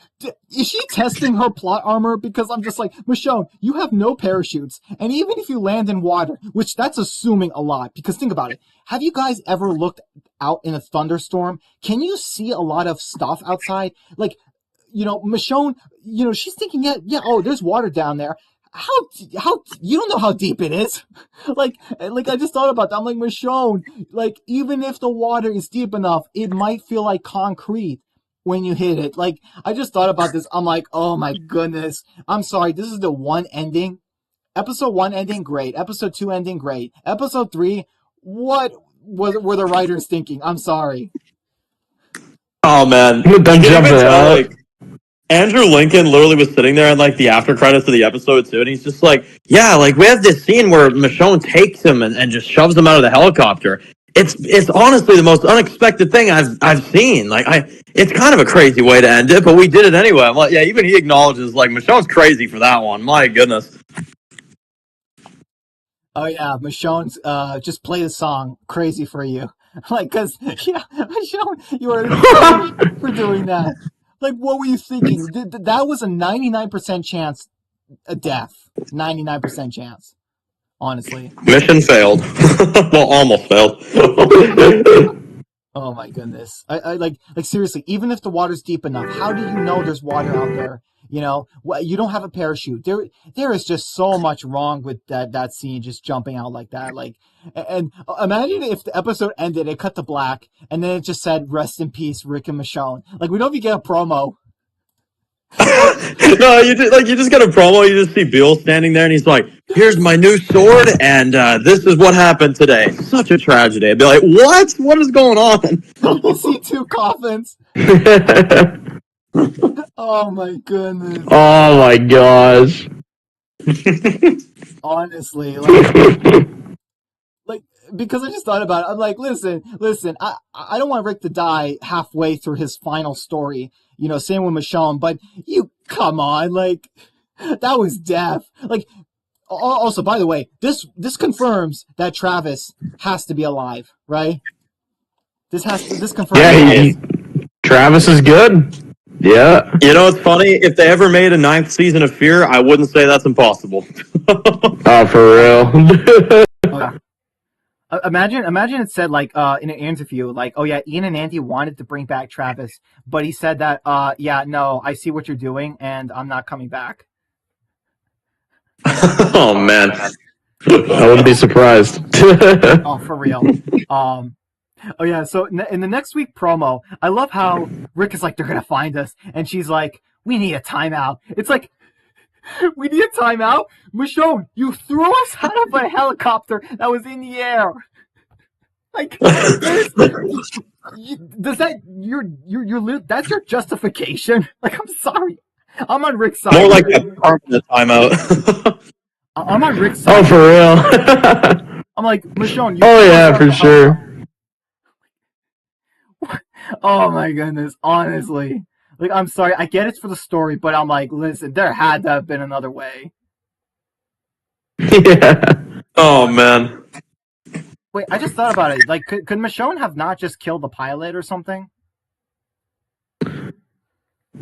Speaker 1: Is she testing her plot armor? Because I'm just like, Michonne, you have no parachutes. And even if you land in water, which that's assuming a lot, because think about it. Have you guys ever looked out in a thunderstorm? Can you see a lot of stuff outside? Like, Michonne, she's thinking, yeah, oh, there's water down there. How, you don't know how deep it is. like I just thought about that. I'm like, Michonne, like, even if the water is deep enough, it might feel like concrete when you hit it. Like, I just thought about this. I'm like, oh my goodness. I'm sorry. This is the one ending. Episode 1 ending, great. Episode 2 ending, great. Episode 3, what were the writers thinking? I'm sorry.
Speaker 2: Oh man,
Speaker 3: Them
Speaker 2: you can
Speaker 3: jumping
Speaker 2: even tell,
Speaker 3: out.
Speaker 2: like, Andrew Lincoln literally was sitting there in like the after credits of the episode too, and he's just like, "Yeah, like we have this scene where Michonne takes him and just shoves him out of the helicopter. It's honestly the most unexpected thing I've seen. It's kind of a crazy way to end it, but we did it anyway." I'm like, yeah, even he acknowledges like Michonne's crazy for that one. My goodness.
Speaker 1: Oh yeah, Michonne's just play the song "Crazy for You," like, cause yeah, Michonne, you are insane for doing that. Like, what were you thinking? That was a 99% chance a death. 99% chance, honestly.
Speaker 2: Mission failed. Well, almost failed.
Speaker 1: Oh my goodness. I like seriously, even if the water's deep enough, how do you know there's water out there? You don't have a parachute. There is just so much wrong with that scene, just jumping out like that. Like, and imagine if the episode ended, it cut to black, and then it just said "Rest in peace, Rick and Michonne." Like, we don't even get a promo.
Speaker 2: No, you just get a promo. You just see Bill standing there, and he's like, "Here's my new sword, and this is what happened today. Such a tragedy." I'd be like, "What? What is going on?"
Speaker 1: You see 2 coffins. Oh my goodness.
Speaker 3: Oh my gosh.
Speaker 1: Honestly, like, because I just thought about it. I'm like, listen, I don't want Rick to die halfway through his final story. Same with Michonne, but you come on, like, that was death. Like, also, by the way, this confirms that Travis has to be alive, right? This confirms.
Speaker 3: Yeah, Travis is good. Yeah.
Speaker 2: You know, it's funny. If they ever made a 9th season of Fear, I wouldn't say that's impossible.
Speaker 3: Oh, for real.
Speaker 1: Oh, yeah. Imagine it said, like, in an interview, like, oh yeah, Ian and Andy wanted to bring back Travis, but he said that, yeah, no, I see what you're doing, and I'm not coming back.
Speaker 2: Oh man,
Speaker 3: I wouldn't be surprised.
Speaker 1: Oh, for real. Oh yeah, so in the next week promo, I love how Rick is like, they're gonna find us, and she's like, we need a timeout. It's like, we need a timeout? Michonne, you threw us out of a helicopter that was in the air. Like, does that that's your justification? Like, I'm sorry, I'm on Rick's side.
Speaker 2: More like a permanent timeout.
Speaker 1: I'm on Rick's side.
Speaker 3: Oh, for real.
Speaker 1: I'm like, Michonne.
Speaker 3: Oh yeah, for sure.
Speaker 1: Oh my goodness, honestly. Like, I'm sorry, I get it's for the story, but I'm like, listen, there had to have been another way.
Speaker 3: Yeah.
Speaker 2: Oh man.
Speaker 1: Wait, I just thought about it. Like, could Michonne have not just killed the pilot or something?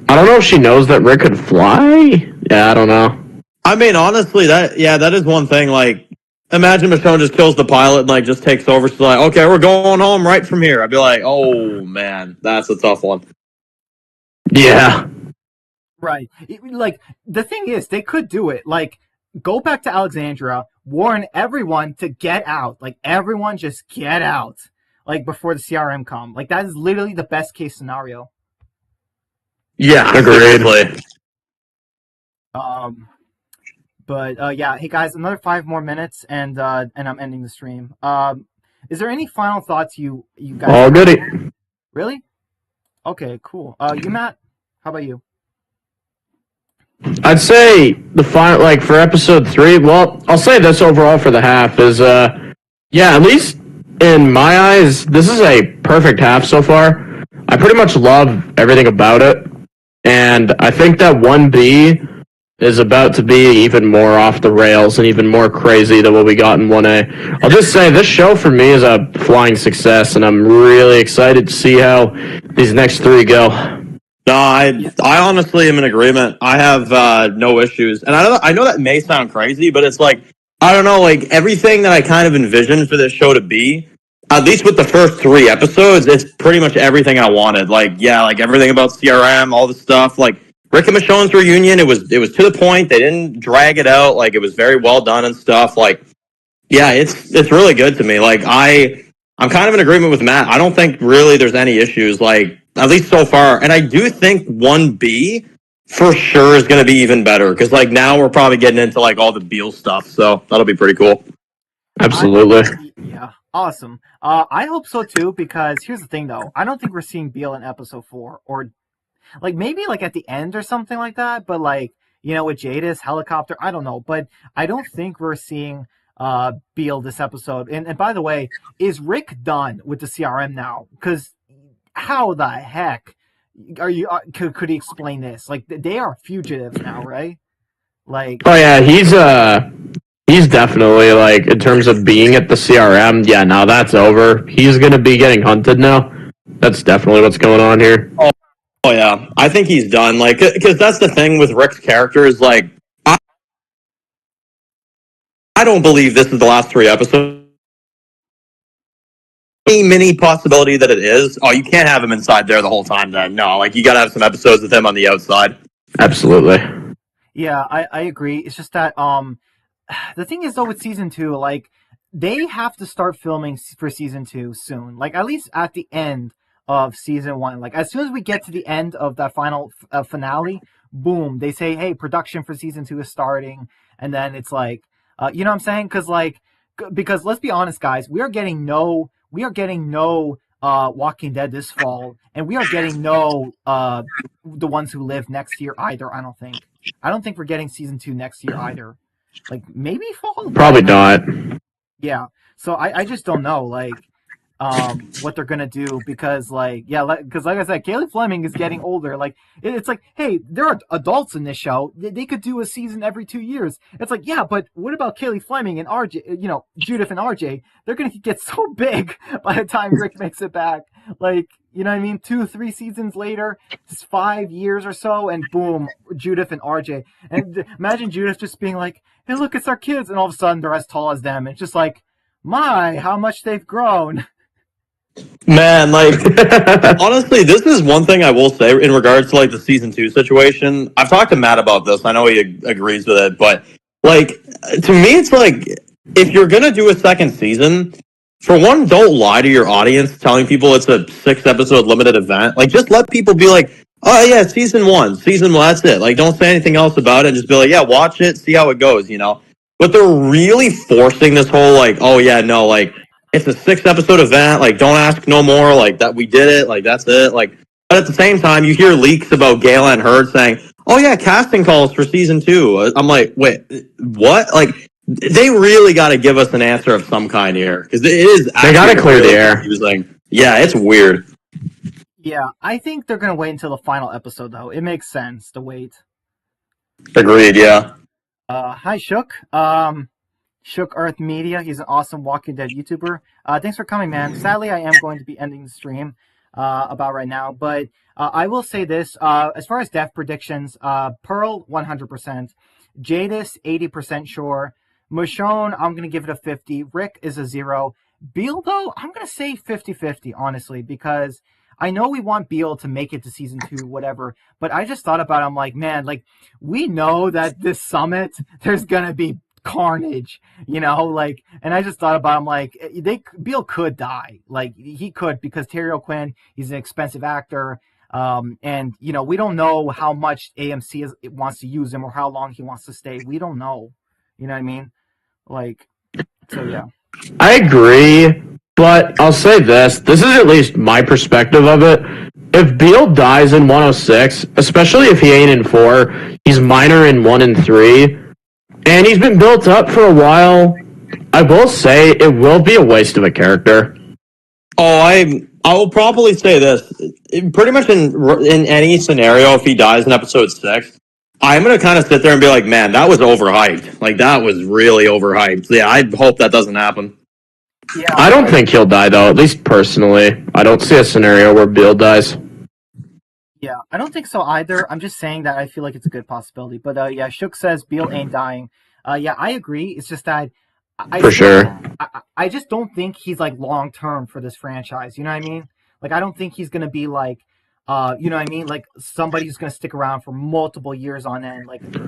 Speaker 3: I don't know if she knows that Rick could fly. Yeah, I don't know.
Speaker 2: I mean, honestly, that is one thing. Like, imagine Michonne just kills the pilot and like just takes over. She's like, okay, we're going home right from here. I'd be like, oh man, that's a tough one.
Speaker 3: Yeah.
Speaker 1: Right. Like, the thing is, they could do it. Like, go back to Alexandria, warn everyone to get out. Like, everyone just get out. Like, before the CRM come. Like, that is literally the best case scenario.
Speaker 2: Yeah,
Speaker 3: Agreed.
Speaker 2: seriously.
Speaker 1: But yeah, hey guys, another 5 more minutes, and I'm ending the stream. Is there any final thoughts you guys?
Speaker 3: All goody.
Speaker 1: Really? Okay, cool. You Matt? How about you?
Speaker 3: I'd say the final, like for episode 3. Well, I'll say this overall for the half is, yeah, at least in my eyes, this is a perfect half so far. I pretty much love everything about it, and I think that 1B is about to be even more off the rails and even more crazy than what we got in 1A. I'll just say this show for me is a flying success, and I'm really excited to see how these next 3 go.
Speaker 2: No, I honestly am in agreement. I have no issues, and I know that may sound crazy, but it's like I don't know, like everything that I kind of envisioned for this show to be, at least with the first 3 episodes, it's pretty much everything I wanted. Like yeah, like everything about CRM, all the stuff, like Rick and Michonne's reunion. It was to the point. They didn't drag it out. Like it was very well done and stuff. Like yeah, it's really good to me. Like I'm kind of in agreement with Matt. I don't think really there's any issues, like at least so far. And I do think 1B for sure is going to be even better because like now we're probably getting into like all the Beal stuff, so that'll be pretty cool.
Speaker 3: Absolutely.
Speaker 1: Yeah, awesome. I hope so too, because here's the thing though. I don't think we're seeing Beal in episode 4, or like maybe like at the end or something like that. But like with Jadis helicopter, I don't know. But I don't think we're seeing Beal this episode. And by the way, is Rick done with the CRM now? Because how the heck are you? Could he explain this? Like they are fugitives now, right? Like
Speaker 3: Oh yeah, he's definitely like in terms of being at the CRM. Yeah, now that's over. He's gonna be getting hunted now. That's definitely what's going on here.
Speaker 2: Oh yeah, I think he's done. Like because that's the thing with Rick's character is like I don't believe this is the last 3 episodes. Mini possibility that it is. Oh, you can't have him inside there the whole time. Then no, like you got to have some episodes with him on the outside.
Speaker 3: Absolutely.
Speaker 1: Yeah, I agree. It's just that the thing is though with season 2, like they have to start filming for season 2 soon. Like at least at the end of season 1. Like as soon as we get to the end of that final finale, boom, they say, "Hey, production for season 2 is starting." And then it's like, you know what I'm saying? Because let's be honest, guys, we are getting no Walking Dead this fall, and we are getting no The Ones Who Live next year either. I don't think we're getting season 2 next year either. Like maybe fall.
Speaker 3: Probably not.
Speaker 1: Yeah. So I just don't know like what they're gonna do, because like I said, Kaylee Fleming is getting older. Like it's like, hey, there are adults in this show. They could do a season every 2 years. It's like, yeah, but what about Kaylee Fleming and RJ? Judith and RJ. They're gonna get so big by the time Rick makes it back. Like, you know what I mean? 2-3 seasons later, just 5 years or so, and boom, Judith and RJ. And imagine Judith just being like, "Hey, look, it's our kids," and all of a sudden they're as tall as them. It's just like, my, how much they've grown.
Speaker 2: Man, like honestly, this is one thing I will say in regards to like the season 2 situation. I've talked to Matt about this. I know he agrees with it, but like to me, it's like if you're gonna do a second season, for one, don't lie to your audience, telling people it's a 6 episode limited event. Like, just let people be like, "Oh yeah, season one, that's it." Like, don't say anything else about it. Just be like, "Yeah, watch it, see how it goes," you know. But they're really forcing this whole like, "Oh yeah, no, like." It's a 6 episode event. Like, don't ask no more. Like that, we did it. Like that's it. Like, but at the same time, you hear leaks about Gala and Hurd saying, "Oh yeah, casting calls for season 2." I'm like, wait, what? Like, they really got to give us an answer of some kind here because it is.
Speaker 3: They got to clear the air.
Speaker 2: Confusing. Yeah, it's weird.
Speaker 1: Yeah, I think they're gonna wait until the final episode though. It makes sense to wait.
Speaker 2: Agreed. Yeah.
Speaker 1: Hi Shook. Shook Earth Media. He's an awesome Walking Dead YouTuber. Thanks for coming, man. Sadly, I am going to be ending the stream. about right now. But I will say this: as far as death predictions, Pearl 100%, Jadis 80% sure, Michonne I'm gonna give it a 50, Rick is a 0. Beal though I'm gonna say 50-50 honestly, because I know we want Beal to make it to season 2, whatever. But I just thought about it, I'm like, man, like we know that this summit there's gonna be carnage, like, and I just thought about him like Beal could die, like he could, because Terry O'Quinn, he's an expensive actor, and we don't know how much AMC wants to use him or how long he wants to stay. We don't know, you know what I mean? Like, so yeah.
Speaker 3: I agree, but I'll say this. This is at least my perspective of it. If Beal dies in 106, especially if he ain't in 4, he's minor in 1 and 3, and he's been built up for a while. I will say it will be a waste of a character.
Speaker 2: Oh, I will probably say this. Pretty much in any scenario, if he dies in episode 6, I'm going to kind of sit there and be like, man, that was overhyped. Like, that was really overhyped. Yeah, I hope that doesn't happen.
Speaker 1: Yeah,
Speaker 3: I don't think he'll die, though, at least personally. I don't see a scenario where Beal dies.
Speaker 1: Yeah, I don't think so either. I'm just saying that I feel like it's a good possibility. But yeah, Shook says Beal ain't dying. Yeah, I agree. It's just that
Speaker 3: For sure.
Speaker 1: I just don't think he's like long term for this franchise. You know what I mean? Like, I don't think he's gonna be like, you know what I mean? Like somebody who's gonna stick around for multiple years on end. Like
Speaker 3: the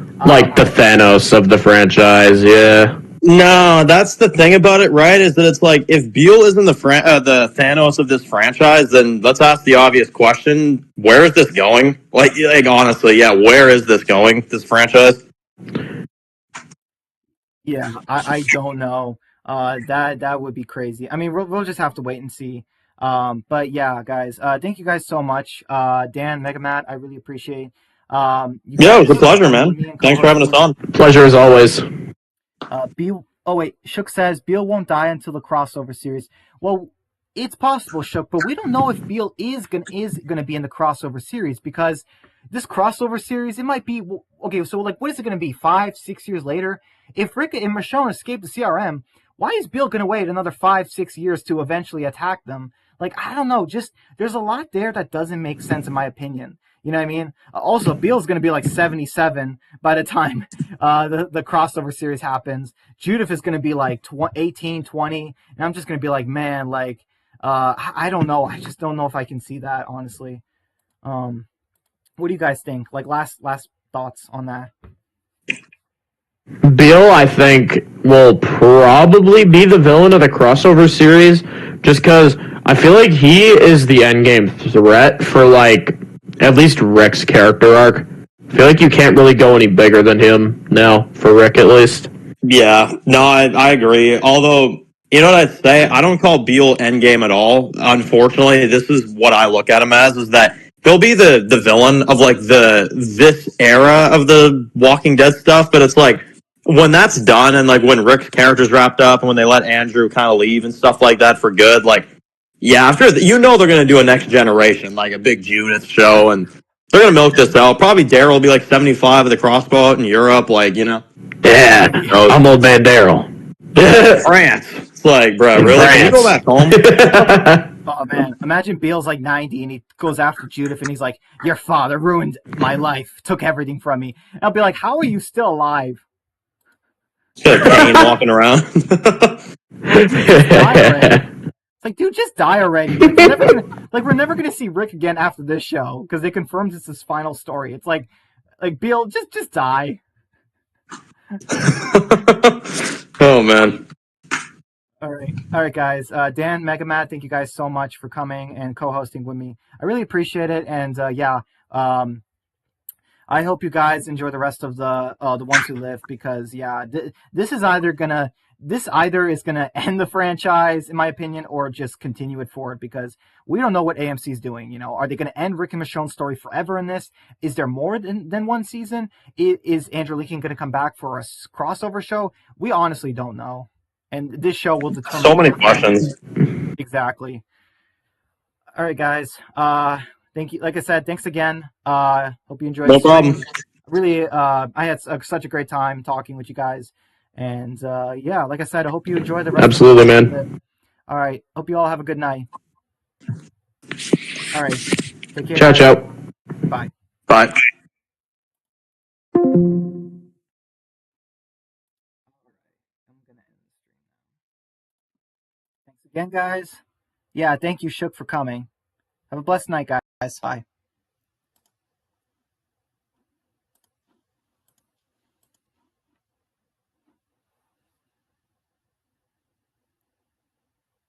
Speaker 3: Thanos of the franchise, yeah.
Speaker 2: No, that's the thing about it, right? Is that it's like, if Beal isn't the Thanos of this franchise, then let's ask the obvious question: where is this going? Like honestly, yeah, where is this going? This franchise?
Speaker 1: Yeah, I don't know. That would be crazy. I mean, we'll just have to wait and see. But yeah, guys, thank you guys so much. Dan, Megamatt, I really appreciate. You
Speaker 2: Yeah, it
Speaker 1: guys
Speaker 2: was a pleasure,
Speaker 1: coming
Speaker 2: man.
Speaker 1: with me and
Speaker 2: Thanks for having us
Speaker 1: co-hosting.
Speaker 2: on.
Speaker 3: Pleasure as always.
Speaker 1: Beal. Oh wait, Shook says Beal won't die until the crossover series. Well, it's possible, Shook, but we don't know if Beal is gonna be in the crossover series, because this crossover series, it might be okay. So like, what is it gonna be? 5-6 years later? If Rick and Michonne escape the CRM, why is Beal gonna wait another 5-6 years to eventually attack them? Like, I don't know. Just there's a lot there that doesn't make sense in my opinion. You know what I mean? Also, Beal's going to be like 77 by the time the crossover series happens. Judith is going to be like 18, 20. And I'm just going to be like, man, like, I don't know. I just don't know if I can see that, honestly. What do you guys think? Like, last thoughts on that?
Speaker 3: Beal, I think, will probably be the villain of the crossover series, just because I feel like he is the endgame threat for, like, at least Rick's character arc. I feel like you can't really go any bigger than him now, for Rick at least.
Speaker 2: Yeah, no, I agree. Although, you know what I'd say? I don't call Beal endgame at all. Unfortunately, this is what I look at him as, is that he'll be the villain of like this era of the Walking Dead stuff, but it's like, when that's done, and like when Rick's character's wrapped up and when they let Andrew kind of leave and stuff like that for good, like, yeah, after they're going to do a next generation, like a big Judith show, and they're going to milk this out. Probably Daryl will be like 75 at the crossbow in Europe, like,
Speaker 3: Yeah, I'm old man Daryl.
Speaker 2: France. It's like, bro, really?
Speaker 3: France.
Speaker 2: Can you go back home?
Speaker 1: Oh man, imagine Beal's like 90 and he goes after Judith and he's like, "Your father ruined my life, took everything from me." And I'll be like, "How are you still alive?"
Speaker 2: Like Kane walking around.
Speaker 1: It's like, dude, just die already. We're never gonna see Rick again after this show because they confirmed it's his final story. It's like Beal, just die.
Speaker 2: Oh man.
Speaker 1: All right, guys. Dan, Megamatt, thank you guys so much for coming and co-hosting with me. I really appreciate it, and yeah, I hope you guys enjoy the rest of the ones who live, because yeah, this is either is gonna end the franchise, in my opinion, or just continue it forward, because we don't know what AMC is doing. You know, are they gonna end Rick and Michonne's story forever in this? Is there more than one season? Is Andrew Lincoln gonna come back for a crossover show? We honestly don't know, and this show will determine
Speaker 2: So many questions.
Speaker 1: Exactly. All right, guys. Thank you. Like I said, thanks again. Hope you enjoyed.
Speaker 2: No problem.
Speaker 1: Really, I had such a great time talking with you guys, and yeah, like I said, I hope you enjoy the rest.
Speaker 3: Absolutely, man.
Speaker 1: All right. Hope you all have a good night. All right. Take care,
Speaker 3: Ciao,
Speaker 1: guys.
Speaker 3: ciao.
Speaker 1: Bye.
Speaker 2: Bye.
Speaker 1: I'm gonna end the stream now. Thanks again, guys. Yeah, thank you, Shook, for coming. Have a blessed night, guys. Bye.